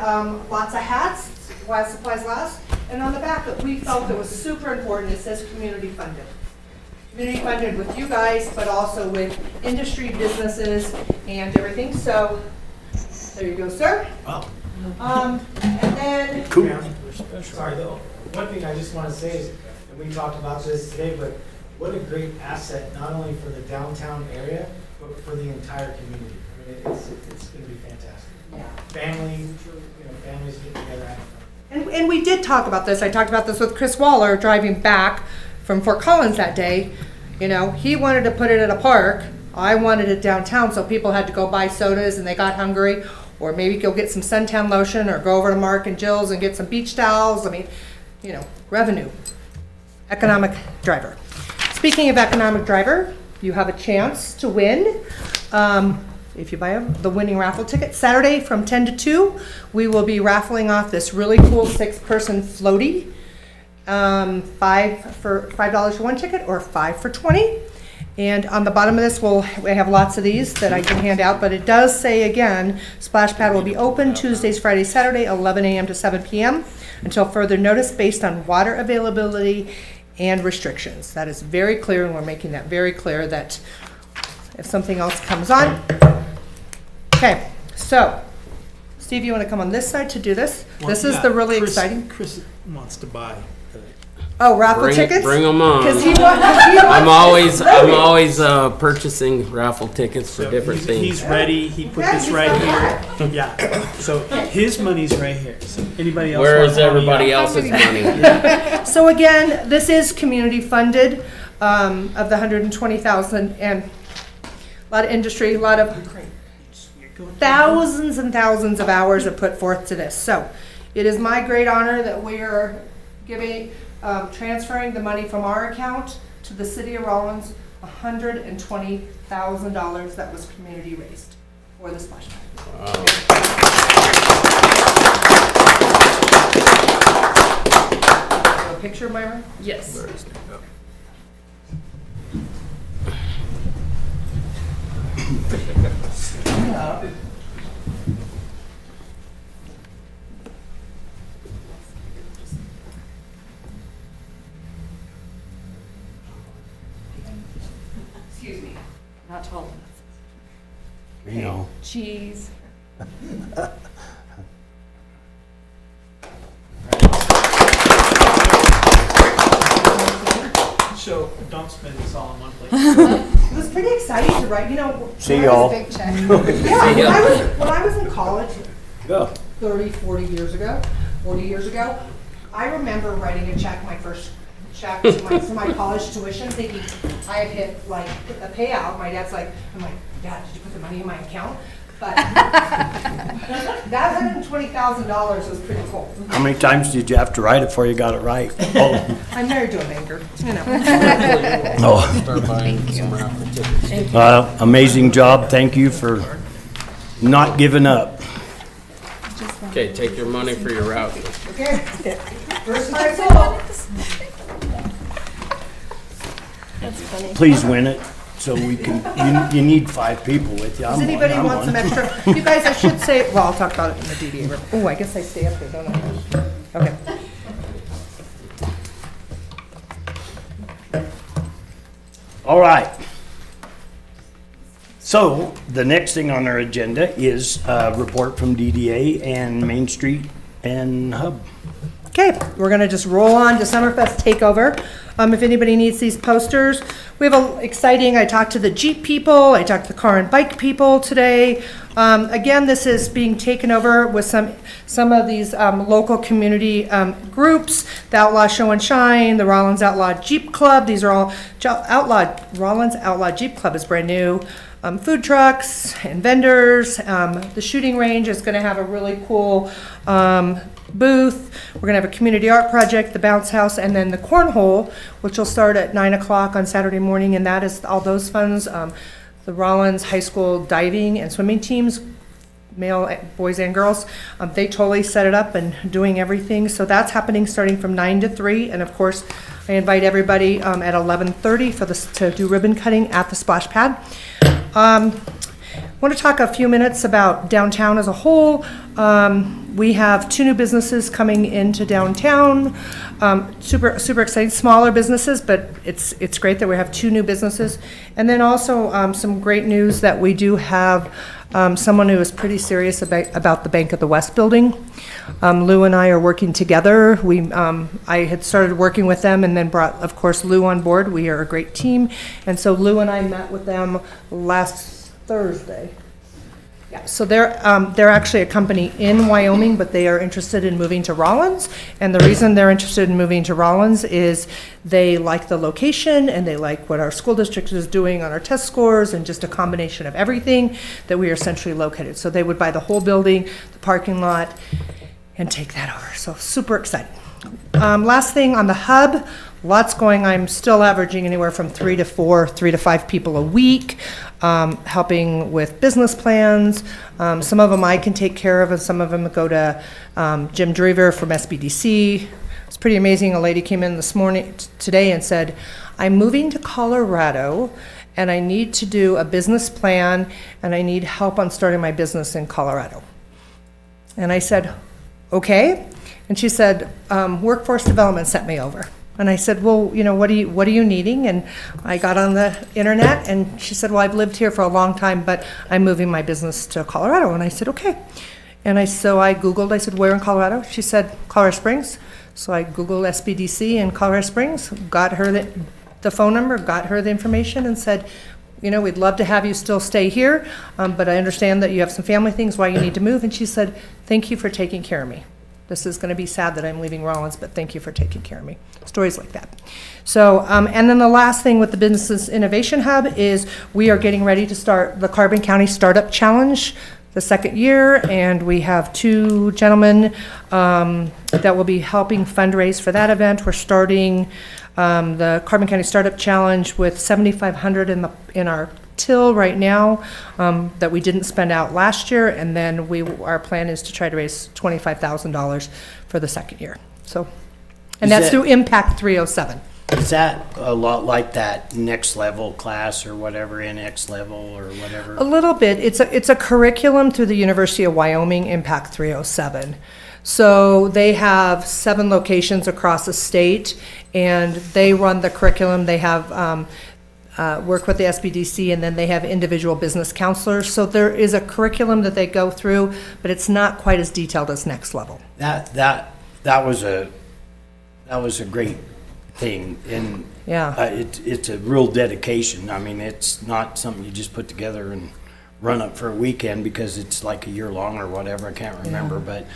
lots of hats while supplies last. And on the back, that we felt it was super important, it says community funded. community funded with you guys, but also with industry, businesses, and everything. So there you go, sir. Wow. And then Sorry, though, one thing I just want to say is, and we talked about this today, but what a great asset, not only for the downtown area, but for the entire community. I mean, it's going to be fantastic. Yeah. Families get together. And we did talk about this. I talked about this with Chris Waller driving back from Fort Collins that day. You know, he wanted to put it at a park. I wanted it downtown, so people had to go buy sodas and they got hungry, or maybe go get some suntan lotion, or go over to Mark and Jill's and get some beach towels. I mean, you know, revenue. Economic driver. Speaking of economic driver, you have a chance to win. If you buy the winning raffle ticket, Saturday from 10 to 2, we will be raffling off this really cool 6-person floaty. $5 for one ticket, or $5 for 20. And on the bottom of this, we have lots of these that I can hand out, but it does say again, Splash Pad will be open Tuesdays, Fridays, Saturday, 11 a.m. to 7 p.m. until further notice, based on water availability and restrictions. That is very clear, and we're making that very clear that if something else comes on. Okay, so Steve, you want to come on this side to do this? This is the really exciting. Chris wants to buy. Oh, raffle tickets? Bring them on. I'm always purchasing raffle tickets for different things. He's ready. He put this right here. Yeah. So his money's right here. So anybody else? Where is everybody else's money? So again, this is community funded, of the 120,000, and a lot of industry, a lot of thousands and thousands of hours are put forth to this. So it is my great honor that we are transferring the money from our account to the city of Rawlins, $120,000 that was community raised for the splash pad. Wow. A picture, Myra? Yes. Excuse me, not tall enough. You know. Cheese. So don't spend this all in one place. It was pretty exciting to write, you know. See y'all. Big check. Yeah, when I was in college, Yeah. 40 years ago, I remember writing a check, my first check for my college tuition, thinking I had hit like a payout. My dad's like, I'm like, Dad, did you put the money in my account? But that $120,000 was pretty cool. How many times did you have to write it before you got it right? Oh. I'm married to a banker, you know. Oh. Start buying some raffle tickets. Amazing job. Thank you for not giving up. Okay, take your money for your route. Okay. First time sold. Please win it, so we can, you need 5 people with you. Does anybody want some extra? You guys, I should say, well, I'll talk about it in the DDA room. Oh, I guess I stay up there, don't I? Okay. All right. So the next thing on our agenda is a report from DDA and Main Street and Hub. Okay, we're gonna just roll on to Summerfest Takeover. If anybody needs these posters, we have a exciting, I talked to the Jeep people, I talked to the car and bike people today. Again, this is being taken over with some of these local community groups, the Outlaw Show and Shine, the Rawlins Outlaw Jeep Club. These are all Rawlins Outlaw Jeep Club is brand new. Food trucks and vendors. The shooting range is going to have a really cool booth. We're going to have a community art project, the bounce house, and then the cornhole, which will start at 9 o'clock on Saturday morning, and that is all those funds. The Rawlins High School diving and swimming teams, male boys and girls, they totally set it up and doing everything. So that's happening starting from 9 to 3, and of course, I invite everybody at 11:30 to do ribbon cutting at the splash pad. Want to talk a few minutes about downtown as a whole. We have 2 new businesses coming into downtown. Super exciting, smaller businesses, but it's great that we have 2 new businesses. And then also some great news that we do have someone who is pretty serious about the Bank of the West building. Lou and I are working together. I had started working with them and then brought, of course, Lou on board. We are a great team. And so Lou and I met with them last Thursday. Yeah, so they're actually a company in Wyoming, but they are interested in moving to Rawlins. And the reason they're interested in moving to Rawlins is they like the location and they like what our school district is doing on our test scores and just a combination of everything that we are centrally located. So they would buy the whole building, the parking lot, and take that over. So super exciting. Last thing on the hub, lots going. I'm still averaging anywhere from 3 to 5 people a week, helping with business plans. Some of them I can take care of, and some of them go to Jim Drever from SBDC. It's pretty amazing. A lady came in today and said, I'm moving to Colorado and I need to do a business plan and I need help on starting my business in Colorado. And I said, okay. And she said, workforce development sent me over. And I said, well, what are you needing? And I got on the internet and she said, well, I've lived here for a long time, but I'm moving my business to Colorado. And I said, okay. And so I Googled, I said, where in Colorado? She said, Colorado Springs. So I Googled SBDC in Colorado Springs, got her the phone number, got her the information and said, we'd love to have you still stay here, but I understand that you have some family things why you need to move. And she said, thank you for taking care of me. This is going to be sad that I'm leaving Rawlins, but thank you for taking care of me. Stories like that. So, and then the last thing with the Business Innovation Hub is we are getting ready to start the Carbon County Startup Challenge, the 2nd year, and we have 2 gentlemen that will be helping fundraise for that event. We're starting the Carbon County Startup Challenge with $7,500 in our till right now that we didn't spend out last year, and then our plan is to try to raise $25,000 for the 2nd year. So, and that's through Impact 307. Is that a lot like that next level class or whatever, NX level or whatever? A little bit. It's a curriculum through the University of Wyoming, Impact 307. So they have 7 locations across the state, and they run the curriculum. They have work with the SBDC, and then they have individual business counselors. So there is a curriculum that they go through, but it's not quite as detailed as next level. That was a great thing, and yeah, it's a real dedication. I mean, it's not something you just put together and run up for a weekend because it's like a year long or whatever. I can't remember, but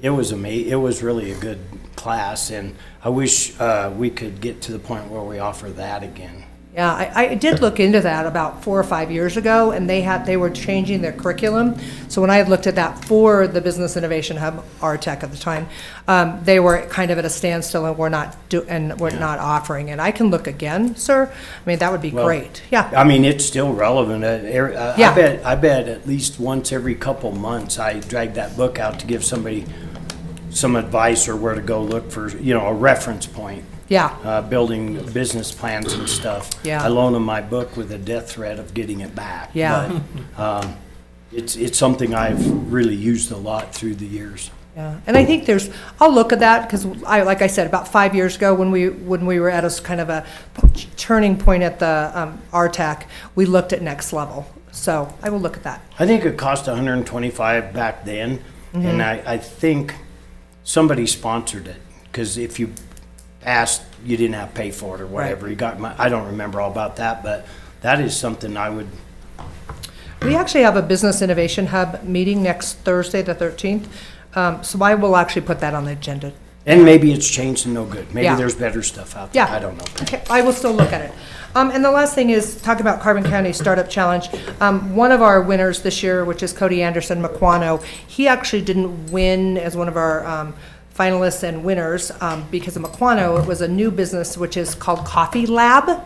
it was amazing. It was really a good class, and I wish we could get to the point where we offer that again. Yeah, I did look into that about 4 or 5 years ago, and they were changing their curriculum. So when I had looked at that for the Business Innovation Hub, RTech at the time, they were kind of at a standstill and were not offering it. I can look again, sir. I mean, that would be great. Yeah. I mean, it's still relevant. Yeah. I bet at least once every couple months I drag that book out to give somebody some advice or where to go look for, a reference point. Yeah. Building business plans and stuff. Yeah. I loan them my book with a death threat of getting it back. Yeah. But it's something I've really used a lot through the years. Yeah, and I think I'll look at that because like I said, about 5 years ago when we were at a kind of a turning point at the RTAC, we looked at next level. So I will look at that. I think it cost $125 back then, and I think somebody sponsored it because if you asked, you didn't have to pay for it or whatever. Right. I don't remember all about that, but that is something I would. We actually have a Business Innovation Hub meeting next Thursday, the 13th. So I will actually put that on the agenda. And maybe it's changed and no good. Maybe Yeah. there's better stuff out there. Yeah. I don't know. Okay, I will still look at it. And the last thing is talk about Carbon County Startup Challenge. One of our winners this year, which is Cody Anderson McQuano, he actually didn't win as one of our finalists and winners because of McQuano. It was a new business which is called Coffee Lab.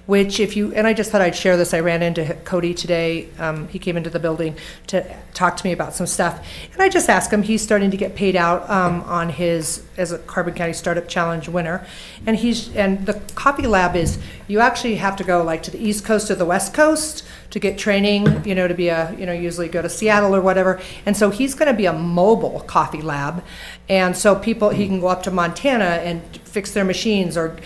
which if you, and I just thought I'd share this, I ran into Cody today, he came into the building to talk to me about some stuff, and I just asked him, he's starting to get paid out on his, as a Carbon County Startup Challenge winner, and the Coffee Lab is, you actually have to go like to the East Coast or the West Coast to get training, to be usually go to Seattle or whatever, and so he's gonna be a mobile coffee lab, and so he can go up to Montana and fix their machines or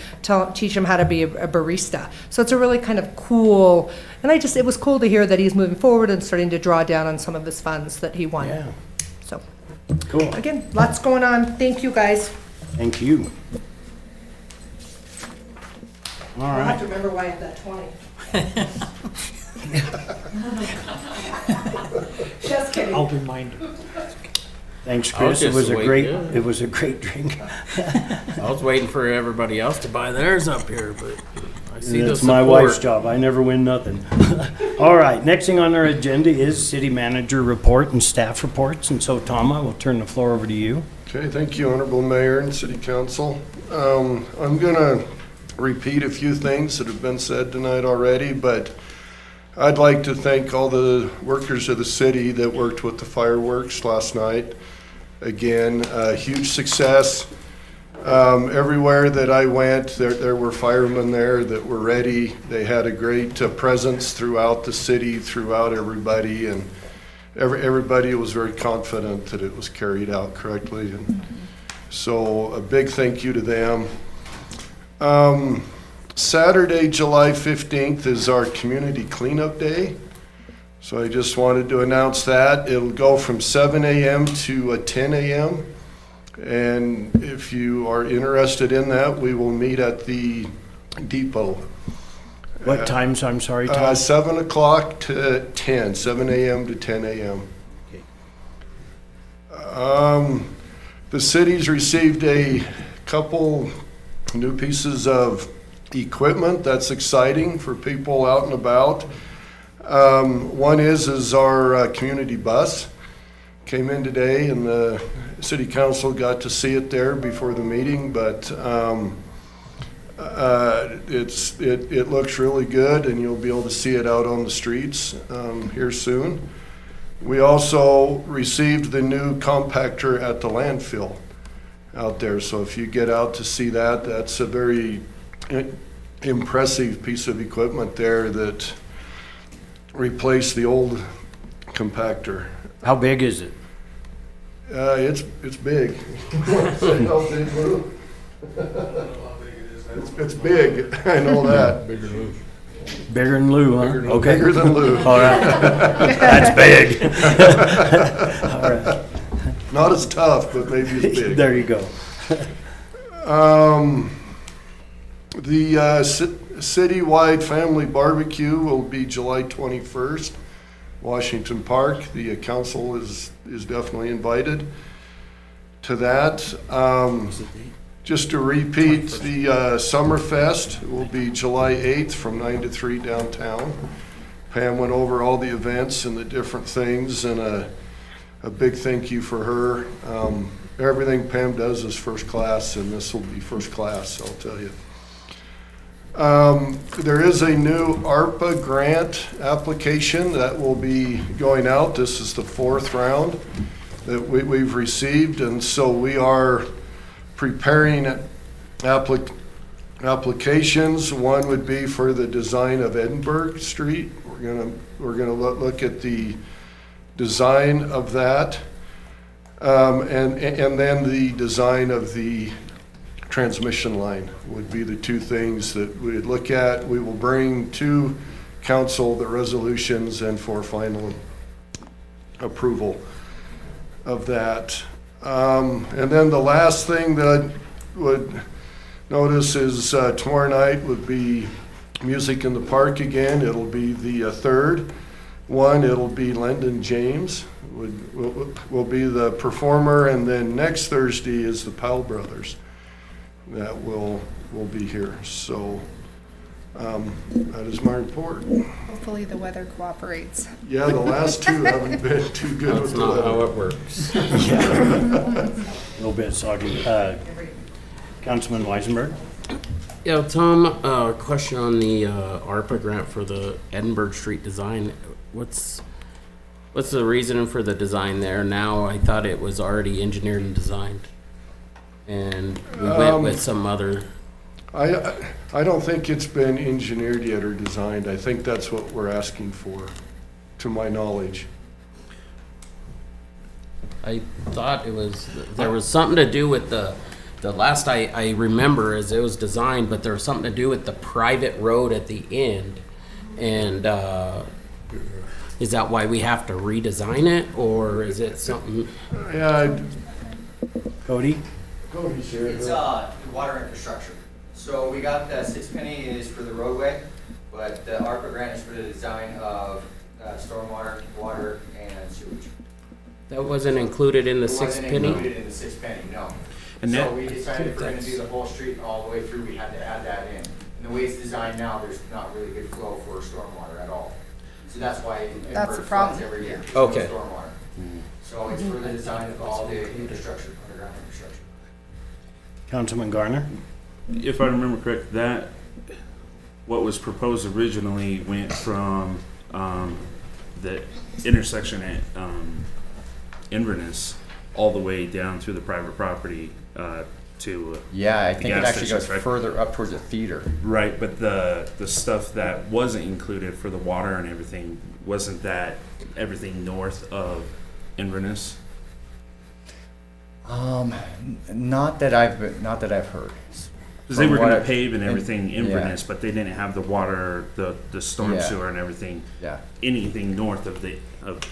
teach them how to be a barista. So it's a really kind of cool, and it was cool to hear that he's moving forward and starting to draw down on some of his funds that he won. Yeah. So, Cool. again, lots going on. Thank you, guys. Thank you. All I'll have right. to remember why I have that 20. Just kidding. I'll remind you. Thanks, I'll Chris. It just was a wait, great, yeah. it was a great drink. I was waiting for everybody else to buy theirs up here, but I see the That's support. my wife's job. I never win nothing. All right, next thing on our agenda is city manager report and staff reports. And so, Tom, I will turn the floor over to you. Okay, thank you, Honorable Mayor and City Council. I'm gonna repeat a few things that have been said tonight already, but I'd like to thank all the workers of the city that worked with the fireworks last night. Again, a huge success. Everywhere that I went, there were firemen there that were ready. They had a great presence throughout the city, throughout everybody, and everybody was very confident that it was carried out correctly. And so a big thank you to them. Saturday, July 15th is our community cleanup day. So I just wanted to announce that. It'll go from 7 a.m. to 10 a.m. And if you are interested in that, we will meet at the depot. What times, I'm sorry, Tom? 7 o'clock to 10, 7 a.m. to 10 a.m. The city's received a couple new pieces of equipment. That's exciting for people out and about. One is our community bus. Came in today and the city council got to see it there before the meeting, but it looks really good and you'll be able to see it out on the streets here soon. We also received the new compactor at the landfill out there, so if you get out to see that, that's a very impressive piece of equipment there that replaced the old compactor. How big is it? It's big. How big, Lou? It's big, I know that. Bigger than Lou. Bigger than Lou, huh? Okay. Bigger than Lou. All right. That's big. All right. Not as tough, but maybe as big. There you go. The citywide family barbecue will be July 21st, Washington Park. The council is definitely invited to that. Just to repeat, the Summerfest will be July 8th from 9 to 3 downtown. Pam went over all the events and the different things, and a big thank you for her. Everything Pam does is first class, and this will be first class, I'll tell you. There is a new ARPA grant application that will be going out. This is the 4th round that we've received, and so we are preparing applications. One would be for the design of Edinburgh Street. We're gonna look at the design of that, and then the design of the transmission line would be the two things that we'd look at. We will bring to council the resolutions and for final approval of that. And then the last thing that I would notice is tomorrow night would be music in the park again. It'll be the 3rd one. It'll be Lyndon James will be the performer, and then next Thursday is the Powell Brothers that will be here. So that is my report. Hopefully the weather cooperates. Yeah, the last two haven't been too good with the weather. That's not how it works. Yeah. A little bit soggy. Councilman Weisenberg? Yeah, Tom, question on the ARPA grant for the Edinburgh Street design. What's the reason for the design there now? I thought it was already engineered and designed. And we went with some other... I don't think it's been engineered yet or designed. I think that's what we're asking for, to my knowledge. I thought it was, there was something to do with the last I remember is it was designed, but there was something to do with the private road at the end. And is that why we have to redesign it, or is it something? Yeah, Cody? Cody's here. It's water infrastructure. So we got the 6 penny is for the roadway, but the ARPA grant is for the design of stormwater, water, and sewage. That wasn't included in the 6 Wasn't penny? included in the 6 penny, no. And so that- we decided if we're going to do the whole street all the way through, we had to add that in. And the way it's designed now, there's not really good flow for stormwater at all. So that's why it That's the floods problem. every year. There's Okay. no stormwater. So it's for the design of all the infrastructure, underground infrastructure. Councilman Garner? If I remember correct, that what was proposed originally went from the intersection at Inverness all the way down through the private property to Yeah, I the think it gas actually stations, goes right? further up towards the theater. Right, but the stuff that wasn't included for the water and everything, wasn't that everything north of Inverness? Not that I've heard. Because they were From what going to I- pave and everything yeah. Inverness, but they didn't have the water, the storm Yeah. sewer and everything. Yeah. Anything north of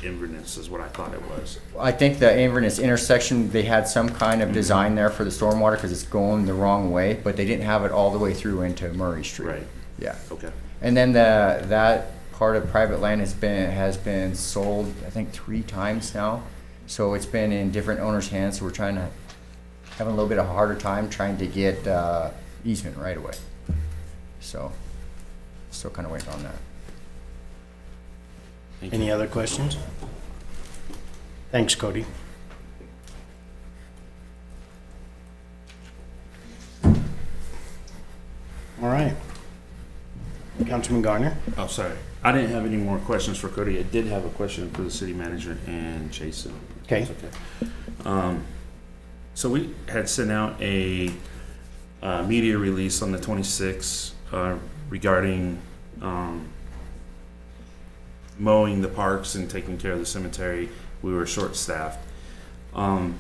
Inverness is what I thought it was. I think the Inverness intersection, they had some kind of design there for the stormwater because it's going the wrong way, but they didn't have it all the way through into Murray Street. Right. Yeah. Okay. And then that part of private land has been sold, I think, 3 times now. So it's been in different owners' hands. So we're having a little bit of a harder time trying to get easement right away. So still kind of waiting on that. Any other questions? Thanks, Cody. All right. Councilman Garner? Oh, sorry. I didn't have any more questions for Cody. I did have a question for the city manager and Jason. Okay. That's okay. So we had sent out a media release on the 26th regarding mowing the parks and taking care of the cemetery. We were short-staffed. We're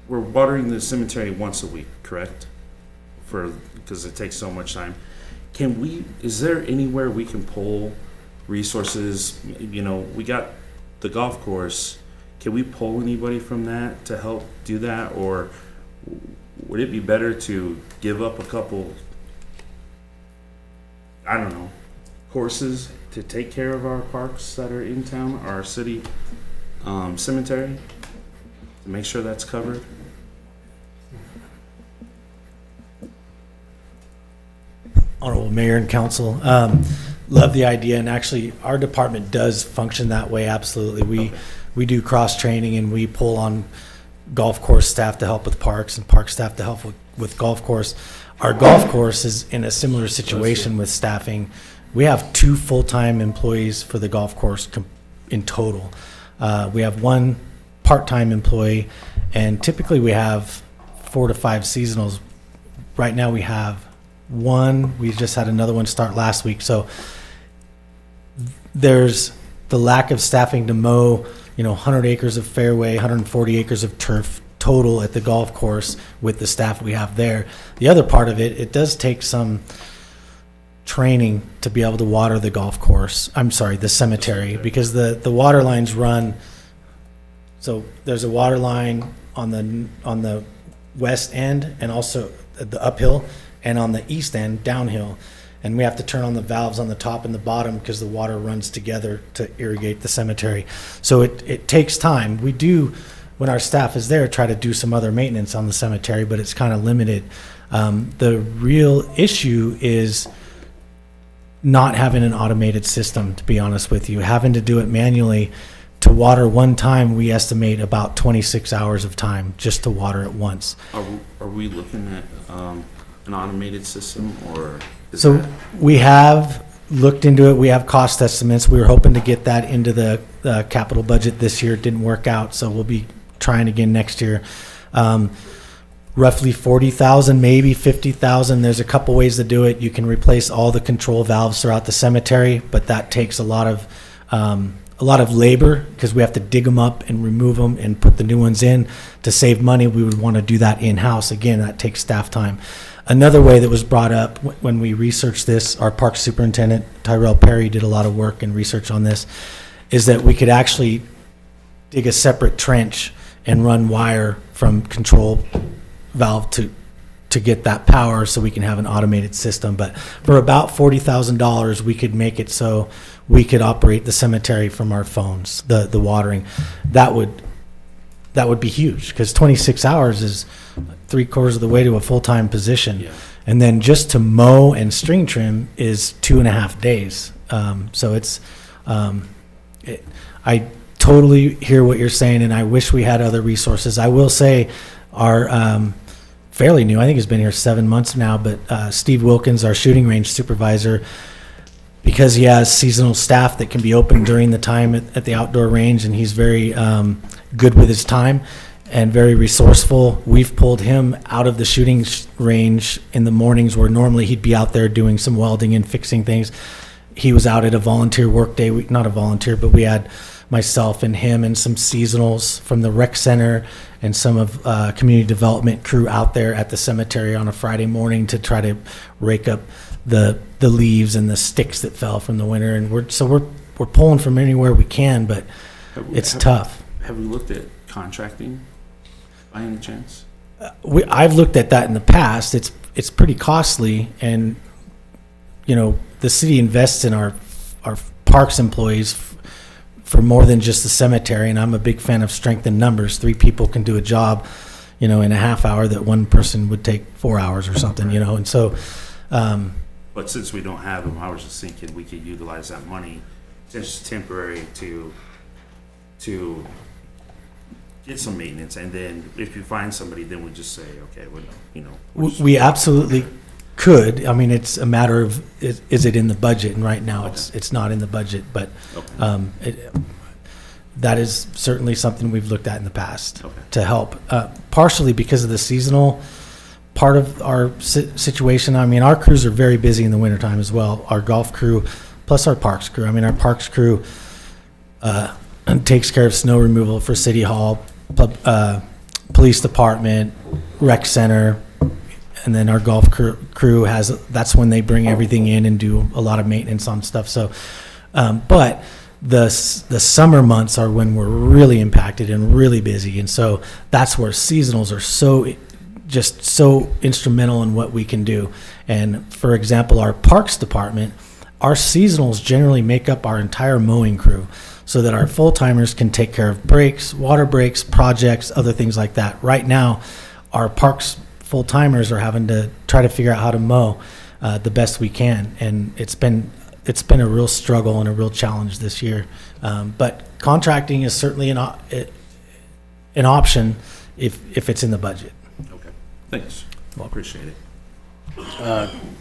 watering the cemetery once a week, correct? Because it takes so much time. Is there anywhere we can pull resources? You know, we got the golf course. Can we pull anybody from that to help do that? Or would it be better to give up a couple, I don't know, courses to take care of our parks that are in town, our city cemetery, to make sure that's covered? Honorable Mayor and Council, love the idea, and actually our department does function that way. Absolutely, we do cross training and we pull on golf course staff to help with parks and park staff to help with golf course. Our golf course is in a similar situation with staffing. We have 2 full-time employees for the golf course in total. We have 1 part-time employee, and typically we have 4 to 5 seasonals. Right now we have 1. We just had another one start last week. So there's the lack of staffing to mow, 100 acres of fairway, 140 acres of turf total at the golf course with the staff we have there. The other part of it does take some training to be able to water the golf course. I'm sorry, the cemetery, because the water lines run. So there's a water line on the west end and also the uphill, and on the east end downhill, and we have to turn on the valves on the top and the bottom because the water runs together to irrigate the cemetery. So it takes time. We do, when our staff is there, try to do some other maintenance on the cemetery, but it's kind of limited. The real issue is not having an automated system, to be honest with you. Having to do it manually to water one time, we estimate about 26 hours of time just to water it once. Are we looking at an automated system, or is So that? we have looked into it. We have cost estimates. We were hoping to get that into the capital budget this year. It didn't work out, so we'll be trying again next year. Roughly 40,000, maybe 50,000. There's a couple ways to do it. You can replace all the control valves throughout the cemetery, but that takes a lot of labor because we have to dig them up and remove them and put the new ones in. To save money, we would want to do that in-house. Again, that takes staff time. Another way that was brought up when we researched this, our park superintendent, Tyrell Perry, did a lot of work and research on this, is that we could actually dig a separate trench and run wire from control valve to get that power so we can have an automated system. But for about $40,000, we could make it so we could operate the cemetery from our phones, the watering. That would be huge because 26 hours is 3/4 of the way to a full-time position. Yeah. And then just to mow and string trim is 2.5 days. So it's, I totally hear what you're saying, and I wish we had other resources. I will say our, fairly new, I think he's been here 7 months now, but Steve Wilkins, our shooting range supervisor, because he has seasonal staff that can be open during the time at the outdoor range, and he's very good with his time and very resourceful. We've pulled him out of the shooting range in the mornings where normally he'd be out there doing some welding and fixing things. He was out at a volunteer work day, not a volunteer, but we had myself and him and some seasonals from the rec center and some of community development crew out there at the cemetery on a Friday morning to try to rake up the leaves and the sticks that fell from the winter. And we're pulling from anywhere we can, but it's tough. Have we looked at contracting by any chance? I've looked at that in the past. It's pretty costly, and the city invests in our parks employees for more than just the cemetery, and I'm a big fan of strength in numbers. 3 people can do a job, in a half hour that one person would take 4 hours or something, and so. But since we don't have them, I was just thinking we could utilize that money just temporary to get some maintenance, and then if you find somebody, then we just say, okay, We absolutely could. I mean, it's a matter of is it in the budget, and right now it's not in the budget, but that is certainly something we've looked at in the past to help, partially because of the seasonal part of our situation. I mean, our crews are very busy in the wintertime as well, our golf crew plus our parks crew. I mean, our parks crew takes care of snow removal for City Hall, police department, rec center, and then our golf crew that's when they bring everything in and do a lot of maintenance on stuff. So, but the summer months are when we're really impacted and really busy. And so that's where seasonals are so instrumental in what we can do. And for example, our parks department, our seasonals generally make up our entire mowing crew so that our full-timers can take care of breaks, water breaks, projects, other things like that. Right now, our parks full-timers are having to try to figure out how to mow the best we can, and it's been a real struggle and a real challenge this year. But contracting is certainly an option if it's in the budget. Okay, thanks. Well, appreciate it.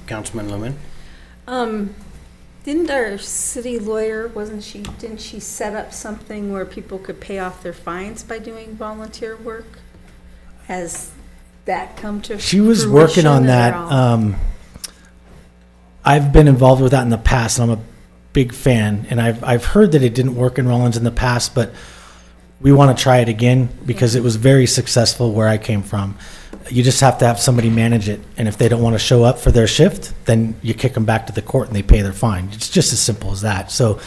Councilman Lemon? Didn't our city lawyer, didn't she set up something where people could pay off their fines by doing volunteer work? Has that come to fruition? She was working on that. I've been involved with that in the past, and I'm a big fan. And I've heard that it didn't work in Rawlins in the past, but we want to try it again because it was very successful where I came from. You just have to have somebody manage it, and if they don't want to show up for their shift, then you kick them back to the court and they pay their fine. It's just as simple as that. So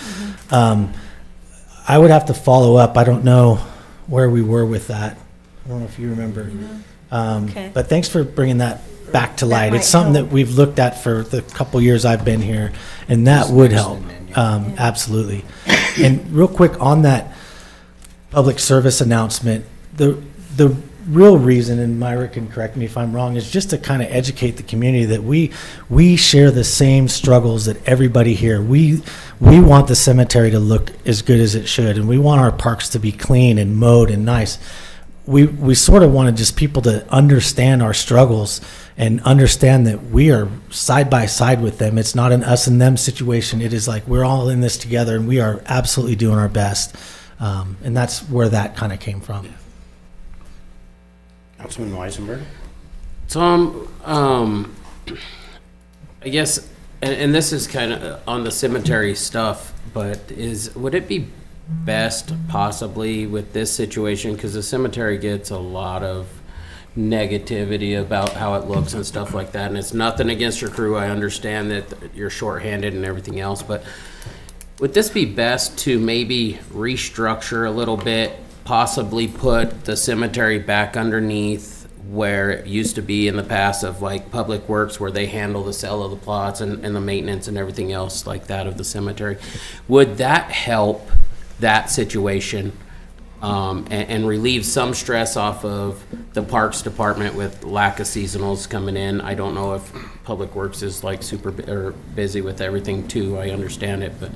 I would have to follow up. I don't know where we were with that. I don't know if you remember. Okay. But thanks for bringing that back to light. It's something that we've looked at for the couple years I've been here, and that would help. Absolutely. And real quick on that public service announcement, the real reason, and Myra can correct me if I'm wrong, is just to kind of educate the community that we share the same struggles that everybody here. We want the cemetery to look as good as it should, and we want our parks to be clean and mowed and nice. We sort of wanted just people to understand our struggles and understand that we are side by side with them. It's not an us and them situation. It is like we're all in this together, and we are absolutely doing our best. And that's where that kind of came from. Councilman Weisenberg? Tom, I guess, and this is kind of on the cemetery stuff, but would it be best possibly with this situation, because the cemetery gets a lot of negativity about how it looks and stuff like that, and it's nothing against your crew. I understand that you're shorthanded and everything else, but would this be best to maybe restructure a little bit, possibly put the cemetery back underneath where it used to be in the past of like Public Works, where they handle the sale of the plots and the maintenance and everything else like that of the cemetery? Would that help that situation and relieve some stress off of the Parks Department with lack of seasonals coming in? I don't know if Public Works is like super busy with everything too. I understand it, but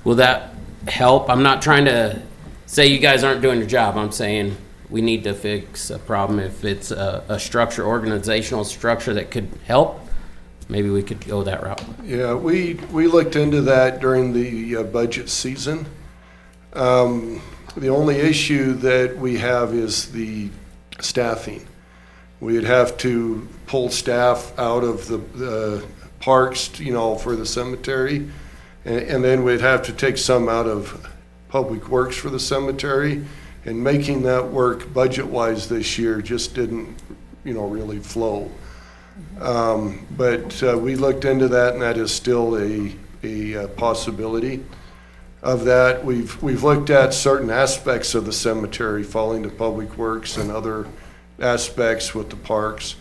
will that help? I'm not trying to say you guys aren't doing your job. I'm saying we need to fix a problem. If it's a structure, organizational structure that could help, maybe we could go that route. Yeah, we looked into that during the budget season. The only issue that we have is the staffing. We'd have to pull staff out of the parks, for the cemetery, and then we'd have to take some out of Public Works for the cemetery, and making that work budget-wise this year just didn't, really flow. But we looked into that, and that is still a possibility. Of that, we've looked at certain aspects of the cemetery falling to Public Works and other aspects with the parks.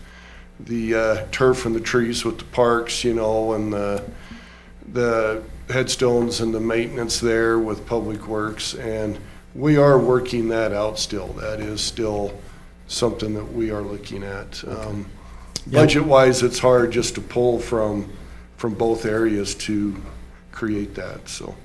The turf and the trees with the parks, and the headstones and the maintenance there with Public Works, and we are working that out still. That is still something that we are looking at. Budget-wise, it's hard just to pull from both areas to create that, so.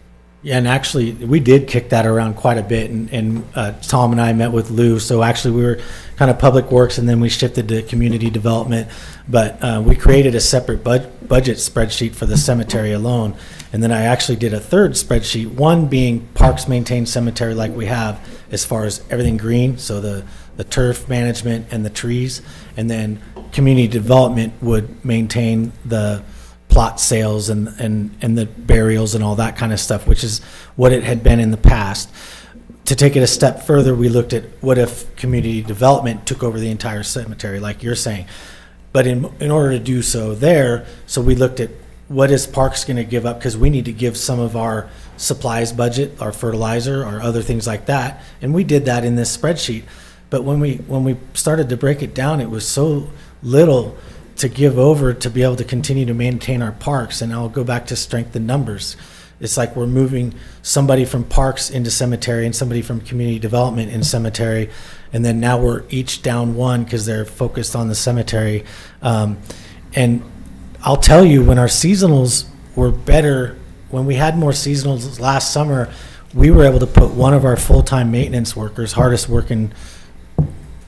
Yeah, and actually, we did kick that around quite a bit, and Tom and I met with Lou, so actually we were kind of Public Works, and then we shifted to community development, but we created a separate budget spreadsheet for the cemetery alone, and then I actually did a third spreadsheet, one being parks maintained cemetery like we have, as far as everything green, so the turf management and the trees, and then community development would maintain the plot sales and the burials and all that kind of stuff, which is what it had been in the past. To take it a step further, we looked at what if community development took over the entire cemetery, like you're saying. But in order to do so so we looked at what is Parks going to give up, because we need to give some of our supplies budget, our fertilizer, our other things like that, and we did that in this spreadsheet. But when we started to break it down, it was so little to give over to be able to continue to maintain our parks. And I'll go back to strength in numbers. It's like we're moving somebody from parks into cemetery and somebody from community development in cemetery, and then now we're each down one because they're focused on the cemetery. And I'll tell you, when our seasonals were better, when we had more seasonals last summer, we were able to put one of our full-time maintenance workers, hardest working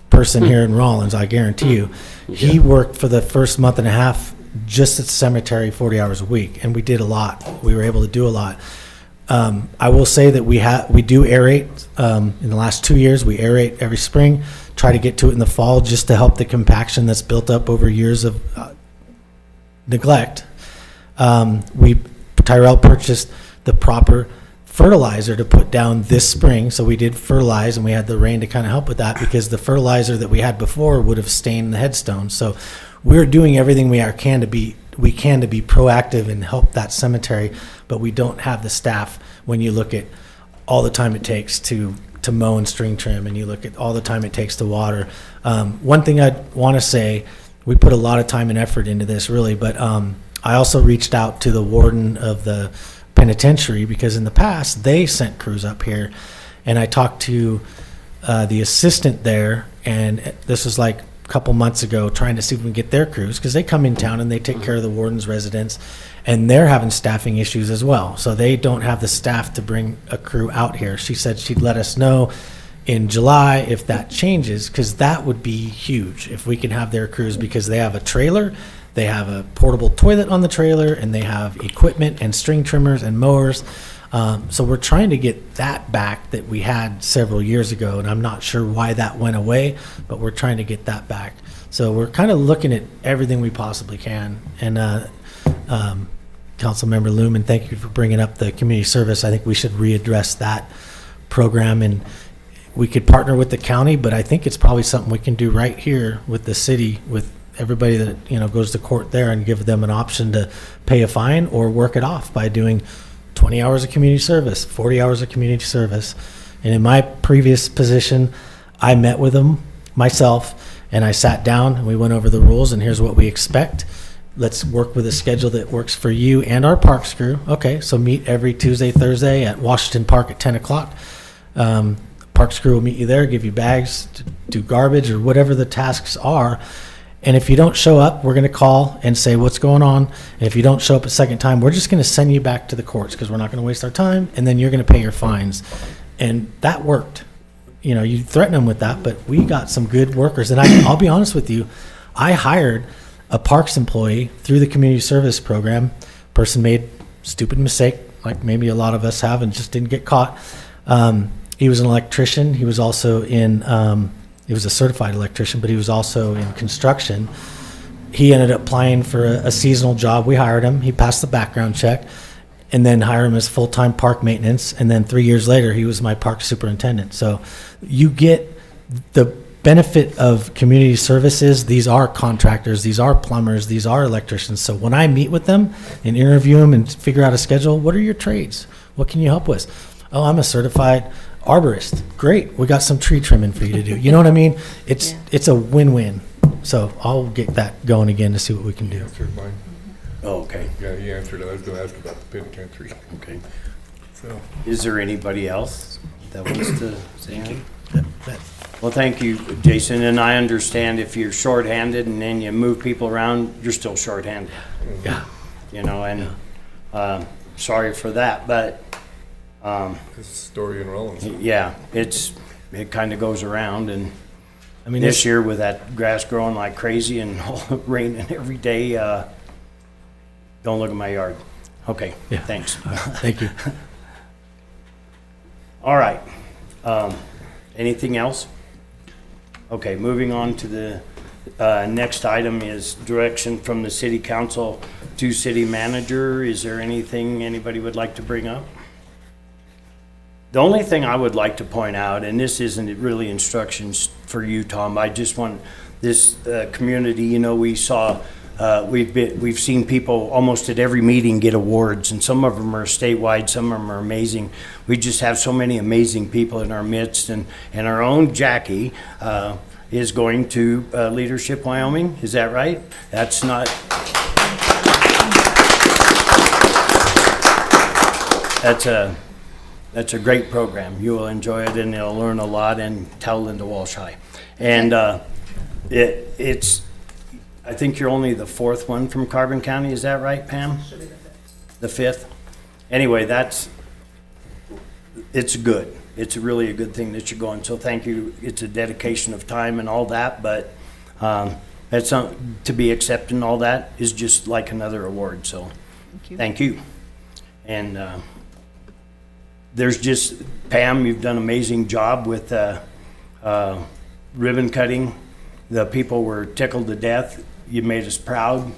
person here in Rawlins, I guarantee you, he worked for the first month and a half just at the cemetery 40 hours a week, and we did a lot. We were able to do a lot. I will say that we do aerate. In the last 2 years, we aerate every spring, try to get to it in the fall just to help the compaction that's built up over years of neglect. Tyrell purchased the proper fertilizer to put down this spring, so we did fertilize, and we had the rain to kind of help with that, because the fertilizer that we had before would have stained the headstones. So we're doing everything we can to be proactive and help that cemetery, but we don't have the staff. When you look at all the time it takes to mow and string trim, and you look at all the time it takes to water. One thing I want to say, we put a lot of time and effort into this, really, but I also reached out to the warden of the penitentiary, because in the past they sent crews up here, and I talked to the assistant there, and this was like a couple months ago, trying to see if we can get their crews, because they come in town and they take care of the warden's residents, and they're having staffing issues as well. So they don't have the staff to bring a crew out here. She said she'd let us know in July if that changes, because that would be huge if we can have their crews, because they have a trailer, they have a portable toilet on the trailer, and they have equipment and string trimmers and mowers. So we're trying to get that back that we had several years ago, and I'm not sure why that went away, but we're trying to get that back. So we're kind of looking at everything we possibly can. And Councilmember Lumen, thank you for bringing up the community service. I think we should readdress that program, and we could partner with the county, but I think it's probably something we can do right here with the city, with everybody that, you know, goes to court there, and give them an option to pay a fine or work it off by doing 20 hours of community service, 40 hours of community service. And in my previous position, I met with them myself, and I sat down and we went over the rules, and here's what we expect. Let's work with a schedule that works for you and our parks crew. Okay, so meet every Tuesday, Thursday at Washington Park at 10 o'clock. Parks crew will meet you there, give you bags to do garbage or whatever the tasks are. And if you don't show up, we're going to call and say what's going on. And if you don't show up a second time, we're just going to send you back to the courts, because we're not going to waste our time. And then you're going to pay your fines. And that worked. You know, you threaten them with that, but we got some good workers. And I'll be honest with you, I hired a parks employee through the community service program. Person made stupid mistake, like maybe a lot of us have, and just didn't get caught. He was an electrician. He was also in he was a certified electrician, but he was also in construction. He ended up applying for a seasonal job. We hired him. He passed the background check, and then hired him as full-time park maintenance. And then 3 years later, he was my park superintendent. So you get the benefit of community services. These are contractors, these are plumbers, these are electricians. So when I meet with them and interview them and figure out a schedule, what are your trades? What can you help with? Oh, I'm a certified arborist. Great, we got some tree trimming for you to do. You know what I mean? It's a win-win. So I'll get that going again to see what we can do. Answered mine. Oh, okay. Yeah, he answered it. I was gonna ask about the penitentiary. Okay. So, Is there anybody else that wants to say anything? Well, thank you, Jason, and I understand if you're shorthanded and then you move people around, you're still shorthanded. Yeah. You know, and sorry for that, but this story in Rawlins. yeah, it kind of goes around. And I mean, this year with that grass growing like crazy and raining every day, don't look at my yard. Okay, Yeah. thanks. Thank you. All right. Anything else? Okay, moving on to the next item is direction from the city council to city manager. Is there anything anybody would like to bring up? The only thing I would like to point out, and this isn't really instructions for you, Tom, I just want this community, you know, we saw, we've seen people almost at every meeting get awards, and some of them are statewide, some of them are amazing. We just have so many amazing people in our midst, and our own Jackie is going to Leadership Wyoming, is that right? That's not... That's a great program. You will enjoy it, and you'll learn a lot, and tell Linda Walsh hi. And it's, I think you're only the fourth one from Carbon County, is that right, Pam? Should be the fifth. The fifth? Anyway, it's good. It's really a good thing that you're going, so thank you. It's a dedication of time and all that, but that's to be accepted and all that is just like another award, so thank you. And there's just, Pam, you've done an amazing job with ribbon cutting. The people were tickled to death. You made us proud.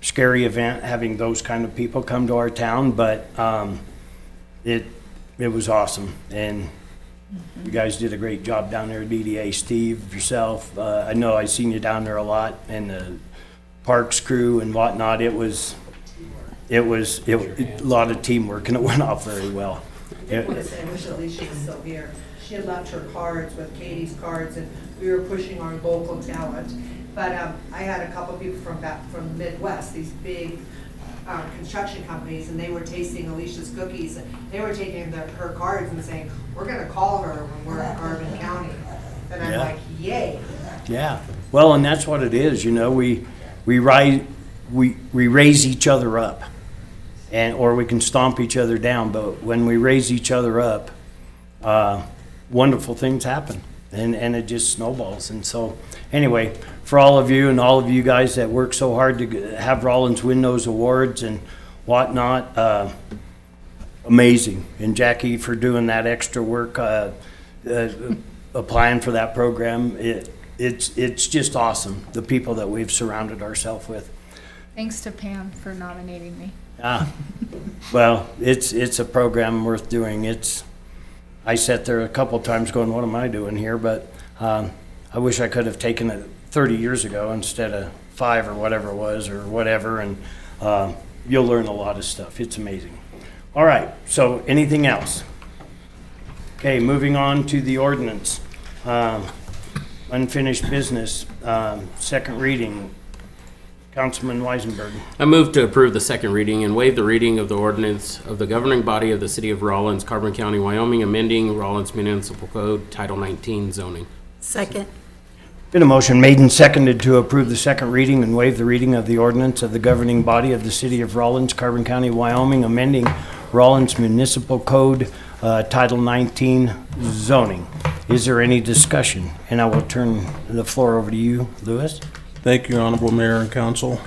Scary event having those kind of people come to our town, but it was awesome. And you guys did a great job down there at DDA. Steve, yourself, I know I've seen you down there a lot, and the parks crew and whatnot. It was a lot of teamwork, and it went off very well. I want to say, I wish Alicia was still here. She had left her cards with Katie's cards, and we were pushing our local talent. But I had a couple of people from the Midwest, these big construction companies, and they were tasting Alicia's cookies. They were taking her cards and saying, we're gonna call her when we're in Carbon County. And I'm Yeah. like, yay. Yeah, well, and that's what it is, you know, we raise each other up, or we can stomp each other down, but when we raise each other up, wonderful things happen, and it just snowballs. And so, anyway, for all of you and all of you guys that work so hard to have Rawlins win those awards and whatnot, amazing. And Jackie for doing that extra work, applying for that program. It's just awesome, the people that we've surrounded ourselves with. Thanks to Pam for nominating me. Well, it's a program worth doing. I sat there a couple times going, what am I doing here? But I wish I could have taken it 30 years ago instead of 5 or whatever it was or whatever. And you'll learn a lot of stuff. It's amazing. All right, so anything else? Okay, moving on to the ordinance. Unfinished business, second reading. Councilman Weisenberg. I move to approve the second reading and waive the reading of the ordinance of the governing body of the city of Rawlins, Carbon County, Wyoming, amending Rawlins Municipal Code, Title 19 zoning. Second. Been a motion made and seconded to approve the second reading and waive the reading of the ordinance of the governing body of the city of Rawlins, Carbon County, Wyoming, amending Rawlins Municipal Code, Title 19 zoning. Is there any discussion? And I will turn the floor over to you, Lewis. Thank you, Honorable Mayor and Council.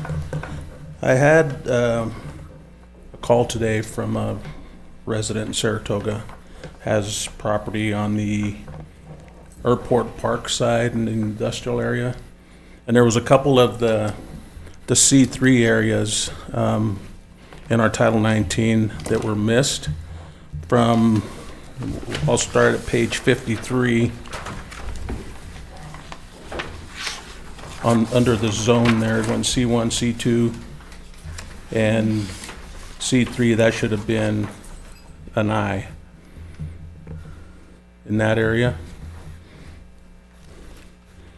I had a call today from a resident in Saratoga, has property on the Airport Park side in the industrial area. And there was a couple of the C3 areas in our Title 19 that were missed from, I'll start at page 53. Under the zone there, when C1, C2, and C3, that should have been an I in that area.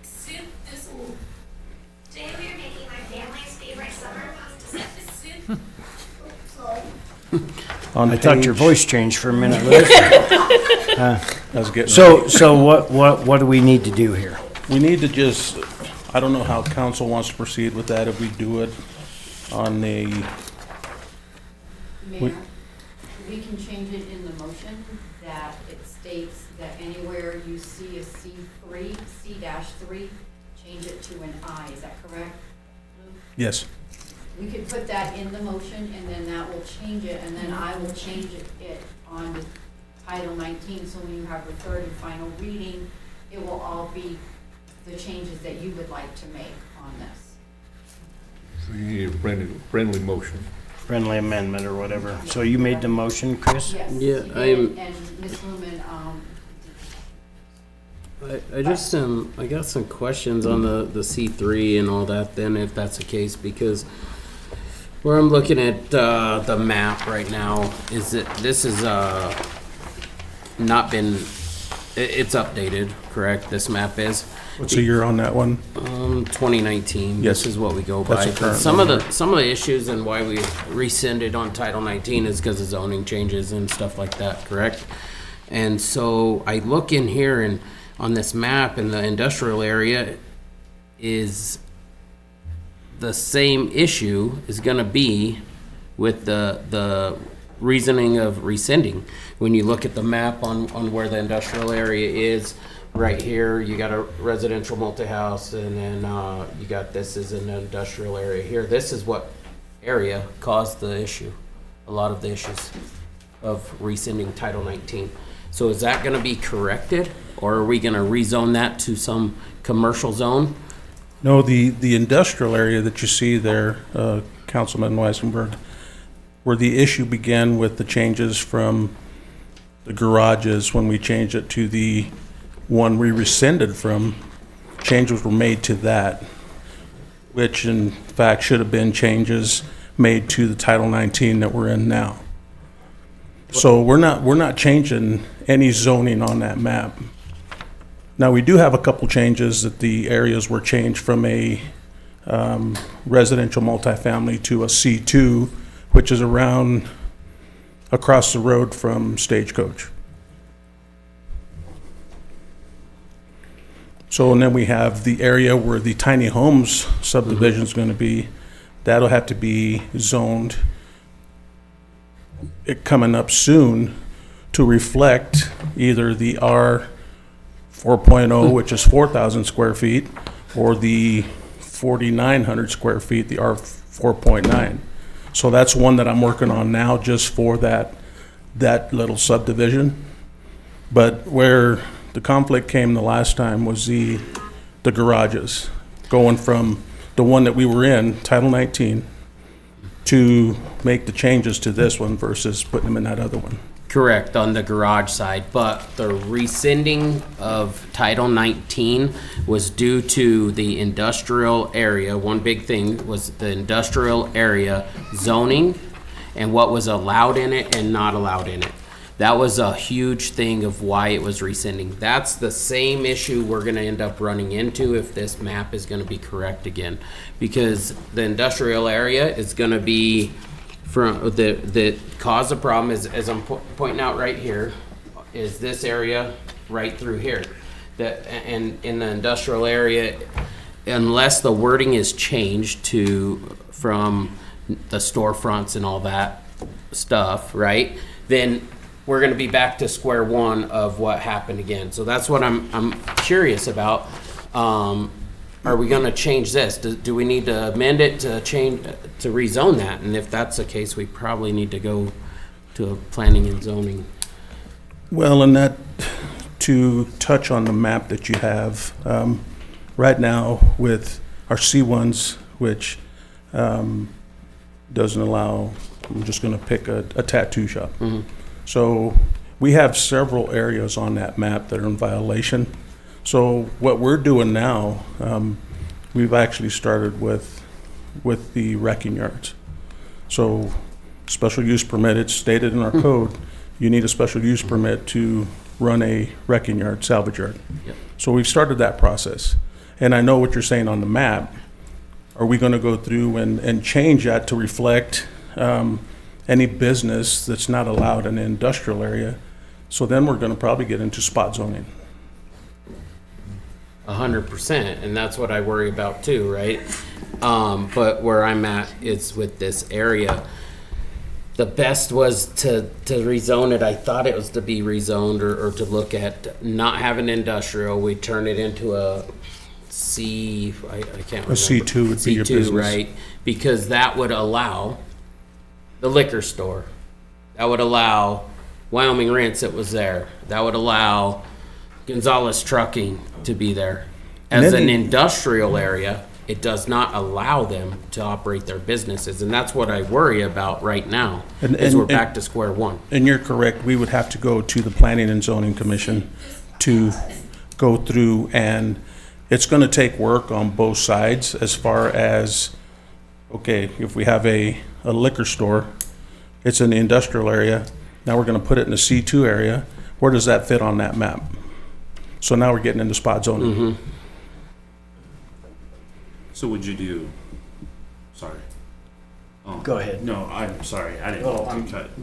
Soup, this Dave, you're making my family's favorite summer pasta soup. I thought your voice changed for a minute, Lewis. So what do we need to do here? We need to just, I don't know how council wants to proceed with that, if we do it on a... Mayor, we can change it in the motion that it states that anywhere you see a C3, C-3, change it to an I, is that correct, Lou? Yes. We could put that in the motion, and then that will change it, and then I will change it on the Title 19, so when you have your third and final reading, it will all be the changes that you would like to make on this. So you need a friendly motion. Friendly amendment or whatever. So you made the motion, Chris? Yes. Yeah, And Ms. Lumen, I just I got some questions on the C3 and all that then, if that's the case, because where I'm looking at the map right now is that this is not been, it's updated, correct? This map is. What's the year on that one? 2019. Yes. This is what we go That's by. the current Some of number. the issues and why we rescinded on Title 19 is because of zoning changes and stuff like that, correct? And so I look in here and on this map in the industrial area is the same issue is going to be with the reasoning of rescinding. When you look at the map on where the industrial area is, right here, you got a residential multi-house, and then you got this is an industrial area here. This is what area caused the issue, a lot of the issues of rescinding Title 19. So is that going to be corrected, or are we going to rezone that to some commercial zone? No, the industrial area that you see there, Councilman Weisenberg, where the issue began with the changes from the garages when we changed it to the one we rescinded from, changes were made to that, which in fact should have been changes made to the Title 19 that we're in now. So we're not changing any zoning on that map. Now, we do have a couple changes that the areas were changed from a residential multifamily to a C2 which is around across the road from Stagecoach. So, and then we have the area where the tiny homes subdivision is going to be. That'll have to be zoned coming up soon to reflect either the R 4.0, which is 4,000 square feet, or the 4,900 square feet, the R 4.9. So that's one that I'm working on now just for that little subdivision. But where the conflict came the last time was the garages, going from the one that we were in, Title 19, to make the changes to this one versus putting them in that other one. Correct, on the garage side, but the rescinding of Title 19 was due to the industrial area. One big thing was the industrial area zoning and what was allowed in it and not allowed in it. That was a huge thing of why it was rescinding. That's the same issue we're gonna end up running into if this map is gonna be correct again. Because the industrial area is gonna be from the cause of problem is, as I'm pointing out right here, is this area right through here. And in the industrial area, unless the wording is changed from the storefronts and all that stuff, right? Then we're gonna be back to square one of what happened again. So that's what I'm curious about. Are we gonna change this? Do we need to amend it to rezone that? And if that's the case, we probably need to go to a planning and zoning. Well, and that, to touch on the map that you have, right now with our C1s, which doesn't allow, I'm just gonna pick a tattoo shop. Mm-hmm. So we have several areas on that map that are in violation. So what we're doing now, we've actually started with the wrecking yards. So special use permit, it's stated in our code, you need a special use permit to run a wrecking yard, salvage yard. Yep. So we've started that process. And I know what you're saying on the map. Are we gonna go through and change that to reflect any business that's not allowed in the industrial area? So then we're gonna probably get into spot zoning. 100%, and that's what I worry about too, right? But where I'm at is with this area. The best was to rezone it. I thought it was to be rezoned or to look at not having industrial. We turn it into a C, I can't remember. A C2 would be your business. C2, right? Because that would allow the liquor store. That would allow Wyoming Rents that was there. That would allow Gonzalez Trucking to be there. As an industrial area, it does not allow them to operate their businesses, and that's what I worry about right now, is we're back to square one. And you're correct, we would have to go to the Planning and Zoning Commission to go through, and it's gonna take work on both sides as far as, okay, if we have a liquor store, it's in the industrial area, now we're gonna put it in the C2 area, where does that fit on that map? So now we're getting into spot zoning. Mm-hmm. So would you do, sorry. Oh, Go ahead. No, I'm sorry, I didn't. Oh,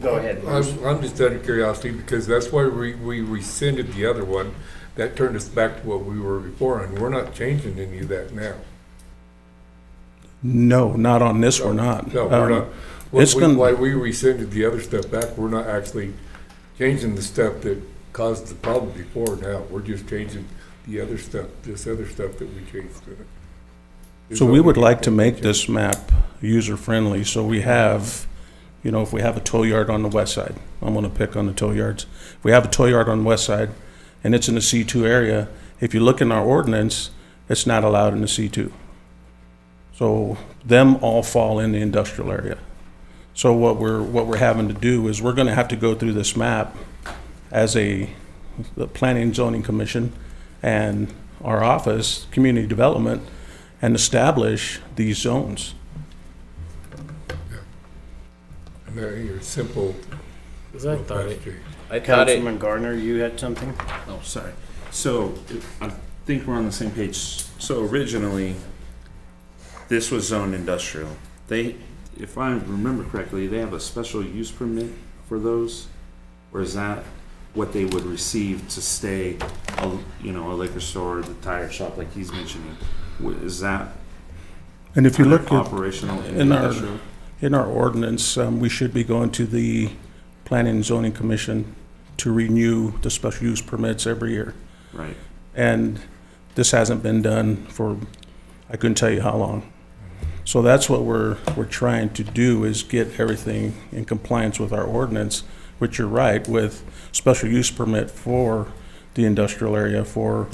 go ahead. I'm just out of curiosity, because that's why we rescinded the other one. That turned us back to what we were before, and we're not changing any of that now. No, not on this, we're not. No, we're not. It's gonna- Why we rescinded the other stuff back, we're not actually changing the stuff that caused the problem before now. We're just changing the other stuff, this other stuff that we changed to it. So we would like to make this map user-friendly, so we have, if we have a tow yard on the west side, I'm gonna pick on the tow yards. If we have a tow yard on the west side, and it's in the C2 area, if you look in our ordinance, it's not allowed in the C2. So them all fall in the industrial area. So what we're having to do is we're gonna have to go through this map as the Planning and Zoning Commission and our office, Community Development, and establish these zones. And they're simple. Councilman Gardner, you had something? Oh, sorry. So I think we're on the same page. So originally, this was zoned industrial. It if I remember correctly, they have a special use permit for those? Or is that what they would receive to stay, a liquor store, the tire shop, like he's mentioning? Is that And if you look at, operational in our ordinance, we should be going to the Planning and Zoning Commission to renew the special use permits every year. Right. And this hasn't been done for, I couldn't tell you how long. So that's what we're trying to do, is get everything in compliance with our ordinance, which you're right, with special use permit for the industrial area, for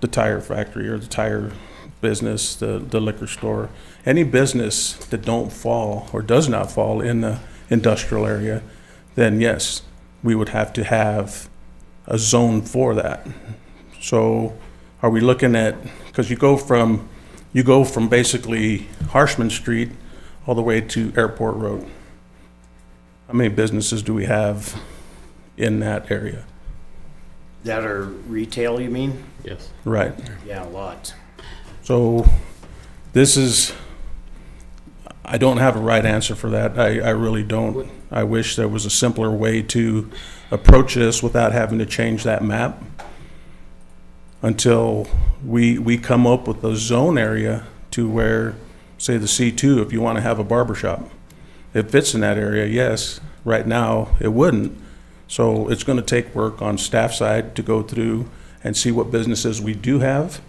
the tire factory or the tire business, the liquor store. Any business that don't fall or does not fall in the industrial area, then yes, we would have to have a zone for that. So are we looking at, because you go from basically Harshman Street all the way to Airport Road. How many businesses do we have in that area? That are retail, you mean? Yes. Right. Yeah, a lot. So this is, I don't have a right answer for that. I really don't. I wish there was a simpler way to approach this without having to change that map until we come up with a zone area to where, say the C2, if you want to have a barber shop, it fits in that area, yes. Right now, it wouldn't. So it's going to take work on staff side to go through and see what businesses we do have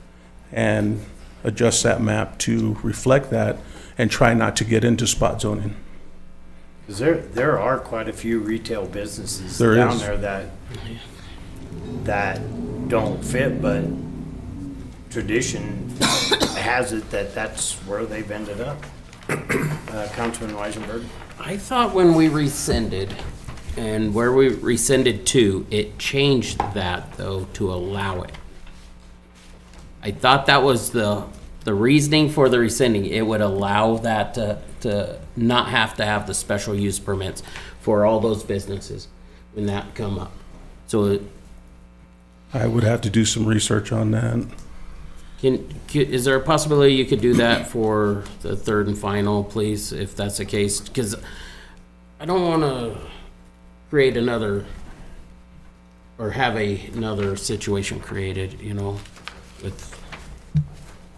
and adjust that map to reflect that and try not to get into spot zoning. Because there are quite a few retail businesses There down is. there that don't fit, but tradition has it that that's where they've ended up. Councilman Weisenberg? I thought when we rescinded, and where we rescinded to, it changed that, though, to allow it. I thought that was the reasoning for the rescinding. It would allow that to not have to have the special use permits for all those businesses when that come up. So I would have to do some research on that. is there a possibility you could do that for the third and final, please, if that's the case? Because I don't want to create another, or have another situation created, with.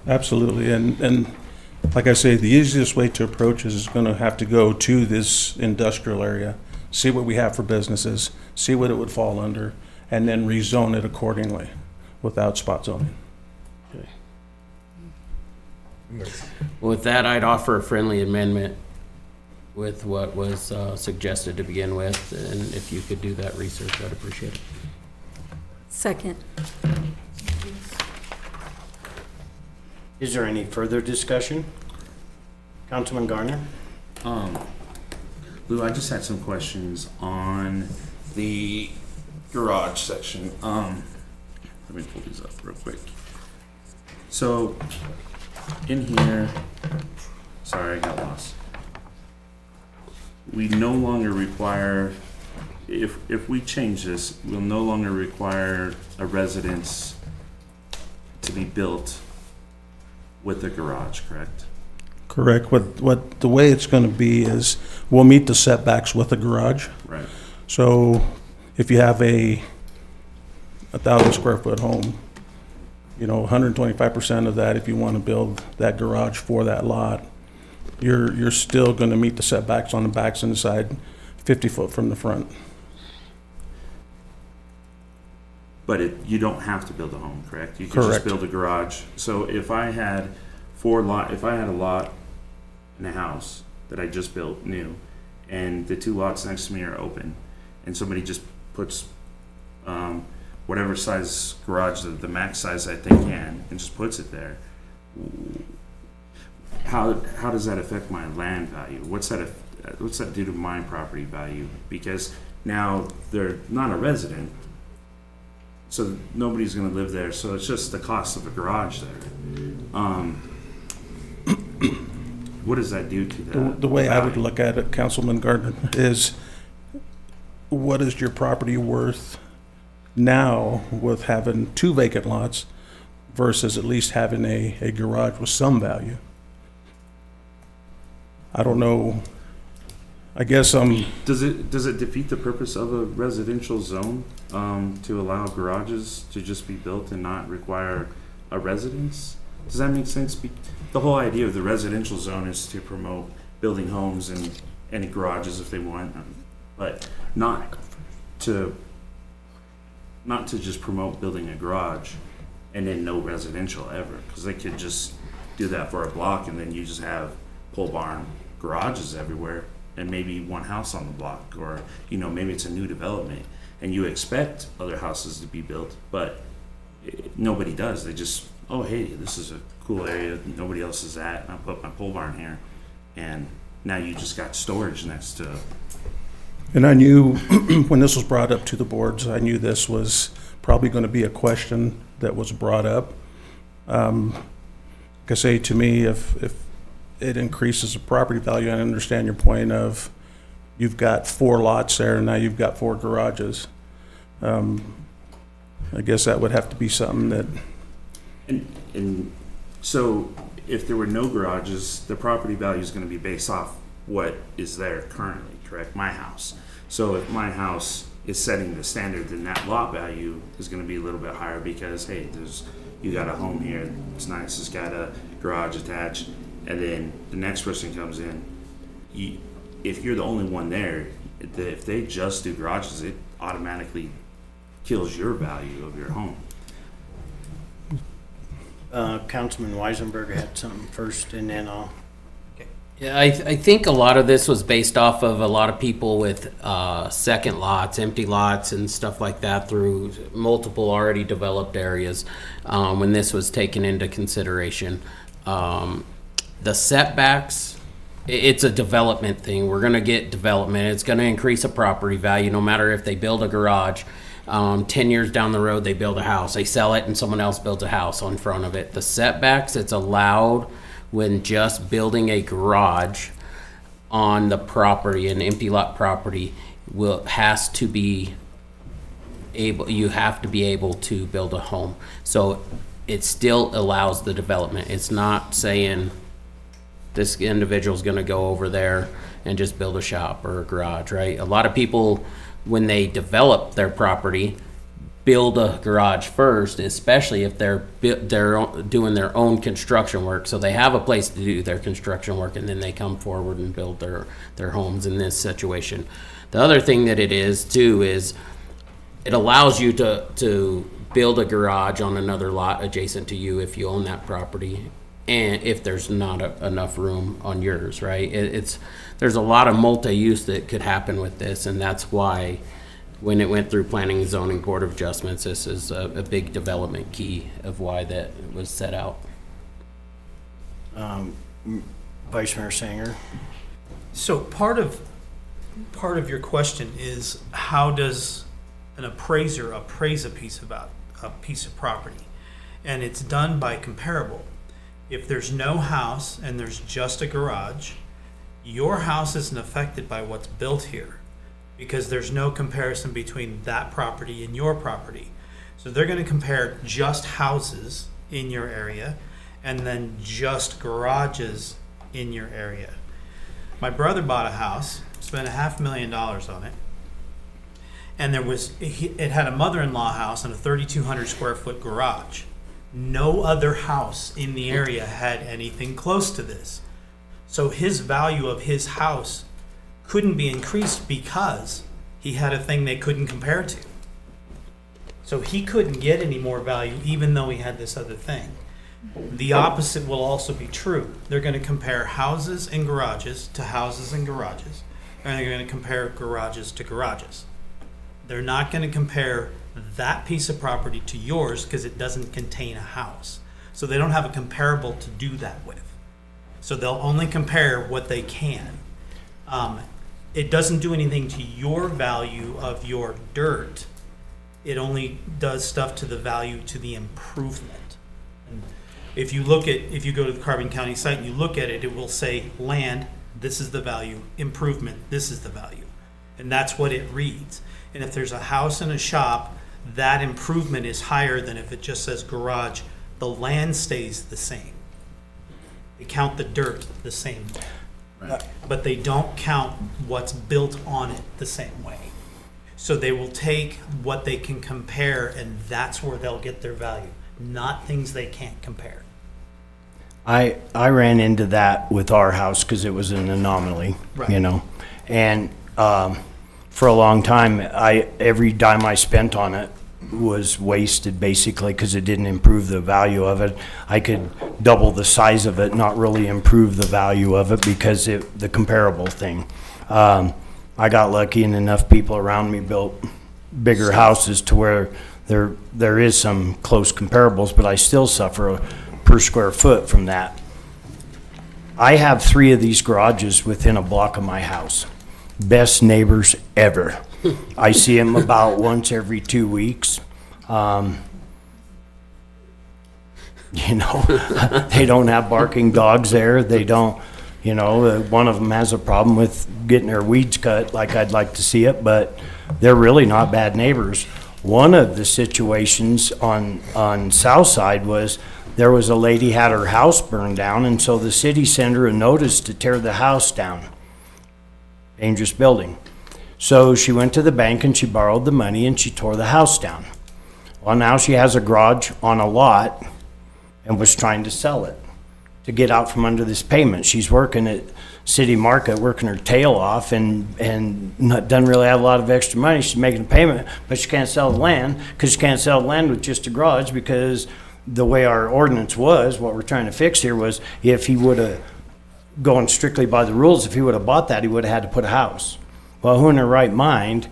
Absolutely, and like I say, the easiest way to approach is going to have to go to this industrial area, see what we have for businesses, see what it would fall under, and then rezone it accordingly without spot zoning. Okay. With that, I'd offer a friendly amendment with what was suggested to begin with, and if you could do that research, I'd appreciate it. Second. Is there any further discussion? Councilman Garner? Lou, I just had some questions on the garage section. Let me pull these up real quick. So, in here, sorry, I got lost. We no longer require, if we change this, we'll no longer require a residence to be built with a garage, correct? Correct. What the way it's going to be is we'll meet the setbacks with a garage. Right. So if you have a 1,000 square foot home, 125% of that, if you want to build that garage for that lot, you're still going to meet the setbacks on the backs and the side, 50 foot from the front. But you don't have to build a home, correct? You can just Correct. build a garage. So if I had if I had a lot and a house that I just built new, and the two lots next to me are open, and somebody just puts whatever size garage, the max size that they can, and just puts it there, how does that affect my land value? What's that do to my property value? Because now they're not a resident, so nobody's going to live there. So it's just the cost of a garage there. What does that do to that? The way I would look at it, Councilman Gardner, is what is your property worth now with having 2 vacant lots versus at least having a garage with some value? I don't know. I guess Does it defeat the purpose of a residential zone to allow garages to just be built and not require a residence? Does that make sense? The whole idea of the residential zone is to promote building homes and any garages if they want, but not to just promote building a garage and then no residential ever, because they could just do that for a block and then you just have pole barn garages everywhere and maybe one house on the block, or maybe it's a new development and you expect other houses to be built, but nobody does. They just, oh hey, this is a cool area nobody else is at, and I put my pole barn here, and now you just got storage next to. And I knew when this was brought up to the boards, I knew this was probably going to be a question that was brought up. Like I say, to me, if it increases the property value, I understand your point of you've got 4 lots there and now you've got 4 garages. I guess that would have to be something that. And so if there were no garages, the property value is going to be based off what is there currently, correct? My house. So if my house is setting the standard, then that lot value is going to be a little bit higher because, hey, you got a home here, it's nice, it's got a garage attached, and then the next person comes in. If you're the only one there, if they just do garages, it automatically kills your value of your home. Councilman Weisenberg had something first, and then I'll. Yeah, I think a lot of this was based off of a lot of people with second lots, empty lots, and stuff like that through multiple already developed areas when this was taken into consideration. The setbacks, it's a development thing. We're going to get development. It's going to increase a property value no matter if they build a garage. 10 years down the road, they build a house. They sell it and someone else builds a house on front of it. The setbacks, it's allowed when just building a garage on the property, an empty lot property, you have to be able to build a home. So it still allows the development. It's not saying this individual's going to go over there and just build a shop or a garage, right? A lot of people, when they develop their property, build a garage first, especially if they're doing their own construction work. So they have a place to do their construction work, and then they come forward and build their homes in this situation. The other thing that it is too is it allows you to build a garage on another lot adjacent to you if you own that property, and if there's not enough room on yours, right? There's a lot of multi-use that could happen with this, and that's why when it went through Planning and Zoning Board of Adjustments, this is a big development key of why that was set out. Vice Mayor Sanger. So part of your question is, how does an appraiser appraise a piece of property? And it's done by comparable. If there's no house and there's just a garage, your house isn't affected by what's built here, because there's no comparison between that property and your property. So they're going to compare just houses in your area and then just garages in your area. My brother bought a house, spent $500,000 on it, and it had a mother-in-law house and a 3,200 square foot garage. No other house in the area had anything close to this. So his value of his house couldn't be increased because he had a thing they couldn't compare to. So he couldn't get any more value even though he had this other thing. The opposite will also be true. They're going to compare houses and garages to houses and garages, and they're going to compare garages to garages. They're not going to compare that piece of property to yours because it doesn't contain a house. So they don't have a comparable to do that with. So they'll only compare what they can. It doesn't do anything to your value of your dirt. It only does stuff to the value to the improvement. And if you go to the Carbon County site and you look at it, it will say land, this is the value, improvement, this is the value. And that's what it reads. And if there's a house and a shop, that improvement is higher than if it just says garage. The land stays the same. They count the dirt the same. but they don't count what's built on it the same way. So they will take what they can compare, and that's where they'll get their value, not things they can't compare. I ran into that with our house because it was an anomaly, Right. you know. And for a long time, every dime I spent on it was wasted basically because it didn't improve the value of it. I could double the size of it, not really improve the value of it because the comparable thing. I got lucky and enough people around me built bigger houses to where there is some close comparables, but I still suffer per square foot from that. I have 3 of these garages within a block of my house. Best neighbors ever. I see them about once every 2 weeks. You know, they don't have barking dogs there. They don't, you know, one of them has a problem with getting their weeds cut like I'd like to see it, but they're really not bad neighbors. One of the situations on South Side was there was a lady had her house burned down, and so the city sent her a notice to tear the house down. Dangerous building. So she went to the bank and she borrowed the money and she tore the house down. Well, now she has a garage on a lot and was trying to sell it to get out from under this payment. She's working at City Market, working her tail off and doesn't really have a lot of extra money. She's making a payment, but she can't sell the land because she can't sell the land with just a garage because the way our ordinance was, what we're trying to fix here was if he would have gone strictly by the rules, if he would have bought that, he would have had to put a house. Well, who in their right mind,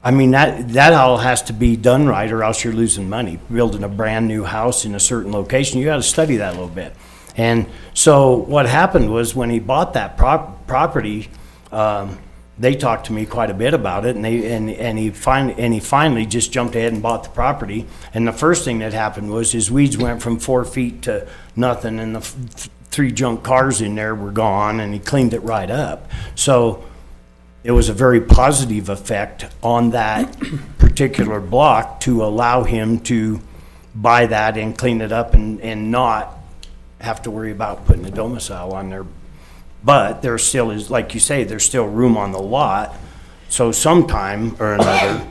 I mean, that all has to be done right or else you're losing money. Building a brand new house in a certain location, you got to study that a little bit. And so what happened was when he bought that property, they talked to me quite a bit about it, and he finally just jumped ahead and bought the property. And the first thing that happened was his weeds went from 4 feet to nothing, and the 3 junk cars in there were gone, and he cleaned it right up. So it was a very positive effect on that particular block to allow him to buy that and clean it up and not have to worry about putting a domicile on there. But there still is, like you say, there's still room on the lot. So sometime or another,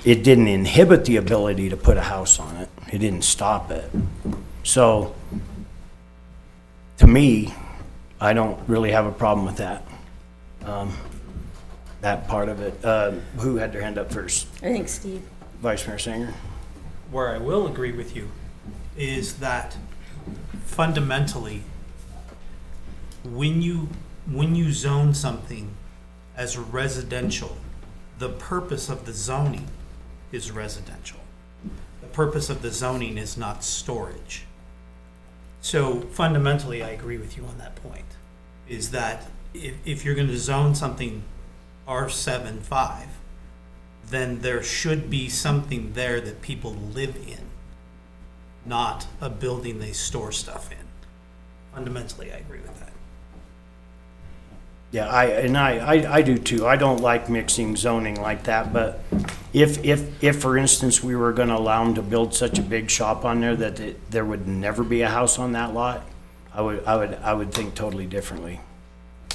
it didn't inhibit the ability to put a house on it. It didn't stop it. So to me, I don't really have a problem with that. That part of it. Who had their hand up first? I think Steve. Vice Mayor Sanger. Where I will agree with you is that fundamentally, when you zone something as residential, the purpose of the zoning is residential. The purpose of the zoning is not storage. So fundamentally, I agree with you on that point, is that if you're going to zone something R7-5, then there should be something there that people live in, not a building they store stuff in. Fundamentally, I agree with that. Yeah, I do too. I don't like mixing zoning like that, but if for instance, we were gonna allow them to build such a big shop on there that there would never be a house on that lot, I would think totally differently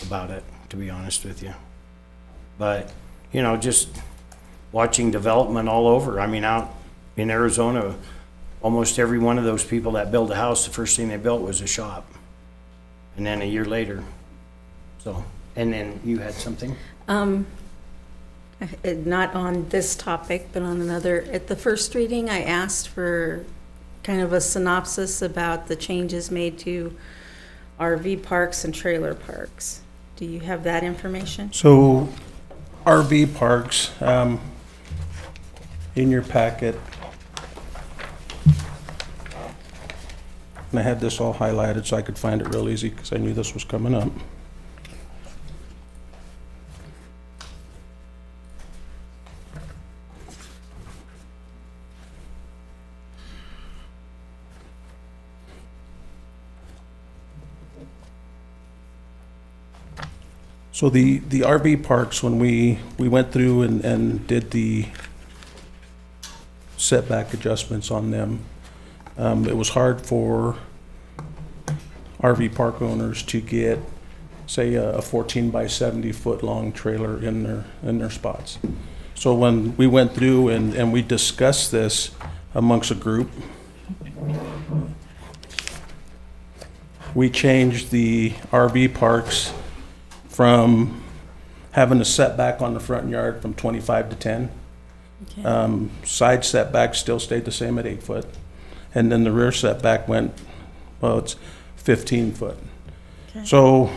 about it, to be honest with you. But, you know, just watching development all over. I mean, out in Arizona, almost every one of those people that built a house, the first thing they built was a shop. And then a year later, so, and then you had something? Not on this topic, but on another. At the first reading, I asked for kind of a synopsis about the changes made to RV parks and trailer parks. Do you have that information? So RV parks, in your packet, and I had this all highlighted so I could find it real easy because I knew this was coming up. So the RV parks, when we went through and did the setback adjustments on them, it was hard for RV park owners to get say, a 14 by 70 foot long trailer in their spots. So when we went through and we discussed this amongst a group, we changed the RV parks from having a setback on the front yard from 25 to 10. Okay. Side setback still stayed the same at 8 foot. And then the rear setback went, well, it's 15 foot. Okay. So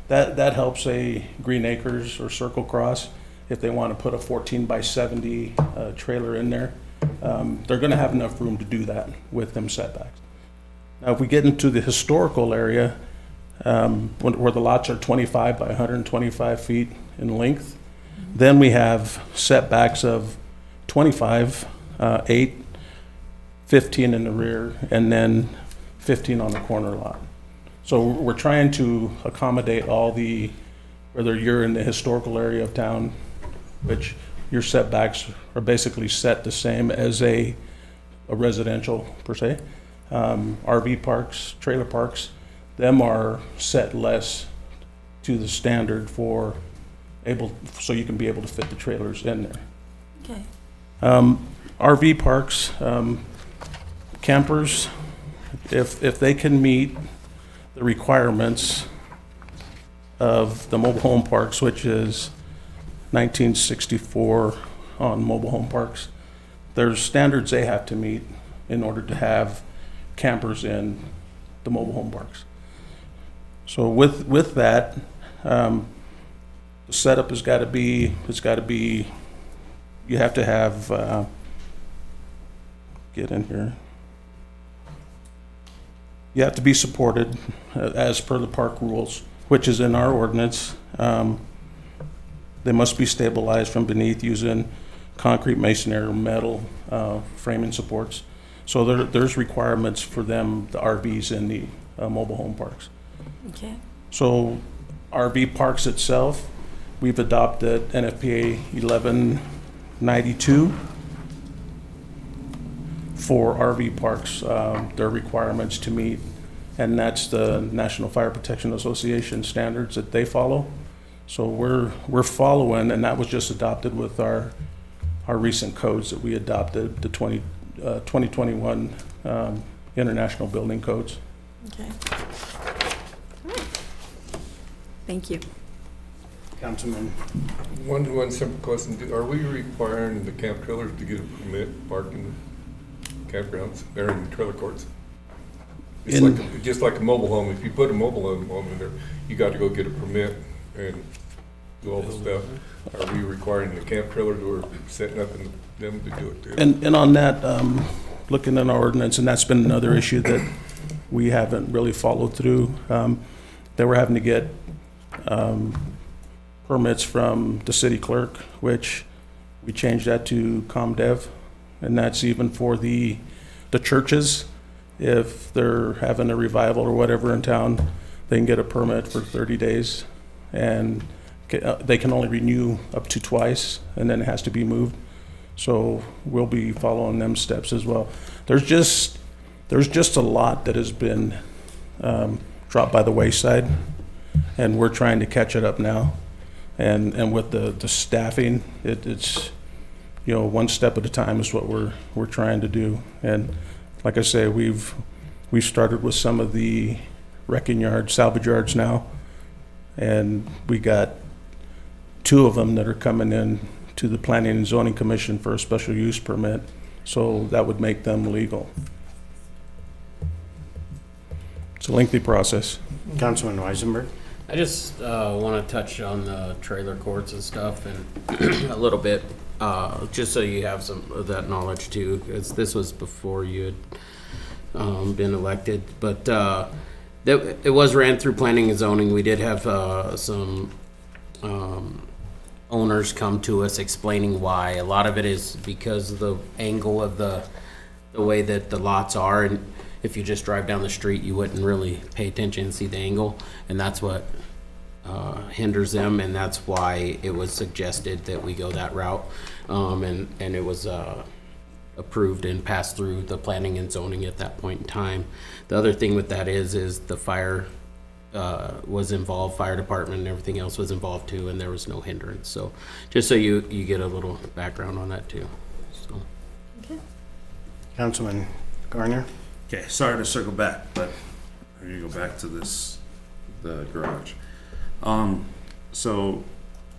that helps a Green Acres or Circle Cross if they want to put a 14 by 70 trailer in there. They're going to have enough room to do that with them setbacks. Now, if we get into the historical area, where the lots are 25 by 125 feet in length, then we have setbacks of 25, 8, 15 in the rear, and then 15 on the corner lot. So we're trying to accommodate all whether you're in the historical area of town, which your setbacks are basically set the same as a residential per se. RV parks, trailer parks, them are set less to the standard so you can be able to fit the trailers in there. Okay. RV parks, campers, if they can meet the requirements of the mobile home parks, which is 1964 on mobile home parks, there's standards they have to meet in order to have campers in the mobile home parks. So with that, the setup has got to be, you have to have, get in here. You have to be supported as per the park rules, which is in our ordinance. They must be stabilized from beneath using concrete, masonry, or metal framing supports. So there's requirements for them, the RVs in the mobile home parks. Okay. So RV parks itself, we've adopted NFPA 1192 for RV parks, their requirements to meet, and that's the National Fire Protection Association standards that they follow. So we're following, and that was just adopted with our recent codes that we adopted, the 2021 International Building Codes. Okay. Thank you. Councilman. One simple question, are we requiring the camp trailers to get a permit to park in the campgrounds, or in the trailer courts? It's just like a mobile home, if you put a mobile home in there, you got to go get a permit and do all the stuff. Are we requiring the camp trailers or setting up in them to do it too? And on that, looking at our ordinance, and that's been another issue that we haven't really followed through. They were having to get permits from the city clerk, which we changed that to ComDev, and that's even for the churches. If they're having a revival or whatever in town, they can get a permit for 30 days, and they can only renew up to twice, and then it has to be moved. So we'll be following them steps as well. There's just a lot that has been dropped by the wayside, and we're trying to catch it up now. And with the staffing, it's one step at a time is what we're trying to do. And like I say, we've started with some of the wrecking yards, salvage yards now, and we got 2 of them that are coming in to the Planning and Zoning Commission for a special use permit, so that would make them legal. It's a lengthy process. Councilman Weisenberg. I just want to touch on the trailer courts and stuff and a little bit, just so you have some of that knowledge too, because this was before you had been elected. But it was ran through planning and zoning. We did have some owners come to us explaining why. A lot of it is because of the angle of the way that the lots are, and if you just drive down the street, you wouldn't really pay attention and see the angle, and that's what hinders them, and that's why it was suggested that we go that route, and it was approved and passed through the planning and zoning at that point in time. The other thing with that is the fire was involved, fire department and everything else was involved too, and there was no hindrance. So just so you get a little background on that too. So. Councilman Garner? Okay, sorry to circle back, but I'm gonna go back to the garage. So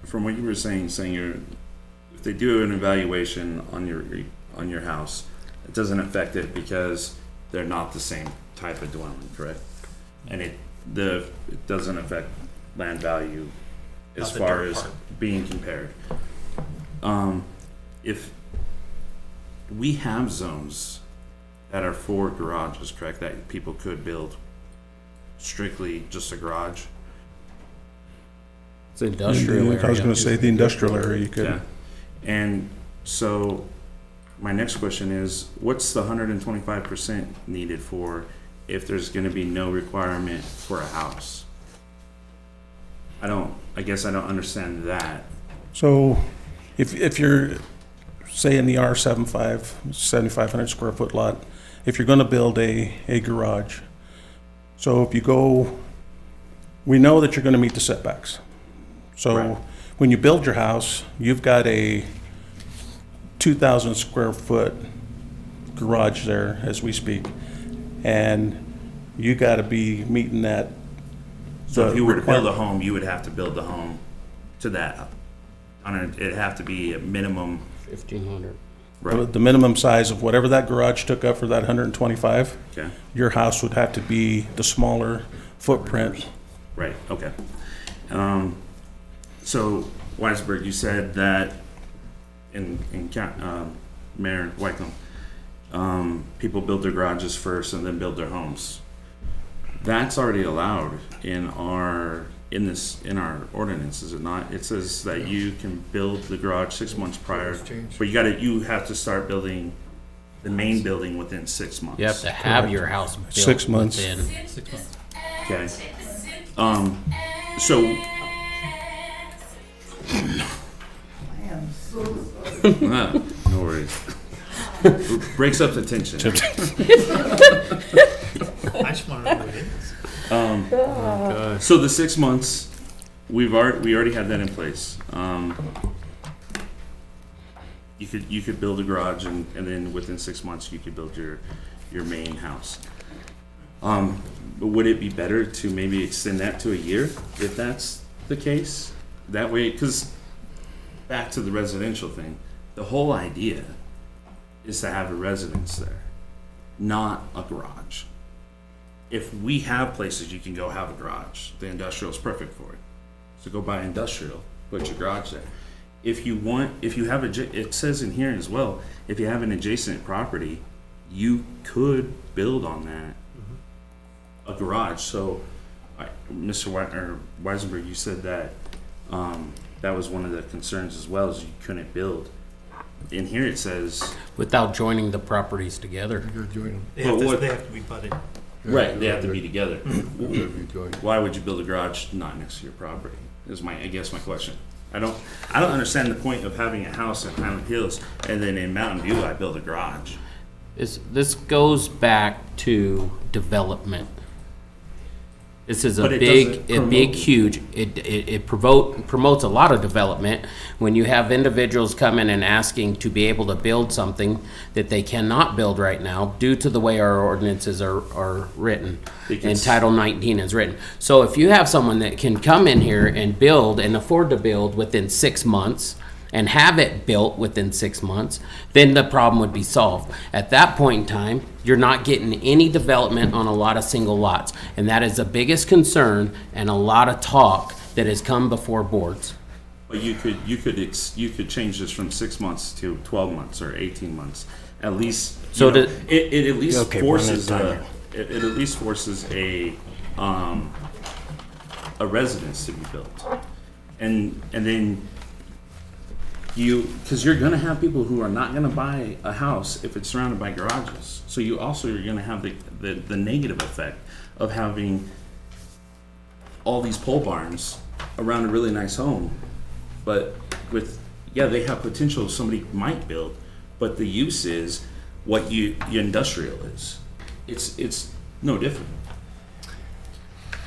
from what you were saying if they do an evaluation on your house, it doesn't affect it because they're not the same type of dwelling, correct? And it doesn't affect land value as Not the far dirt as part. being compared. If we have zones that are for garages, correct, that people could build strictly just a garage? It's industrial area. I was gonna say the industrial area you could. Yeah. And so my next question is, what's the 125% needed for if there's gonna be no requirement for a house? I guess I don't understand that. So if you're, say in the R75, 7,500 square foot lot, if you're gonna build a garage, so if you go, we know that you're gonna meet the setbacks. So Right. when you build your house, you've got a 2,000 square foot garage there as we speak. And you gotta be meeting that. So if you were to build a requirement. home, you would have to build the home to that. It'd have to be a minimum, 1,500. right? The minimum size of whatever that garage took up for that 125, Okay, your house would have to be the smaller footprint. right, okay. So Weisberg, you said that Mayor Wycombe, people build their garages first and then build their homes. That's already allowed in our ordinance, is it not? It says that you can build the garage 6 months prior, but you have to start building the main building within 6 months. You have to have your house built 6 months. within. Okay. So. No worries. Breaks up the tension. I just want to know what it is. So the 6 months, we already have that in place. You could build a garage and then within 6 months you could build your main house. But would it be better to maybe extend that to a year if that's the case? That way, because back to the residential thing, the whole idea is to have a residence there, not a garage. If we have places you can go have a garage, the industrial is perfect for it. So go buy industrial, put your garage there. If you have it says in here as well, if you have an adjacent property, you could build on that a garage. So, Mr. Weisenberg, you said that that was one of the concerns as well, is you couldn't build. In here it says Without joining the properties together. You're joining. They have to be budded. right, they have to be together. You join. Why would you build a garage not next to your property? Is my question. I don't understand the point of having a house in Highland Hills and then in Mountain View I build a garage. This goes back to development. This is a But it big, doesn't huge, it promotes a lot of development when you have individuals coming and asking to be able to build something that they cannot build right now due to the way our ordinances are written and Title 19 is written. So if you have someone that can come in here and build and afford to build within 6 months and have it built within 6 months, then the problem would be solved. At that point in time, you're not getting any development on a lot of single lots. And that is the biggest concern and a lot of talk that has come before boards. But you could change this from 6 months to 12 months or 18 months. At least So it at least Okay, forces one at a time. it at least forces a residence to be built. And then because you're gonna have people who are not gonna buy a house if it's surrounded by garages. So you're gonna have the negative effect of having all these pole barns around a really nice home. But they have potential somebody might build, but the use is what your industrial is. It's no different.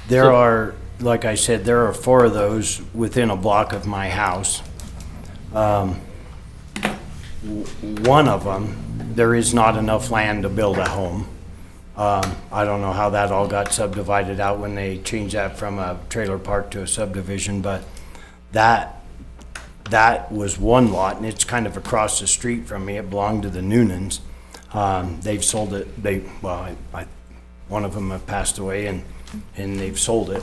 There are, like I said, there are 4 of those within a block of my house. One of them, there is not enough land to build a home. I don't know how that all got subdivided out when they changed that from a trailer park to a subdivision, but that was one lot, and it's kind of across the street from me. It belonged to the Noonans. They've sold it. One of them have passed away, and they've sold it.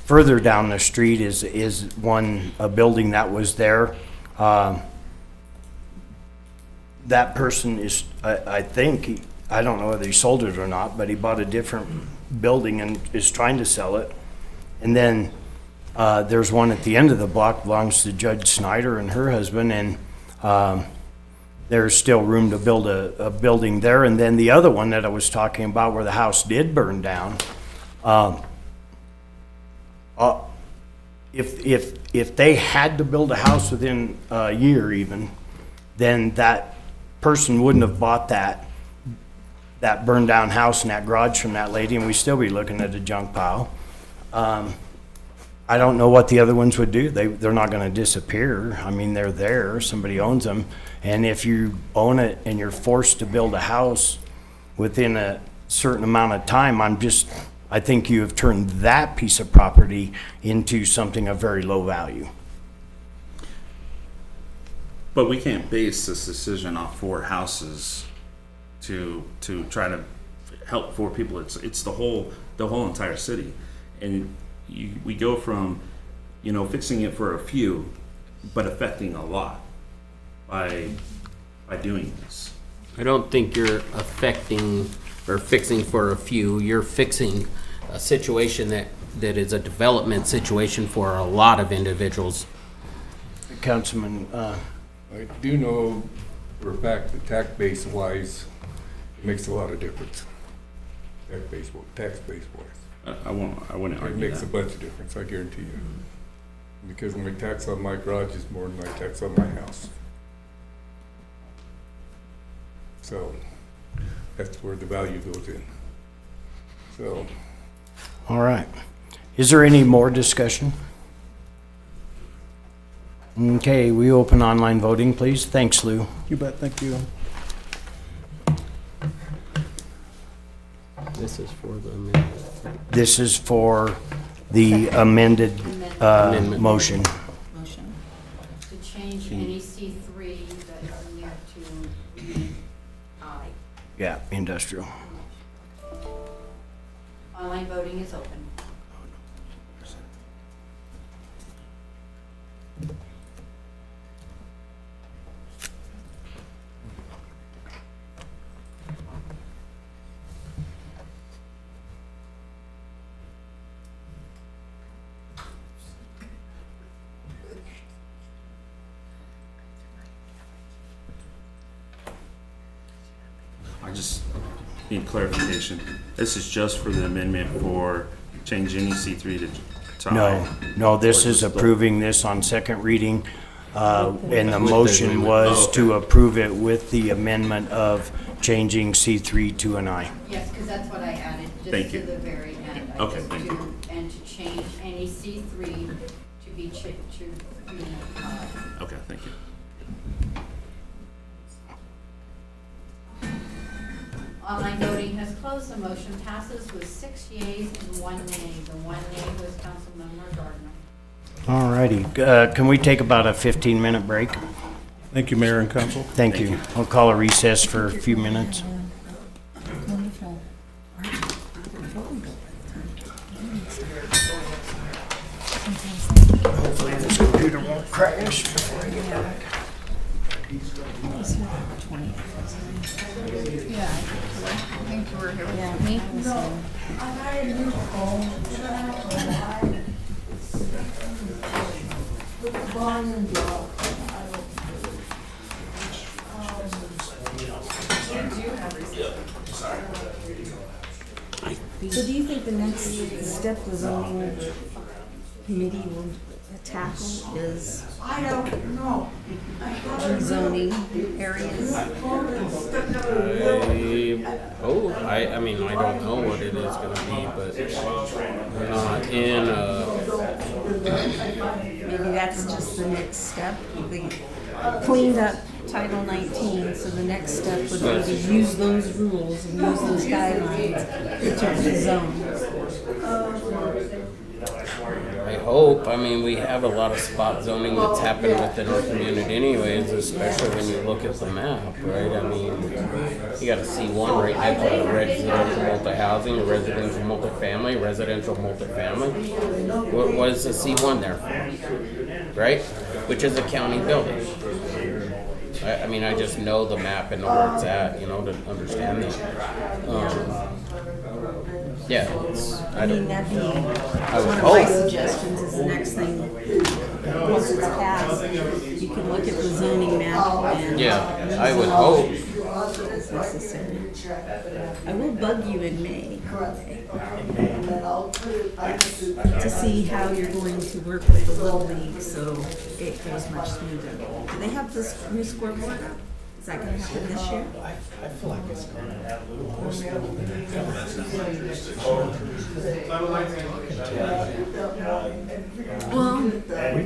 Further down the street is a building that was there. That person is, I think, I don't know whether he sold it or not, but he bought a different building and is trying to sell it. And then there's one at the end of the block, belongs to Judge Snyder and her husband, and there's still room to build a building there. And then the other one that I was talking about where the house did burn down, if they had to build a house within a year even, then that person wouldn't have bought that burned down house and that garage from that lady, and we'd still be looking at a junk pile. I don't know what the other ones would do. They're not gonna disappear. I mean, they're there, somebody owns them. And if you own it and you're forced to build a house within a certain amount of time, I think you have turned that piece of property into something of very low value. But we can't base this decision off 4 houses to try to help 4 people. It's the whole entire city, and we go from fixing it for a few, but affecting a lot by doing this. I don't think you're affecting or fixing for a few. You're fixing a situation that is a development situation for a lot of individuals. Councilman, I do know for a fact that tax base wise, it makes a lot of difference. Tax base wise. I wouldn't argue It makes that. a bunch of difference, I guarantee you. Because my tax on my garage is more than my tax on my house. So that's where the value goes in. So. all right. Is there any more discussion? Okay, we open online voting, please. Thanks, Lou. You bet, thank you. This is for the amendment. This is for the amended Amendment. motion. To change any C3 that are near to I. Yeah, industrial. Online voting is open. I just need clarification. This is just for the amendment for change any C3 to I? No, this is approving this on second reading. And the motion was to approve it with the amendment of changing C3 to an I. Yes, because that's what I added, Thank just you. to the very end. I Okay, just thank you. And to change any C3 to be I. Okay, thank you. Online voting has closed. The motion passes with 6 yeas and 1 nay. The 1 nay was Councilmember Gardner. All righty. Can we take about a 15-minute break? Thank you, Mayor and Council. Thank you. I'll call a recess for a few minutes. Hopefully this computer won't crash before I get back. Yeah, I think you were here with me. So do you think the next step, the zoning committee will tackle is I don't know. rezoning areas. I mean, I don't know what it is gonna be, but we're not in Maybe that's just the next step. We cleaned up Title 19, so the next step would be to use those rules and use those guidelines to rezone. I hope. I mean, we have a lot of spot zoning that's happened within our community anyways, especially when you look at the map, right? I mean, you got a C1 right next to a residential multi-housing, a residential multifamily, residential multifamily. What is the C1 there for? Right? Which is a county building. I mean, I just know the map and know where it's at, you know, to understand that. Yeah, I mean, that'd be one of hope. my suggestions is the next thing, once it's passed, you can look at the zoning map and. Yeah, I would hope. It's necessary. I will bug you in May to see how you're going to work with the Little League so it goes much smoother. Do they have this new scoreboard up? Is that gonna happen this year? I feel like it's going to happen more stable than it Well, we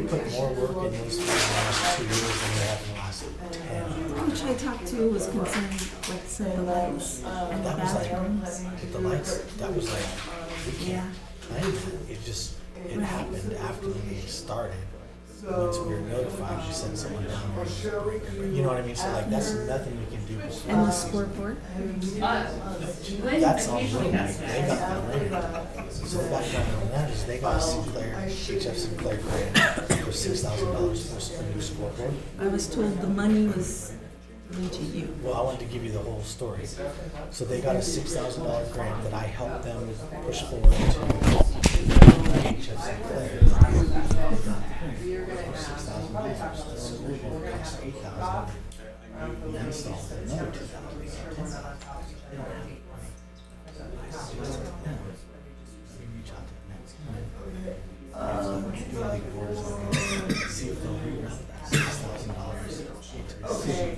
put more work in these for the last 2 years than we have in the last 10. which I talked to was concerned, like said, the lights and the That was like, bathrooms. with the lights, that was like, we Yeah. can't plan it. It just, it happened after the meeting started. Once we were notified, we sent someone down there to break it. You know what I mean? So like, that's nothing we can do before. And the scoreboard? That's on them, like, they got the money. So the background on that is they got a Sinclair, HF Sinclair grant for $6,000 for a new scoreboard. I was told the money was given to you. Well, I wanted to give you the whole story. So they got a $6,000 grant that I helped them push forward to HF Sinclair. $6,000. The scoreboard cost $8,000. And then installed another $2,000. They don't have any money. We reach out to them next time. See if they'll reroute that $6,000 into the city.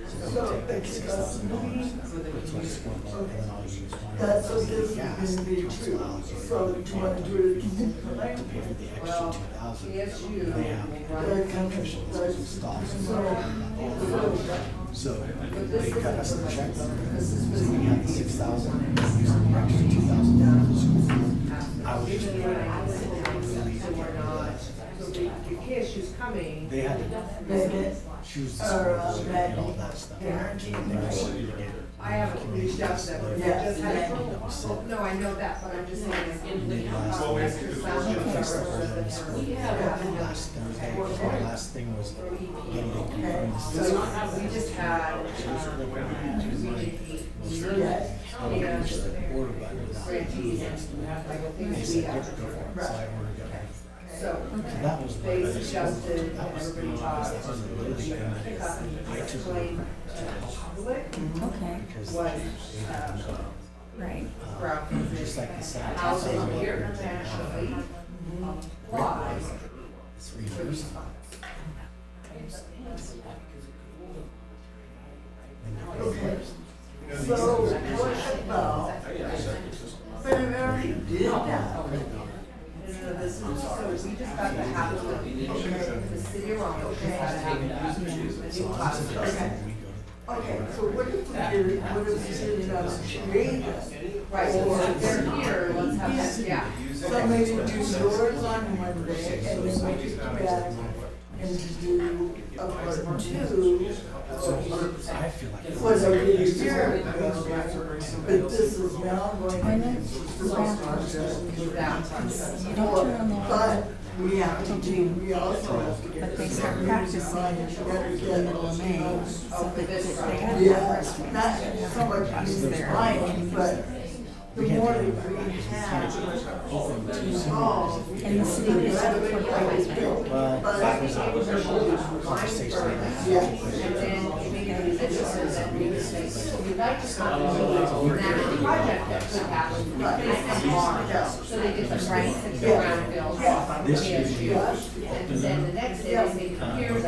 So we'll take that $6,000, put it towards the scoreboard, and then I'll use one of the gas that council allocated to pay for the extra $2,000. They have electricians to install some. So they cut us the check. So we have the $6,000, using the extra $2,000 for the scoreboard. I was just they had to choose the scoreboard and all that stuff. I haven't reached out to them. Just had a, no, I know that, but I'm just saying. Last Thursday, my last thing was getting to confirm the system. We just had, the order button was out. They said, go for it, so I ordered it. so That was they suggested that was the everybody talk. that was the really thing that I took over to help Okay. because they didn't know. Right. Just like the Senate. Housing here nationally applies. It's reversed. So, what about, but I already did that. So this is, so we just got the house, the city of Rawlins had to have a new classification. Okay, so what if we did, what if we did it on a trade? Right, so if they're here, let's have that, yeah. So maybe do yours on Monday and then we could come back and do a part two. I feel like Was a year ago, but this is now going to. But we have to do, we also have to get. But they start practicing in the middle of May, so that they have to Yeah, have restaurants. not so much use mine, but the more that we have involved. And the city is well, that was a conversation. Yeah. We'd like to come to that project that could happen, but I said tomorrow. So they get the right and the round bills. And then the next day, they say, here's a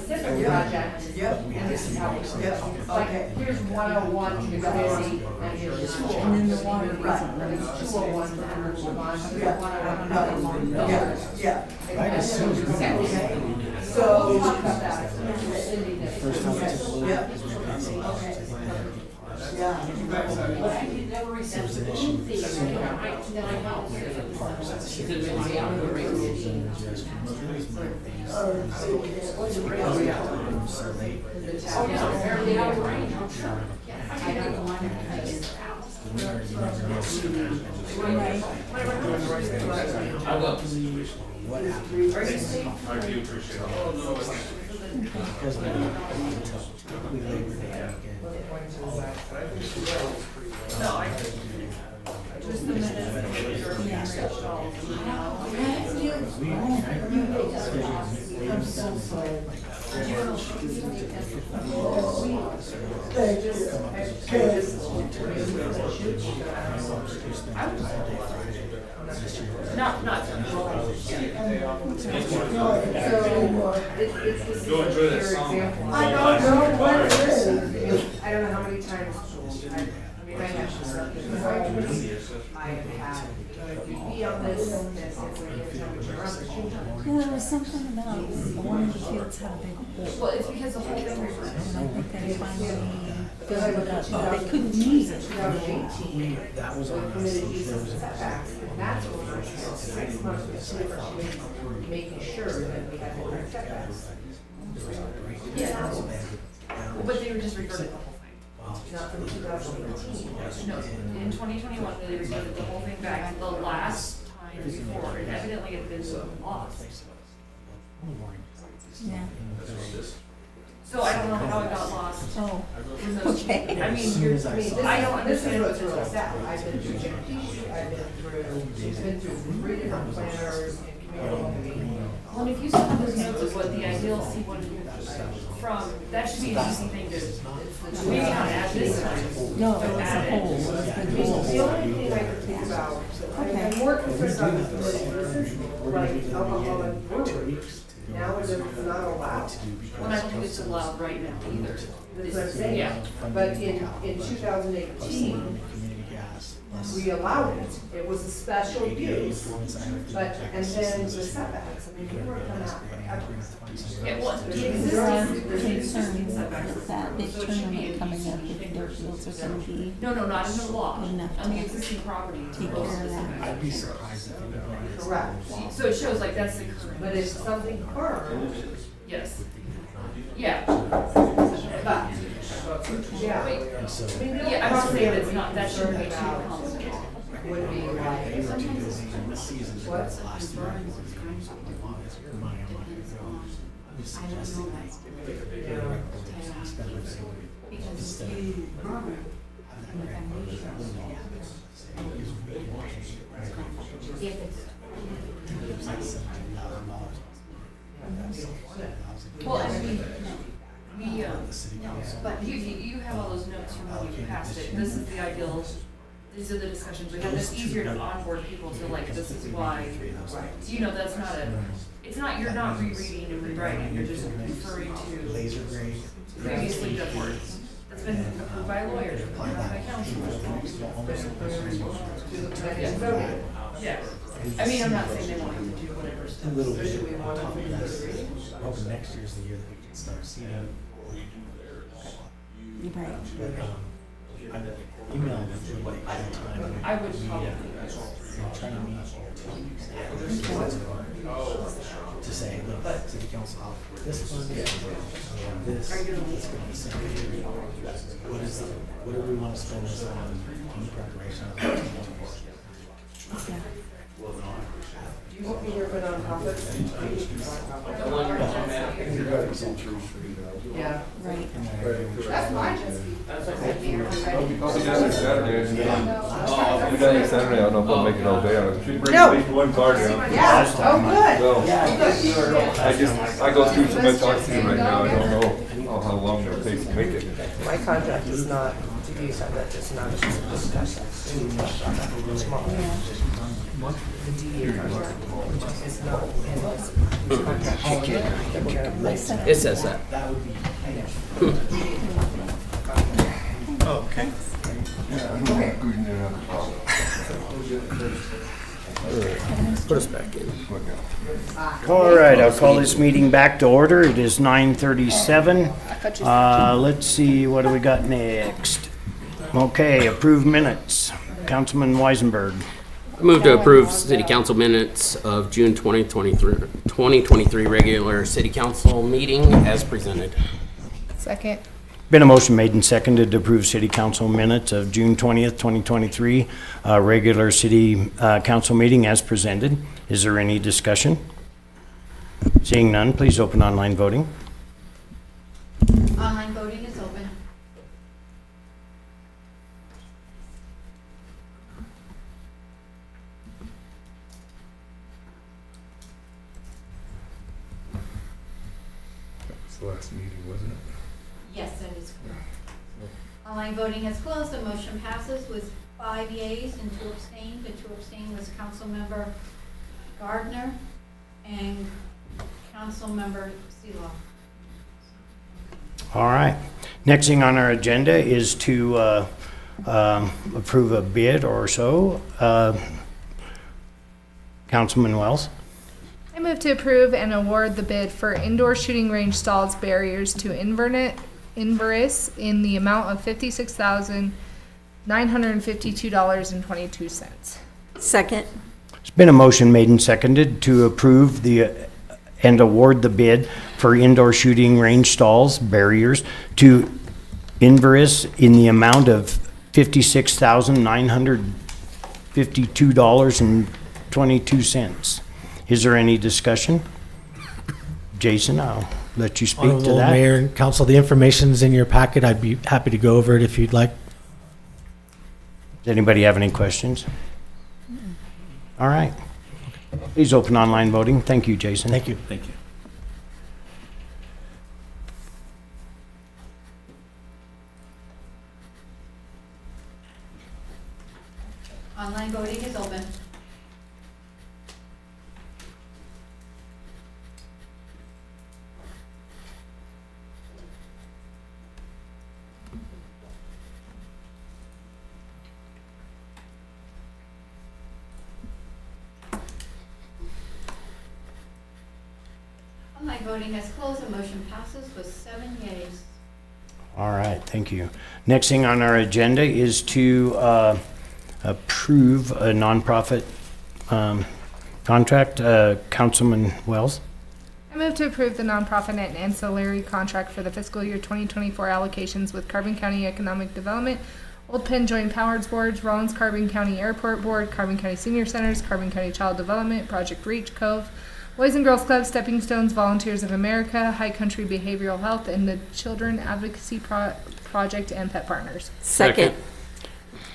specific project. And this is how it's like, here's 101 to the city, and here's 201. And then the water right, it's 201 to the one, 101 So we'll talk about that. First time I took a look. Yep. There's an issue with different parks. What happened? I do appreciate it. Because we Labor Day I'm so sorry. Not. It's the example. I don't know what it is. I don't know how many times. I mean, I have had be on this. There was something about one of the kids had a big hole. Well, it's because the whole thing reversed. And I think they finally filled it up, but they couldn't use it. 2018. That was on Permitted use of setbacks, and that's what we're 6 months before making sure that we have the correct setbacks. Yeah. But they were just reverted the whole thing. Not from 2018. No, in 2021, they reverted the whole thing back to the last time before, and evidently it had been lost. Yeah. So I don't know how it got lost. Oh, in those- okay. I mean, you're, I don't understand what's really sad. I've been through Jackie, I've been through 3 different planners and community. Well, and if you still have those notes of what the ideal C1 from, that should be an easy thing to, maybe not add this time. No, but it was a add hole. It was a big hole. The only thing I can think about, I'm more concerned about the uses, like alcohol and breweries. Now it's not allowed. Well, I don't think it's allowed right now either. That's what I'm saying. Yeah. But in 2018, we allowed it. It was a special use. But, and then the setbacks, I mean, we worked on that forever. It was, the They're existing, concerned with that big tournament coming up, if their fields are gonna be no, not in the law, good enough on the to existing property. take care of that. I'd be surprised if anybody. Correct. So it shows like that's the current. But if something burned, Yes. Yeah. but, yeah. Wait. I mean, the Yeah, I'm not only saying property that's not, that shouldn't be too about complicated. would be like, They were too busy in this season. What? Last year. Money on my own. I don't know that. Spend everything. Because if you burn in the foundation, if it's. Well, and but you have all those notes from when you passed it. This is the ideal, these are the discussions we have. It's easier to onboard people to like, this is why, you know, that's not a, it's not, you're not rereading and rewriting, you're just referring to Laser grade. previously done work. That's been approved by lawyers, approved by council. Yeah. I mean, I'm not saying they want to do whatever A stuff. little bit on top of that. Hoping next year's the year that we can start seeing. Right. I'm emailing them like all the time. I would probably. I'm trying to meet to say, look, city council, this one, this, it's gonna be same. What do we want to spend this on in preparation of the Yeah. you won't be here for nonprofits? Yeah. Right. That's my just. I'll be down there Saturday. Friday, Saturday, I don't know if I'll make it all day. I should bring No. at least one car down. Yeah, oh, good. So, I go through so much oxygen right now, I don't know how long it'll take to make it. My contract is not, to use that, it's not a discussion. It's small. The DA contract is not in this contract. It says that. Okay. Put us back in. All right, I'll call this meeting back to order. It is 9:37. Let's see, what do we got next? Okay, approved minutes. Councilman Weisenberg. I move to approve city council minutes of June 2023 regular city council meeting as presented. Second. Been a motion made and seconded to approve city council minutes of June 20th, 2023, regular city council meeting as presented. Is there any discussion? Seeing none, please open online voting. Online voting is open. It's the last meeting, wasn't it? Yes, that is correct. Online voting has closed. The motion passes with 5 yeas and 2 abstained. The 2 abstained was Councilmember Gardner and Councilmember Seeloff. All right. Next thing on our agenda is to approve a bid or so. Councilman Wells. I move to approve and award the bid for indoor shooting range stalls barriers to Inveris in the amount of $56,952.22. Second. There's been a motion made and seconded to approve and award the bid for indoor shooting range stalls, barriers to Inveris in the amount of $56,952.22. Is there any discussion? Jason, I'll let you speak to Honorable that. Mayor and Council, the information's in your packet. I'd be happy to go over it if you'd like. Does anybody have any questions? All right. Please open online voting. Thank you, Jason. Thank you. Thank you. Online voting is open. Online voting has closed. The motion passes with 7 yeas. All right, thank you. Next thing on our agenda is to approve a nonprofit contract. Councilman Wells. I move to approve the nonprofit and ancillary contract for the fiscal year 2024 allocations with Carbon County Economic Development, Old Penn Joint Powers Boards, Rawlins Carbon County Airport Board, Carbon County Senior Centers, Carbon County Child Development, Project Reach, Cove, Boys and Girls Club, Stepping Stones, Volunteers of America, High Country Behavioral Health, and the Children Advocacy Project and Pet Partners. Second.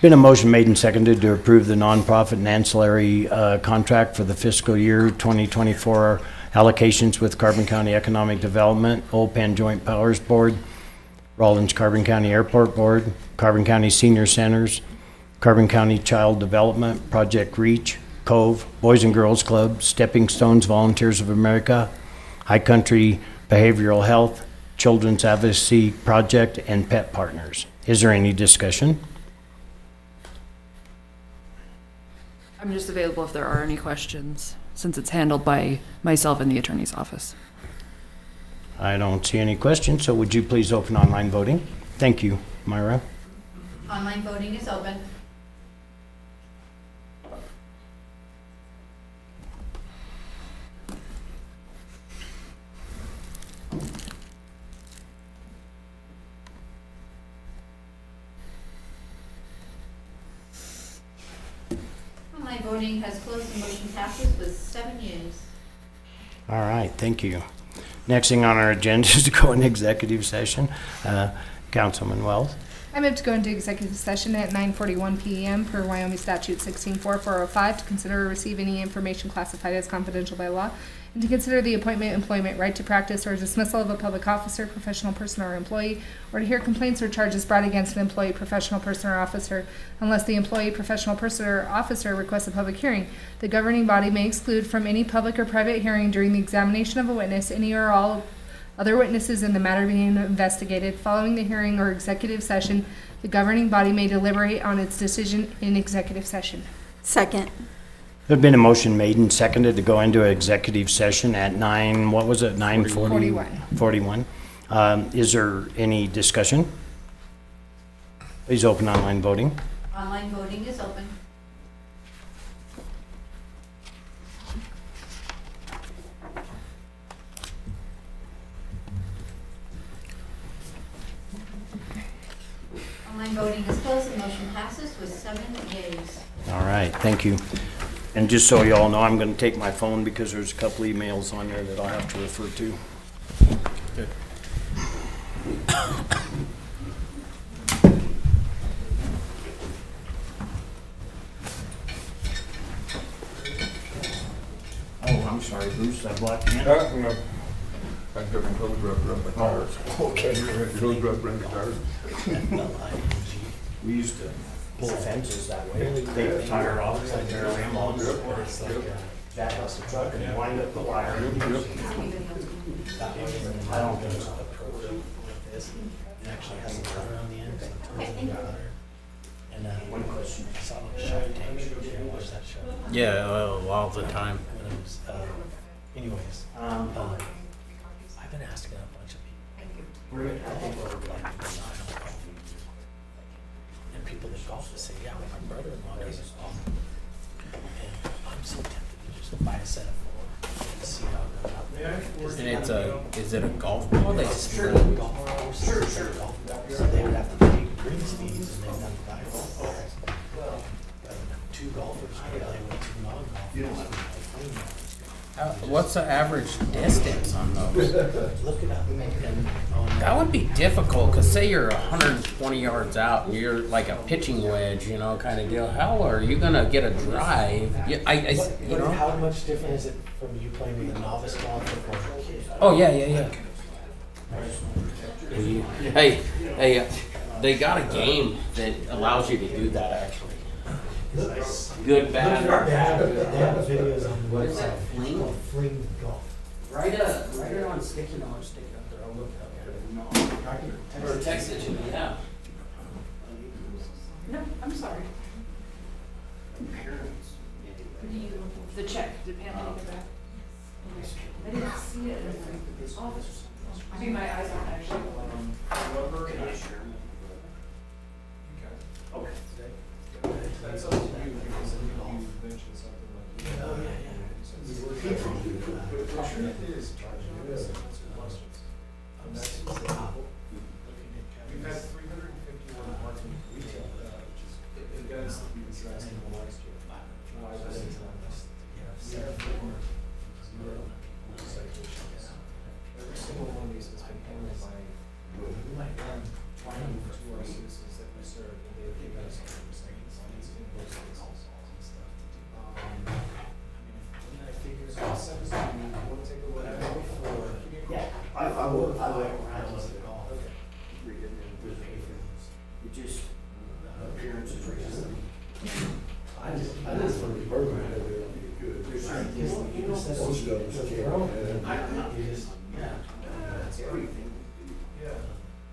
Been a motion made and seconded to approve the nonprofit and ancillary contract for the fiscal year 2024 allocations with Carbon County Economic Development, Old Penn Joint Powers Board, Rawlins Carbon County Airport Board, Carbon County Senior Centers, Carbon County Child Development, Project Reach, Cove, Boys and Girls Club, Stepping Stones, Volunteers of America, High Country Behavioral Health, Children's Advocacy Project, and Pet Partners. Is there any discussion? I'm just available if there are any questions, since it's handled by myself and the attorney's office. I don't see any questions, so would you please open online voting? Thank you, Myra. Online voting is open. Online voting has closed. The motion passes with 7 yeas. All right, thank you. Next thing on our agenda is to go in executive session. Councilman Wells. I move to go into executive session at 9:41 PM per Wyoming statute 164405 to consider or receive any information classified as confidential by law, and to consider the appointment, employment, right to practice, or dismissal of a public officer, professional person, or employee, or to hear complaints or charges brought against an employee, professional person, or officer, unless the employee, professional person, or officer requests a public hearing. The governing body may exclude from any public or private hearing during the examination of a witness any or all other witnesses in the matter being investigated. Following the hearing or executive session, the governing body may deliberate on its decision in executive session. Second. There's been a motion made and seconded to go into an executive session at 9:41. 41. Is there any discussion? Please open online voting. Online voting is open. Online voting is closed. The motion passes with 7 yeas. All right, thank you. And just so you all know, I'm going to take my phone because there's a couple emails on there that I'll have to refer to. Good. Oh, I'm sorry, Bruce, I blocked you. No. I'm having clothes wrapped around my tires. Okay. Clothes wrapped around the tires. We used to pull fences that way. Take the tire off, like barely long, but it's like jack off the truck and wind up the wire. I don't think it's appropriate with this. It actually has a cover on the end. And one question, I saw on Shark Tank, did you watch that show? Yeah, all the time. Anyways, I've been asking a bunch of people. I think we're like, and people that golf will say, yeah, well, my brother-in-law does golf. And I'm so tempted to just buy a set of 4 and see how it goes out there. And is it a golf ball? They Sure, golf balls. Sure, golf balls. So they would have to pay greens fees and they'd have to buy golf balls. But 2 golfers, they went 2 non-golfers. What's the average distance on those? Look it up. That would be difficult, because say you're 120 yards out and you're like a pitching wedge, you know, kind of deal. How are you going to get a drive? How much different is it from you playing with a novice golfer or a kid? Oh, yeah. Hey, they got a game that allows you to do that, actually. Good, bad. They have videos on the What is that, website. Fling? Called Fling Golf. Write it on sticky note, stick it up there. I'll look it up. Or text it to me, yeah. No, I'm sorry. The check, did Pam get back? I didn't see it in the office. I think my eyes aren't actually. Okay. That's up to you, because you mentioned something like that. Oh, yeah. The truth is, questions. We've had 351 parking retail, events that we've addressed in the last year. Why was it on this? Zero citations. Every single one of these has been handled by to our citizens that we serve, and they've given us these invoices and stuff. I figure it's all set, so you want to take a look at it before. Yeah, I will around with it all. It just, appearances are just. I just want to be perfect, but it'll be good. There's Most certain of them can't. That's everything. Yeah.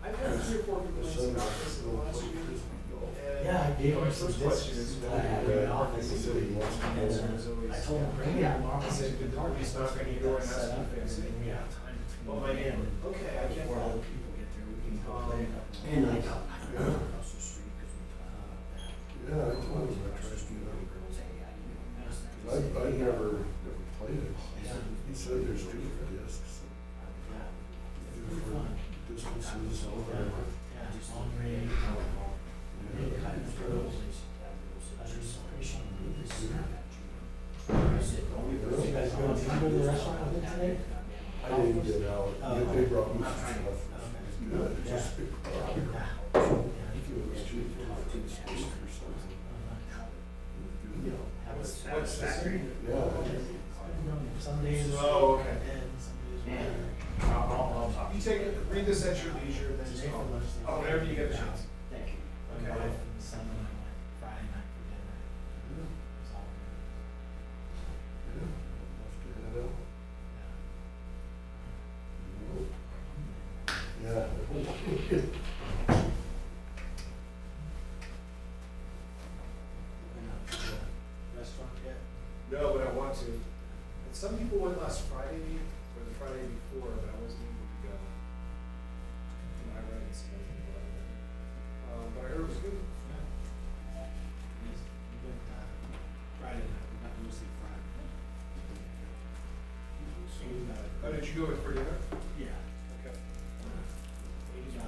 I've had 3 or 4 people say about this in the last year. Yeah, I gave him some Question discs. is, I told him, bring it tomorrow. I said, the door is not going to go and ask you fancy. Yeah, time Well, between my then. okay, I get Before that. other people get there, we can go play it up. And I got across the street because we. Yeah, I told him I trust you. I never played it. He said there's 2 discs. Different distances, all that. Yeah, just on range. You guys go to the restaurant with it today? I didn't get out. They brought me some stuff. Good, just. Some days. Oh, okay. Some days. You take it, read this at your leisure, then just call. Oh, whenever you get a chance. Thank you. Okay. My wife and son and I went Friday night for dinner. It was all Yeah. Restaurant yet? No, but I want to. And some people went last Friday or the Friday before, but I wasn't able to go. And I read it, so I think about it. But I heard it was good. Yeah. Yes, we went Friday night. We got mostly Friday. Oh, did you go for dinner? Yeah. Okay. We got a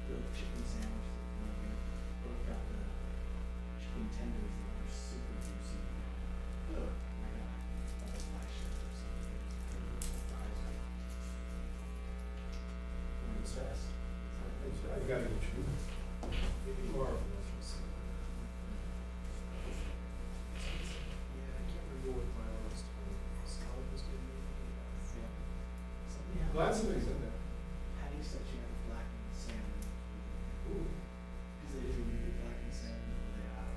little chicken sandwich that we broke out the chicken tenders that are super juicy. I got a butterfly shell or something. Fries are. What's best? I've got to get you. Maybe more of those. Yeah, I can't remember what my last time. Salad was good. Yeah. Glad somebody's in there. Patty said she had blackened salmon. Ooh. Because they usually make blackened salmon when they have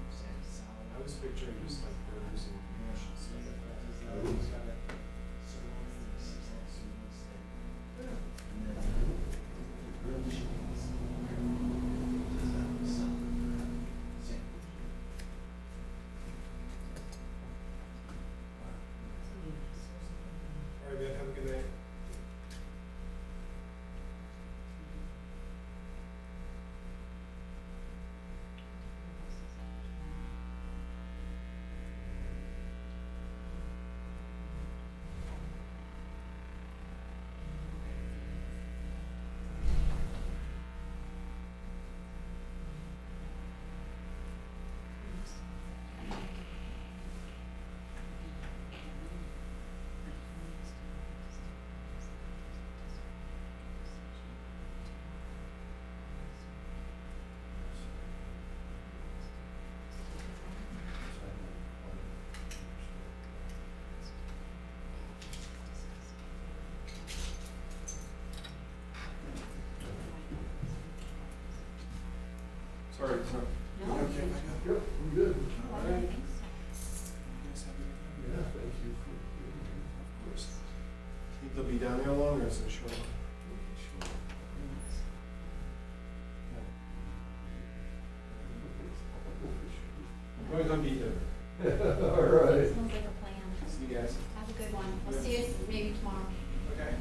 salmon salad. I was picturing just like burgers and mash and stuff like that. He's got a sirloin and a 6-ounce sirloin steak. Yeah. And then grilled cheese. Just that salad sandwich. All right, man. Have a good night. Sorry, it's not. No. Okay. Yep, I'm good. All right. Yeah, thank you for, of course. Think they'll be down there long or is it short? I'm going to be there. All right. Sounds like a plan. See you guys. Have a good one. I'll see you maybe tomorrow. Okay.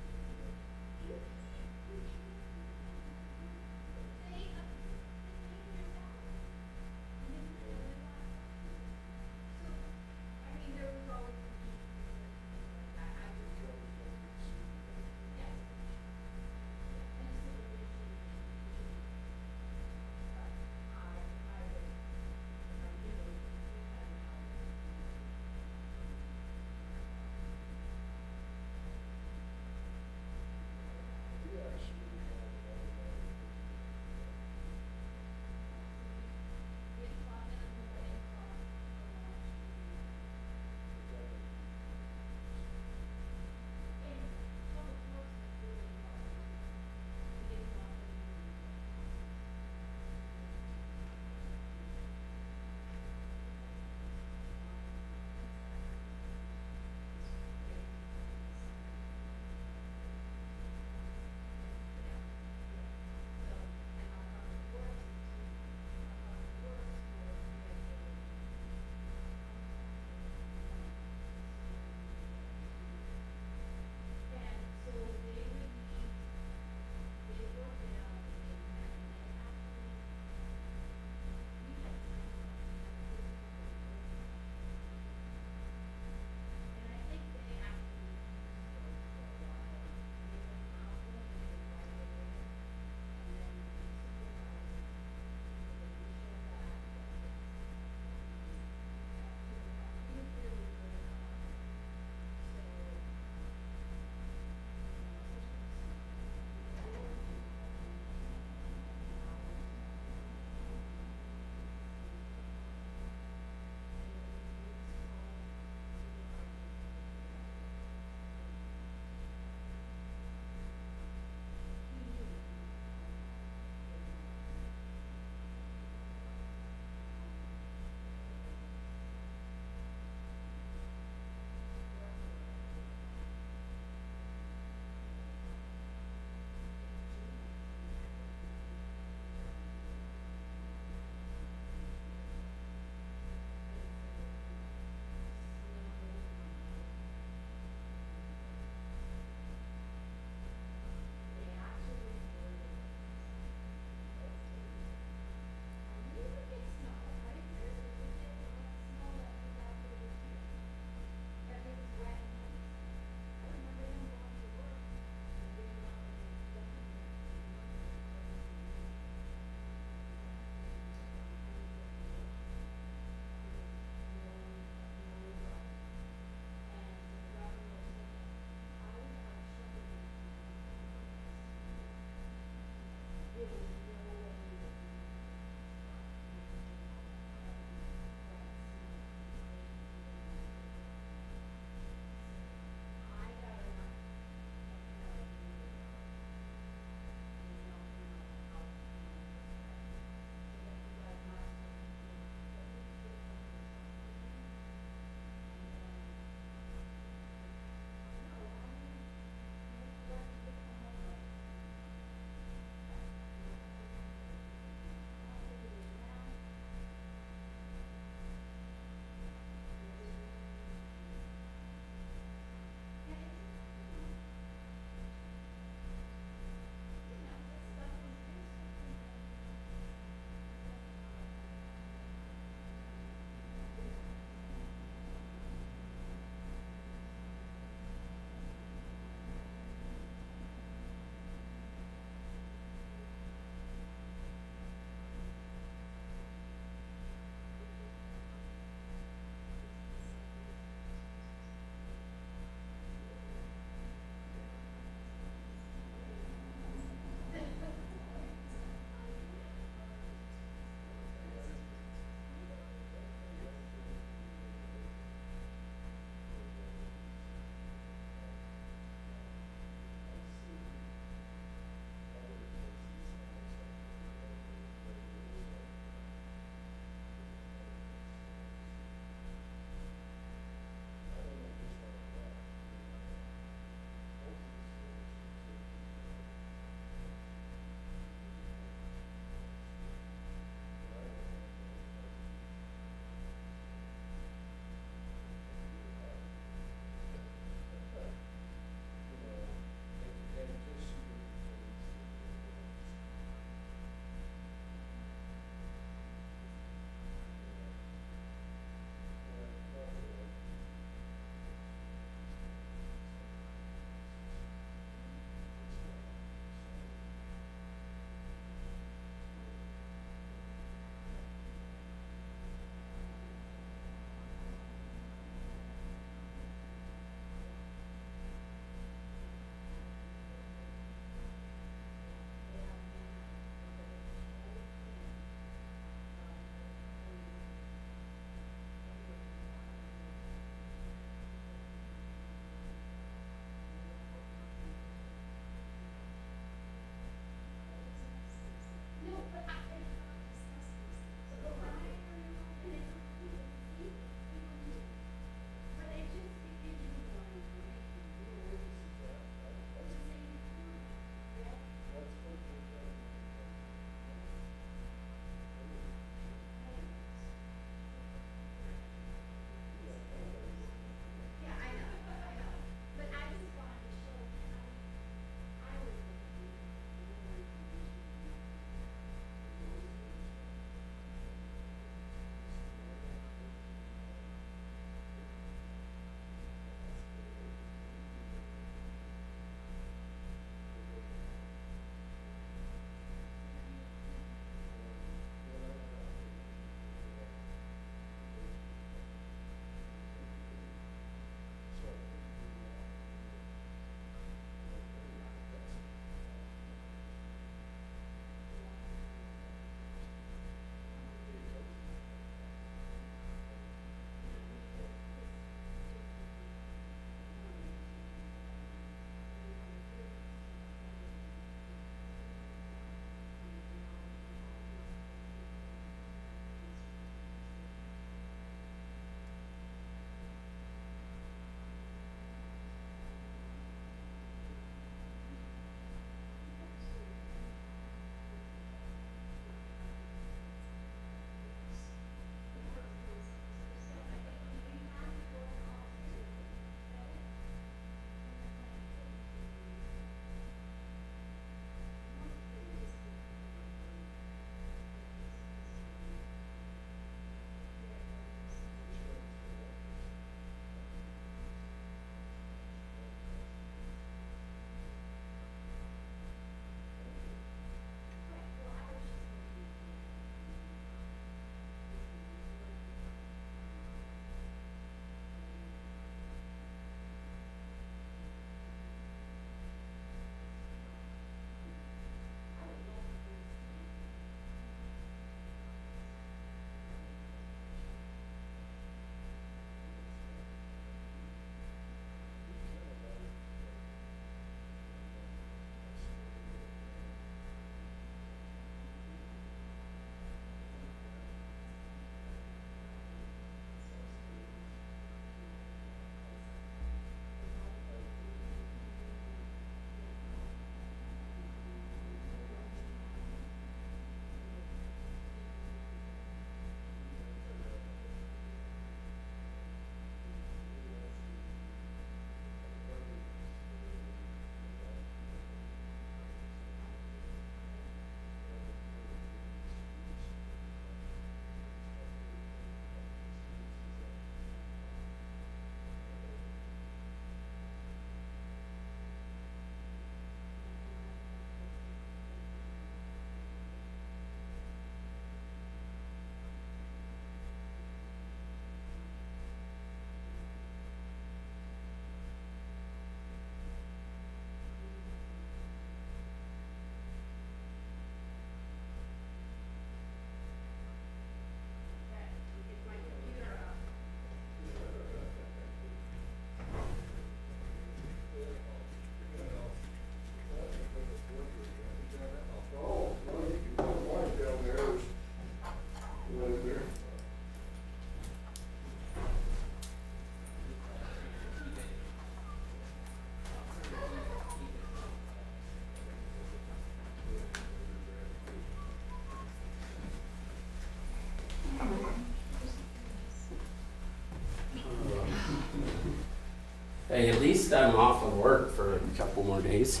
Hey, at least I'm off of work for a couple more days.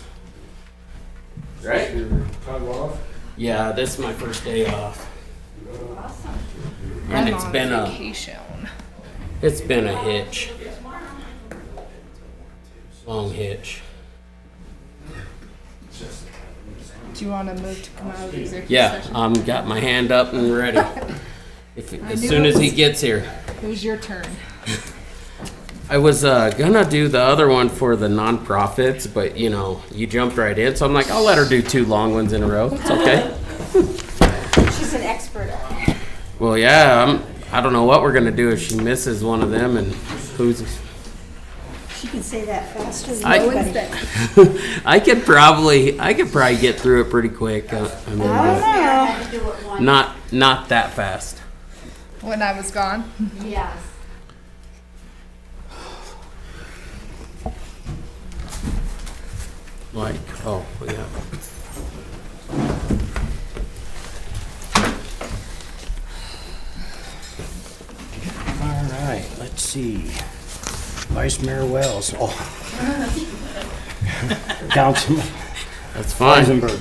Right? Your time off? Yeah, this is my first day off. Awesome. And I'm it's on been vacation. it's been a hitch. Long hitch. Do you want to move to come out of executive Yeah, session? got my hand up and ready. As knew soon it as he was- gets here. It was your turn. I was gonna do the other one for the nonprofits, but you know, you jumped right in, so I'm like, I'll let her do 2 long ones in a row. It's okay. She's an expert at it. Well, yeah, I don't know what we're gonna do if she misses one of them and who's. She can say that faster than I- anybody. I could probably get through it pretty quick. I mean, Had to do it once. not that fast. When I was gone. Yes. Like, oh yeah. All right, let's see. Vice Mayor Wells. Oh. Councilman That's fine. Eisenberg.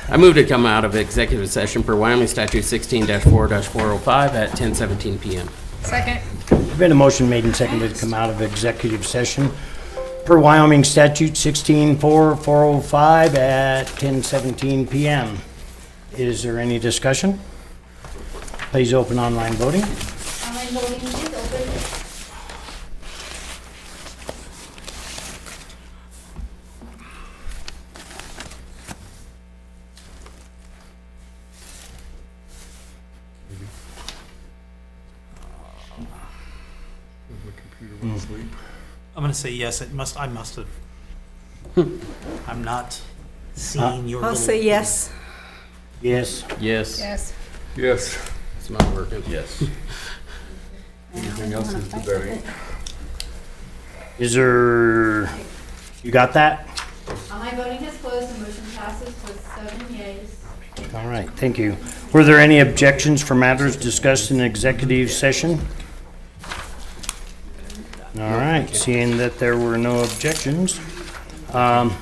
I move to come out of executive session per Wyoming Statute 16-4-405 at 10:17 p.m. Second. There's been a motion made and seconded to come out of executive session per Wyoming Statute 16-4-405 at 10:17 p.m. Is there any discussion? Please open online voting. Online voting is open. The computer went to sleep. I'm gonna say yes, I must have. I'm not seeing your I'll little. say yes. Yes. Yes. Yes. Yes. It's not working. Yes. Anything else is today? Is there, you got that? Online voting has closed. The motion passes with 7 yeas. All right, thank you. Were there any objections for matters discussed in executive session? All right, seeing that there were no objections. Oh,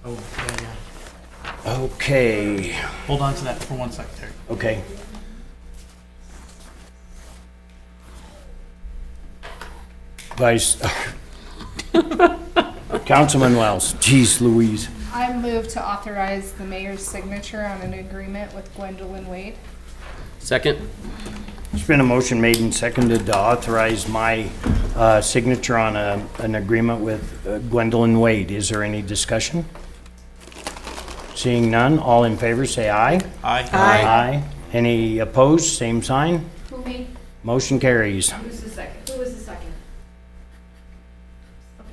yeah, yeah. Okay, Hold on to that for 1 second, Terry. okay. Vice, Councilman Wells, geez Louise. I move to authorize the mayor's signature on an agreement with Gwendolyn Wade. Second. There's been a motion made and seconded to authorize my signature on an agreement with Gwendolyn Wade. Is there any discussion? Seeing none, all in favor say aye. Aye. Aye. Any opposed, same sign. Who made, Motion carries. who's the second? Who was the second? Okay.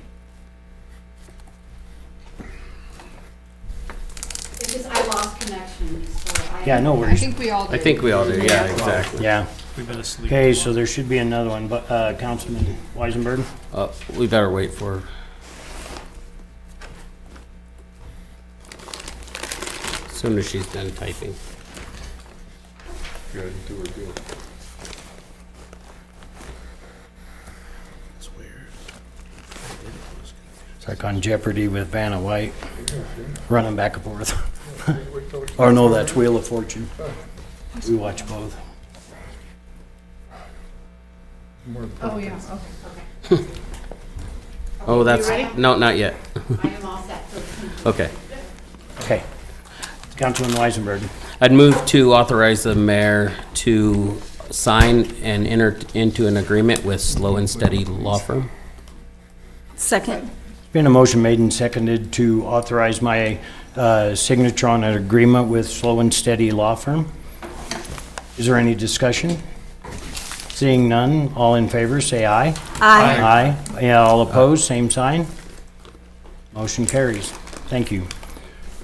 It's just I lost connection, so I. Yeah, no I worries. think we all do. I think we all do. Yeah, exactly. Yeah. We've been asleep. Okay, so there should be another one, but Councilman Weisenberg? We better wait for. As soon as she's done typing. Go ahead and do her deal. It's like on Jeopardy with Vanna White, running back and forth. Or no, that's Wheel of Fortune. We watch both. Oh, yeah, okay. Oh, that's no, not yet. I am all set for Okay. Okay. Councilman Weisenberg. I'd move to authorize the mayor to sign and enter into an agreement with Slow and Steady Law Firm. Second. Been a motion made and seconded to authorize my signature on an agreement with Slow and Steady Law Firm. Is there any discussion? Seeing none, all in favor, say aye. Aye. Aye. Yeah, all opposed, same sign. Motion carries. Thank you.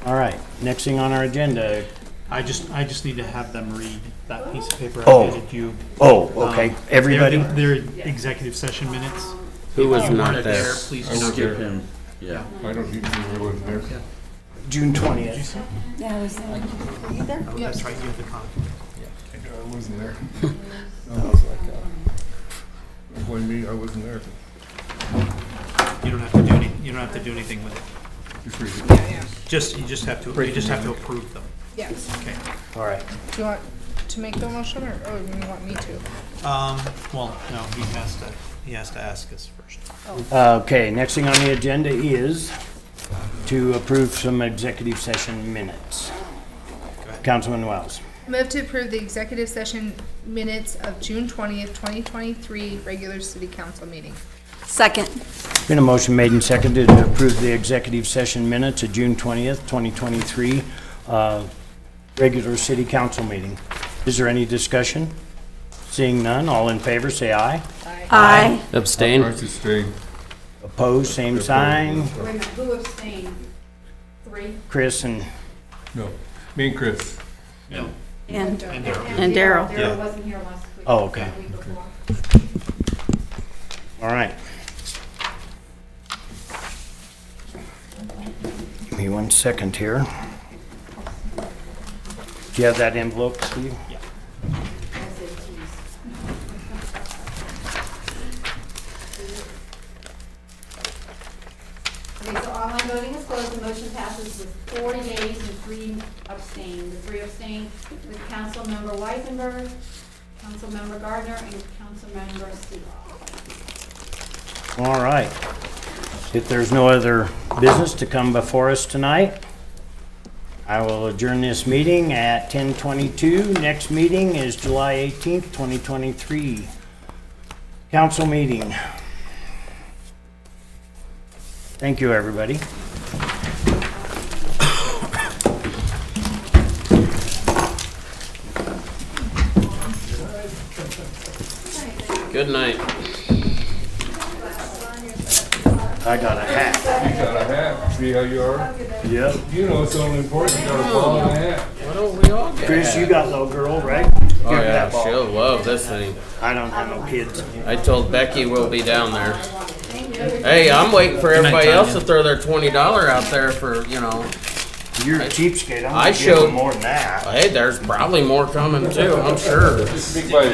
All right, next thing on our agenda. I just need to have them read that piece of paper I Oh. handed you. Oh, okay. Everybody? They're executive session minutes. Who was If you not weren't there? Please I do not was give there. him. Yeah. I don't need to, I wasn't there. June 20th. Yeah, I was there. Were you there? Oh, that's right, you have the con. I wasn't there. I was like, blame me, I wasn't there. You don't have to do any, you don't have to do anything with it. You just have to approve them. Yes. Okay. All right. Do you want to make the motion or you want me to? Well, no, he has to ask us first. Okay, next thing on the agenda is to approve some executive session minutes. Councilman Wells. Move to approve the executive session minutes of June 20th, 2023, regular city council meeting. Second. Been a motion made and seconded to approve the executive session minutes of June 20th, 2023, regular city council meeting. Is there any discussion? Seeing none, all in favor, say aye. Aye. Abstain. Abstain. Opposed, same sign. Wait a minute, who abstained? 3? Chris and, No, me and Chris. No. And And Daryl. Daryl wasn't here last week. Oh, okay. The week before. all right. Give me 1 second here. Do you have that envelope, Steve? Yeah. Okay, so online voting is closed, the motion passes with 40 days and 3 abstained. The 3 abstained with Councilmember Weisenberg, Councilmember Gardner, and Councilmember Seeloff. All right. If there's no other business to come before us tonight, I will adjourn this meeting at 10:22. Next meeting is July 18th, 2023. Council meeting. Thank you, everybody. Good night. I got a hat. You got a hat, see how you are? Yep. You know it's only important, you got a ball and a hat. Why don't we all get Chris, a you hat? got little girl, right? Oh Give her yeah, that ball. she'll love this thing. I don't have no kids. I told Becky we'll be down there. Hey, I'm waiting for everybody else to throw their $20 out there for, you know. You're a cheapskate. I'm I gonna give them showed- more than that. Hey, there's probably more coming too, I'm sure. Just speak by